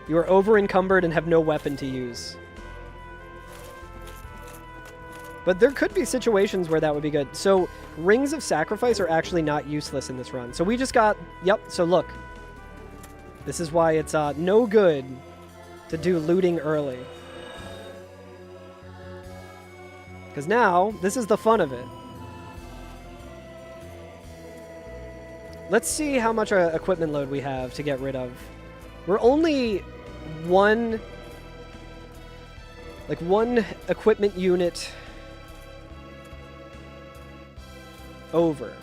over-encumbered and have no weapon to use. But there could be situations where that would be good. So, Rings of Sacrifice are actually not useless in this run. So we just got... Yep, so look. This is why it's no good to do looting early. Because now, this is the fun of it. Let's see how much equipment load we have to get rid of. We're only one equipment unit over.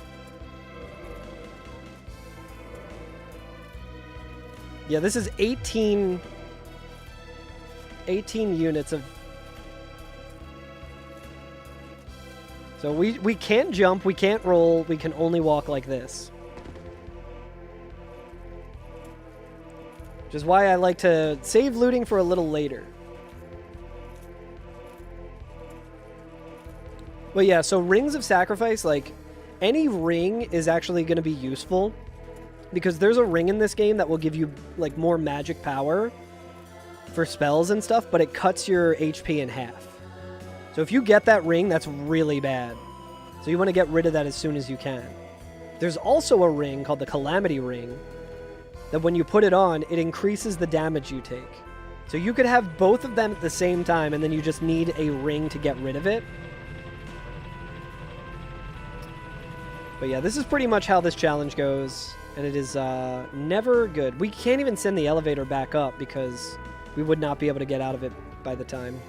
Yeah, this is 18 units of... So we can't jump, we can't roll, we can only walk like this. Which is why I like to save looting for a little later. But yeah, so Rings of Sacrifice, like, any ring is actually going to be useful. Because there's a ring in this game that will give you, like, more magic power for spells and stuff, but it cuts your HP in half. So if you get that ring, that's really bad. So you want to get rid of that as soon as you can. There's also a ring called the Calamity Ring that when you put it on, it increases the damage you take. So you could have both of them at the same time, and then you just need a ring to get rid of it. But yeah, this is pretty much how this challenge goes, and it is never good. We can't even send the elevator back up because we would not be able to get out of it by the time.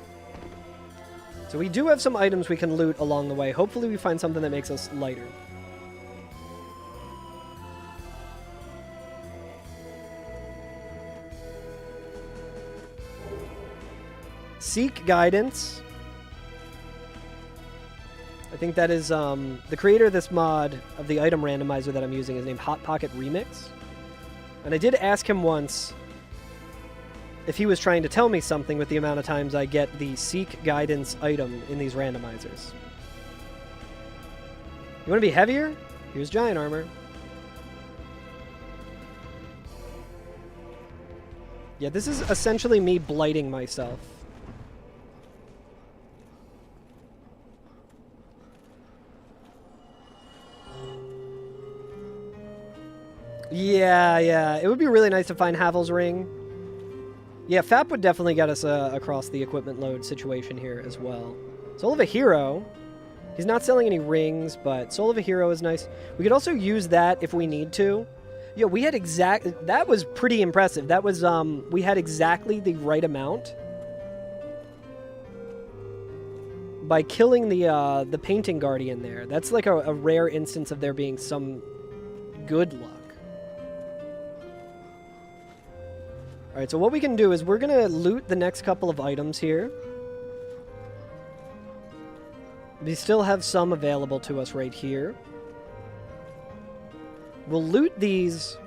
So we do have some items we can loot along the way. Hopefully we find something that makes us lighter. Seek guidance. I think that is the creator of this mod of the item randomizer that I'm using is named Hot Pocket Remix. And I did ask him once if he was trying to tell me something with the amount of times I get the Seek Guidance item in these randomizers. You want to be heavier? Here's giant armor. Yeah, this is essentially me blighting myself. Yeah. It would be really nice to find Havel's ring. Yeah, FAP would definitely get us across the equipment load situation here as well. Soul of a Hero. He's not selling any rings, but Soul of a Hero is nice. We could also use that if we need to. Yo, we had that was pretty impressive. That was, we had exactly the right amount by killing the painting guardian there. That's like a rare instance of there being some good luck. Alright, so what we can do is we're gonna loot the next couple of items here. We still have some available to us right here. We'll loot these.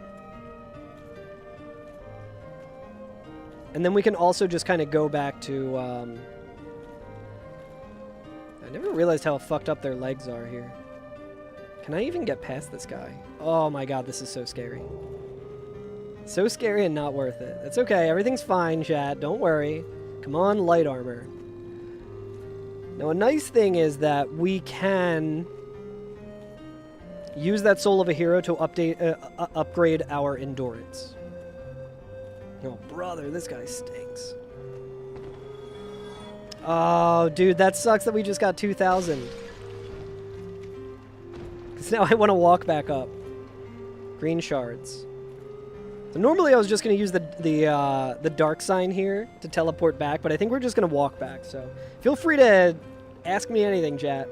And then we can also just kind of go back to, I never realized how fucked up their legs are here. Can I even get past this guy? Oh my god, this is so scary. So scary and not worth it. It's okay, everything's fine, chat. Don't worry. Come on, light armor. Now, a nice thing is that we can use that Soul of a Hero to upgrade our endurance. Oh, brother, this guy stinks. Oh, dude, that sucks that we just got 2,000. Because now I want to walk back up. Green shards. So normally I was just going to use the dark sign here to teleport back, but I think we're just going to walk back. So feel free to ask me anything, chat.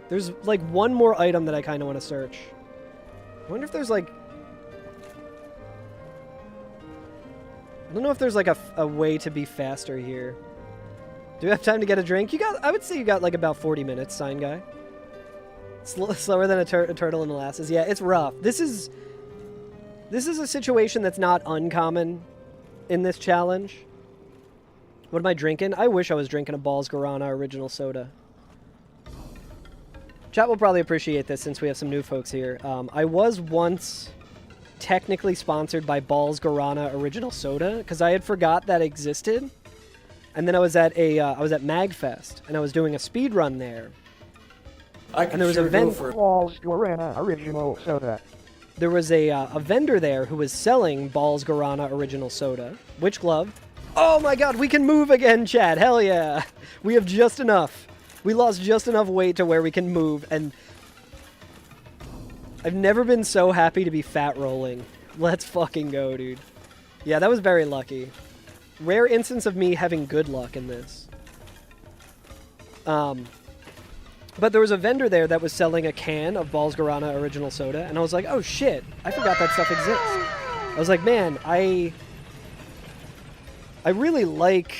There's like one more item that I kind of want to search. I wonder if there's like... I don't know if there's like a way to be faster here. Do you have time to get a drink? I would say you got like about 40 minutes, sign guy. Slower than a turtle in molasses. Yeah, it's rough. This is a situation that's not uncommon in this challenge. What am I drinking? I wish I was drinking a Balls Guarana original soda. Chat will probably appreciate this since we have some new folks here. I was once technically sponsored by Balls Guarana original soda because I had forgot that existed. And then I was at MagFest and I was doing a speed run there. And there was a vendor. Balls Guarana original soda. There was a vendor there who was selling Balls Guarana original soda. Witch glove. Oh my god, we can move again, Chad. Hell yeah. We have just enough. We lost just enough weight to where we can move, and I've never been so happy to be fat rolling. Let's fucking go, dude. Yeah, that was very lucky. Rare instance of me having good luck in this. But there was a vendor there that was selling a can of Balls Guarana original soda, and I was like, oh shit, I forgot that stuff exists. I was like, man, I really like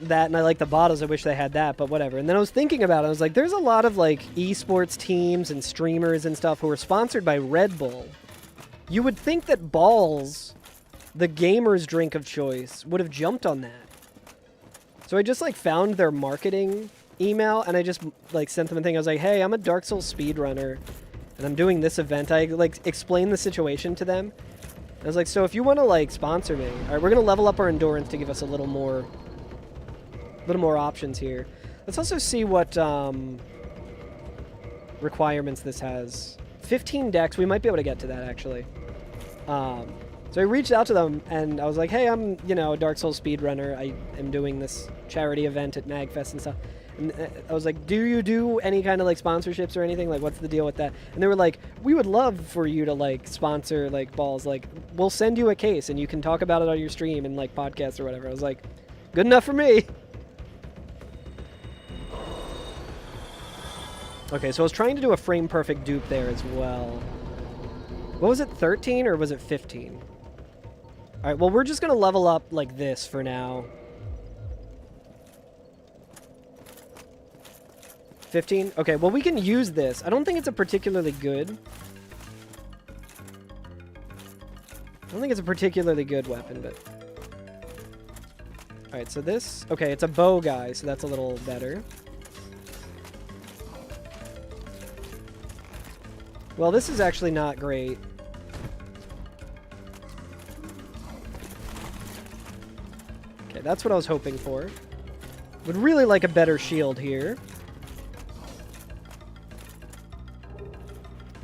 that, and I like the bottles. I wish they had that, but whatever. And then I was thinking about it. I was like, there's a lot of like esports teams and streamers and stuff who are sponsored by Red Bull. You would think that Balls, the gamer's drink of choice, would have jumped on that. So I just like found their marketing email, and I just like sent them a thing. I was like, hey, I'm a Dark Souls speedrunner, and I'm doing this event. I like explained the situation to them. I was like, so if you want to like sponsor me, all right, we're gonna level up our endurance to give us a little more options here. Let's also see what requirements this has. 15 decks. We might be able to get to that actually. So I reached out to them and I was like, hey, I'm a Dark Souls speedrunner. I am doing this charity event at MagFest and stuff. And I was like, do you do any kind of like sponsorships or anything? Like, what's the deal with that? And they were like, we would love for you to like sponsor like Balls. Like, we'll send you a case and you can talk about it on your stream and like podcasts or whatever. I was like, good enough for me. Okay, so I was trying to do a frame perfect dupe there as well. What was it, 13 or was it 15? All right, well, we're just gonna level up like this for now. 15? Okay, well, we can use this. I don't think it's a particularly good... I don't think it's a particularly good weapon, but... Alright, so this... Okay, it's a bow guy, so that's a little better. Well, this is actually not great. Okay, that's what I was hoping for. Would really like a better shield here.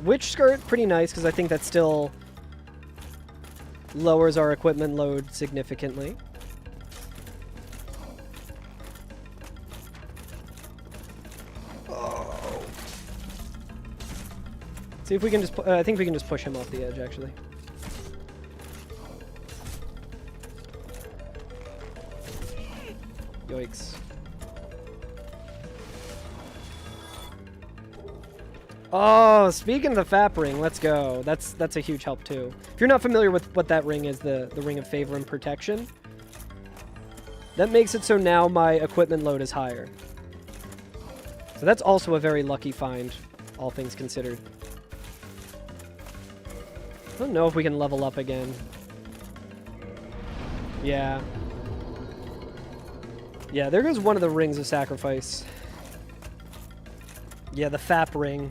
Witch skirt, pretty nice, because I think that still lowers our equipment load significantly. Oh. See if we can just... I think we can just push him off the edge, actually. Yikes. Oh, speaking of the FAP ring, let's go. That's a huge help, too. If you're not familiar with what that ring is, the ring of favor and protection, that makes it so now my equipment load is higher. So that's also a very lucky find, all things considered. I don't know if we can level up again. Yeah. Yeah, there goes one of the rings of sacrifice. Yeah, the FAP ring.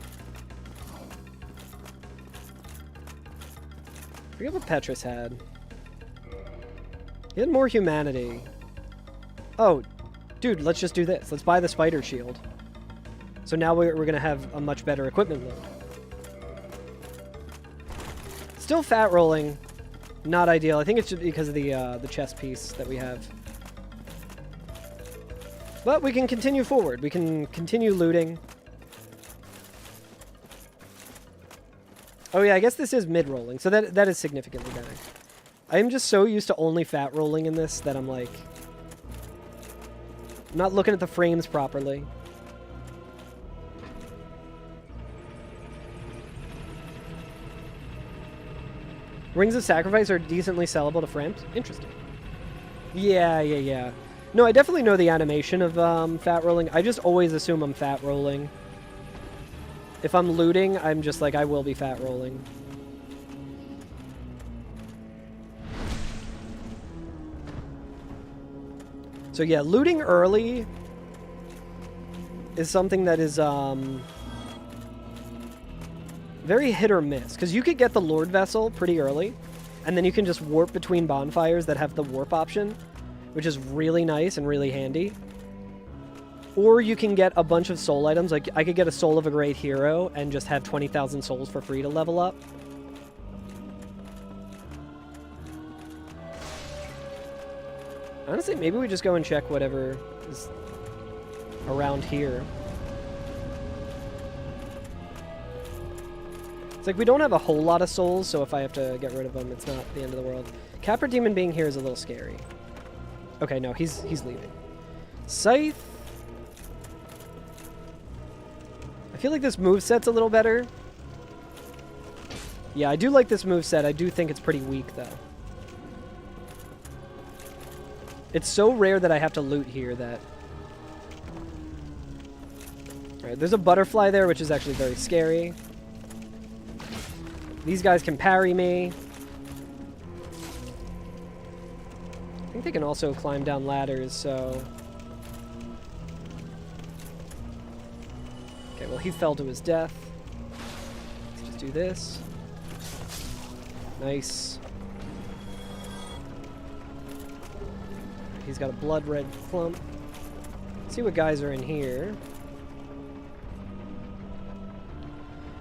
I forget what Petrus had. He had more humanity. Oh, dude, let's just do this. Let's buy the spider shield. So now we're going to have a much better equipment load. Still fat rolling. Not ideal. I think it's just because of the chest piece that we have. But we can continue forward. We can continue looting. Oh yeah, I guess this is mid-rolling, so that is significantly better. I am just so used to only fat rolling in this that I'm like... I'm not looking at the frames properly. Rings of Sacrifice are decently sellable to frames? Interesting. Yeah. No, I definitely know the animation of fat rolling. I just always assume I'm fat rolling. If I'm looting, I'm just like, I will be fat rolling. So yeah, looting early is something that is very hit or miss. Because you could get the Lord Vessel pretty early, and then you can just warp between bonfires that have the warp option, which is really nice and really handy. Or you can get a bunch of soul items. Like, I could get a Soul of a Great Hero and just have 20,000 souls for free to level up. Honestly, maybe we just go and check whatever is around here. It's like we don't have a whole lot of souls, so if I have to get rid of them, it's not the end of the world. Capra Demon being here is a little scary. Okay, no, he's leaving. Scythe. I feel like this moveset's a little better. Yeah, I do like this moveset. I do think it's pretty weak, though. It's so rare that I have to loot here that... Alright, there's a butterfly there, which is actually very scary. These guys can parry me. I think they can also climb down ladders, so... Okay, well, he fell to his death. Let's just do this. Nice. He's got a blood red clump. Let's see what guys are in here.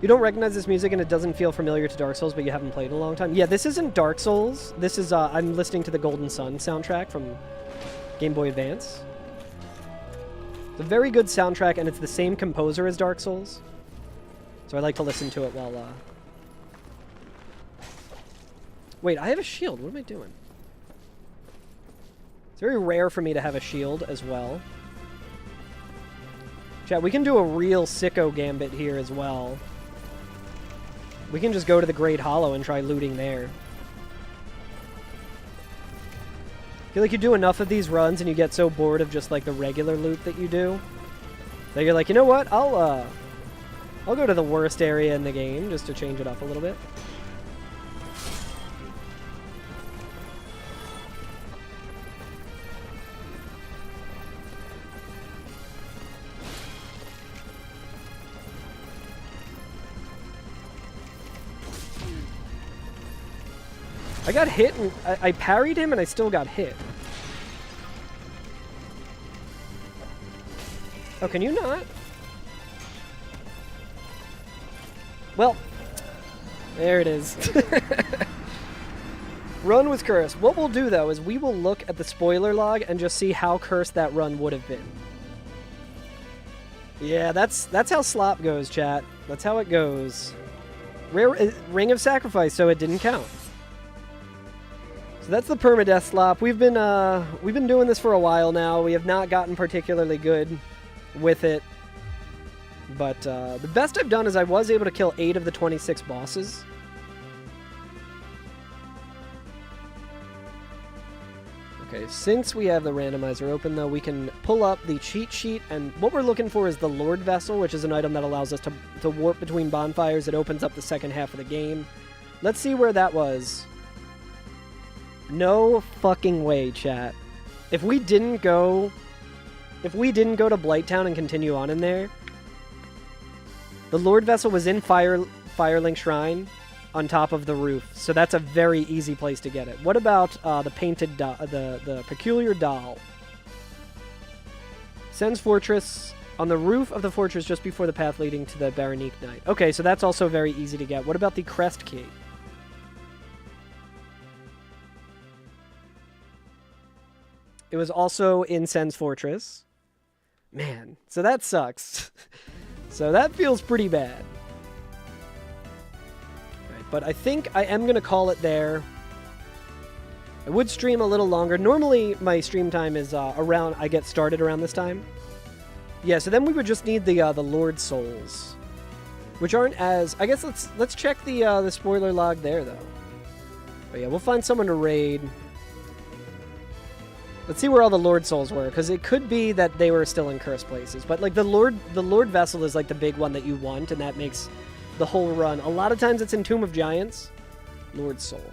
You don't recognize this music and it doesn't feel familiar to Dark Souls, but you haven't played in a long time. Yeah, this isn't Dark Souls. This is, I'm listening to the Golden Sun soundtrack from Game Boy Advance. It's a very good soundtrack, and it's the same composer as Dark Souls. So I like to listen to it while, Wait, I have a shield. What am I doing? It's very rare for me to have a shield as well. Chat, we can do a real sicko gambit here as well. We can just go to the Great Hollow and try looting there. I feel like you do enough of these runs and you get so bored of just like the regular loot that you do that you're like, you know what? I'll go to the worst area in the game just to change it up a little bit. I got hit, and I parried him, and I still got hit. Oh, can you not? Well, there it is. Run was cursed. What we'll do, though, is we will look at the spoiler log and just see how cursed that run would have been. Yeah, that's how slop goes, chat. That's how it goes. Ring of Sacrifice, so it didn't count. So that's the permadeath slop. We've been doing this for a while now. We have not gotten particularly good with it. But the best I've done is I was able to kill 8 of the 26 bosses. Okay, since we have the randomizer open, though, we can pull up the cheat sheet, and what we're looking for is the Lord Vessel, which is an item that allows us to warp between bonfires. It opens up the second half of the game. Let's see where that was. No fucking way, chat. If we didn't go to Blighttown and continue on in there, the Lord Vessel was in Firelink Shrine on top of the roof, so that's a very easy place to get it. What about the painted the peculiar doll? Sen's Fortress, on the roof of the fortress just before the path leading to the Baronique Knight. Okay, so that's also very easy to get. What about the Crest Key? It was also in Sen's Fortress. Man, so that sucks. So that feels pretty bad. But I think I am going to call it there. I would stream a little longer. Normally, my stream time is around... I get started around this time. Yeah, so then we would just need the Lord Souls. Which aren't as... I guess let's check the spoiler log there, though. But yeah, we'll find someone to raid. Let's see where all the Lord Souls were, because it could be that they were still in cursed places. But, like, the Lord Vessel is, like, the big one that you want, and that makes... the whole run. A lot of times it's in Tomb of Giants. Lord Soul.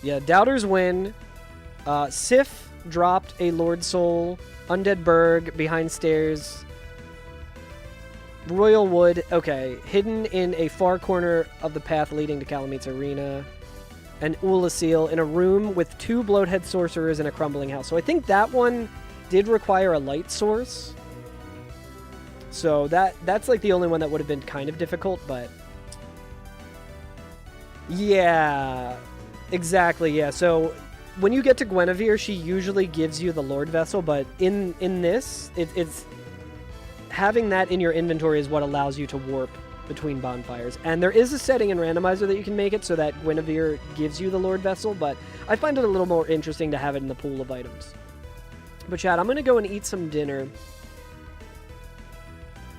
Yeah, Doubters win. Sif dropped a Lord Soul. Undead Berg, Behind Stairs. Royal Wood, okay. Hidden in a far corner of the path leading to Calamit's Arena. And Ulasil in a room with 2 Bloathead Sorcerers in a crumbling house. So I think that one did require a light source. So that's like the only one that would have been kind of difficult, but... yeah, exactly, yeah. So when you get to Guinevere, she usually gives you the Lord Vessel, but in this, it's... having that in your inventory is what allows you to warp between bonfires. And there is a setting in Randomizer that you can make it so that Guinevere gives you the Lord Vessel, but I find it a little more interesting to have it in the pool of items. But chat, I'm going to go and eat some dinner.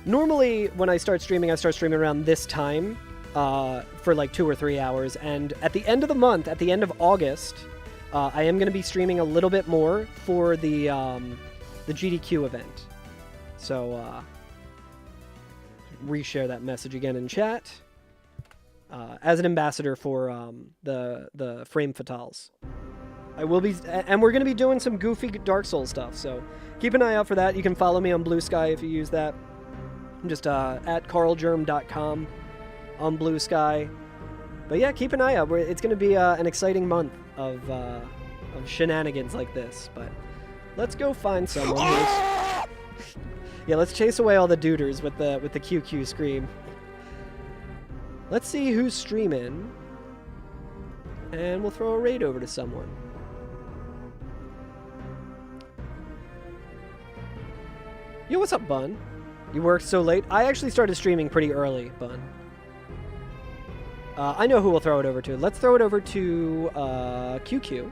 Normally, when I start streaming around this time for like 2 or 3 hours. And at the end of the month, at the end of August, I am going to be streaming a little bit more for the GDQ event. So, reshare that message again in chat. As an ambassador for the Frame Fatales. I will be, and we're going to be doing some goofy Dark Souls stuff. So keep an eye out for that. You can follow me on Blue Sky if you use that. I'm just at carlgerm.com on Blue Sky. But yeah, keep an eye out. It's going to be an exciting month of shenanigans like this. But let's go find someone. Yeah, let's chase away all the duders with the QQ scream. Let's see who's streaming, and we'll throw a raid over to someone. Yo, what's up, Bun? You worked so late? I actually started streaming pretty early, Bun. I know who we'll throw it over to. Let's throw it over to QQ.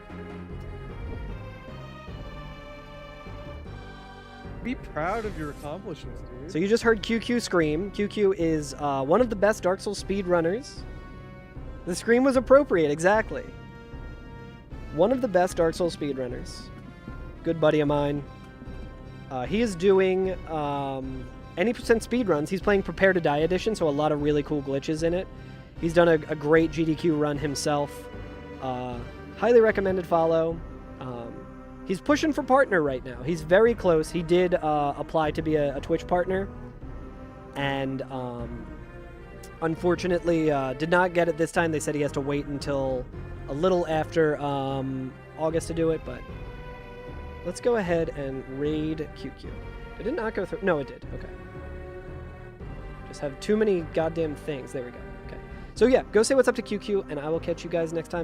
Be proud of your accomplishments, dude. So you just heard QQ scream. QQ is one of the best Dark Souls speedrunners. The scream was appropriate, exactly. One of the best Dark Souls speedrunners. Good buddy of mine. He is doing any percent speedruns. He's playing Prepare to Die Edition, so a lot of really cool glitches in it. He's done a great GDQ run himself. Highly recommended follow. He's pushing for partner right now. He's very close. He did apply to be a Twitch partner. And unfortunately did not get it this time. They said he has to wait until a little after August to do it. But let's go ahead and raid QQ. Did it not go through? No, it did. Okay. Just have too many goddamn things. There we go. Okay. So yeah, go say what's up to QQ, and I will catch you guys next time.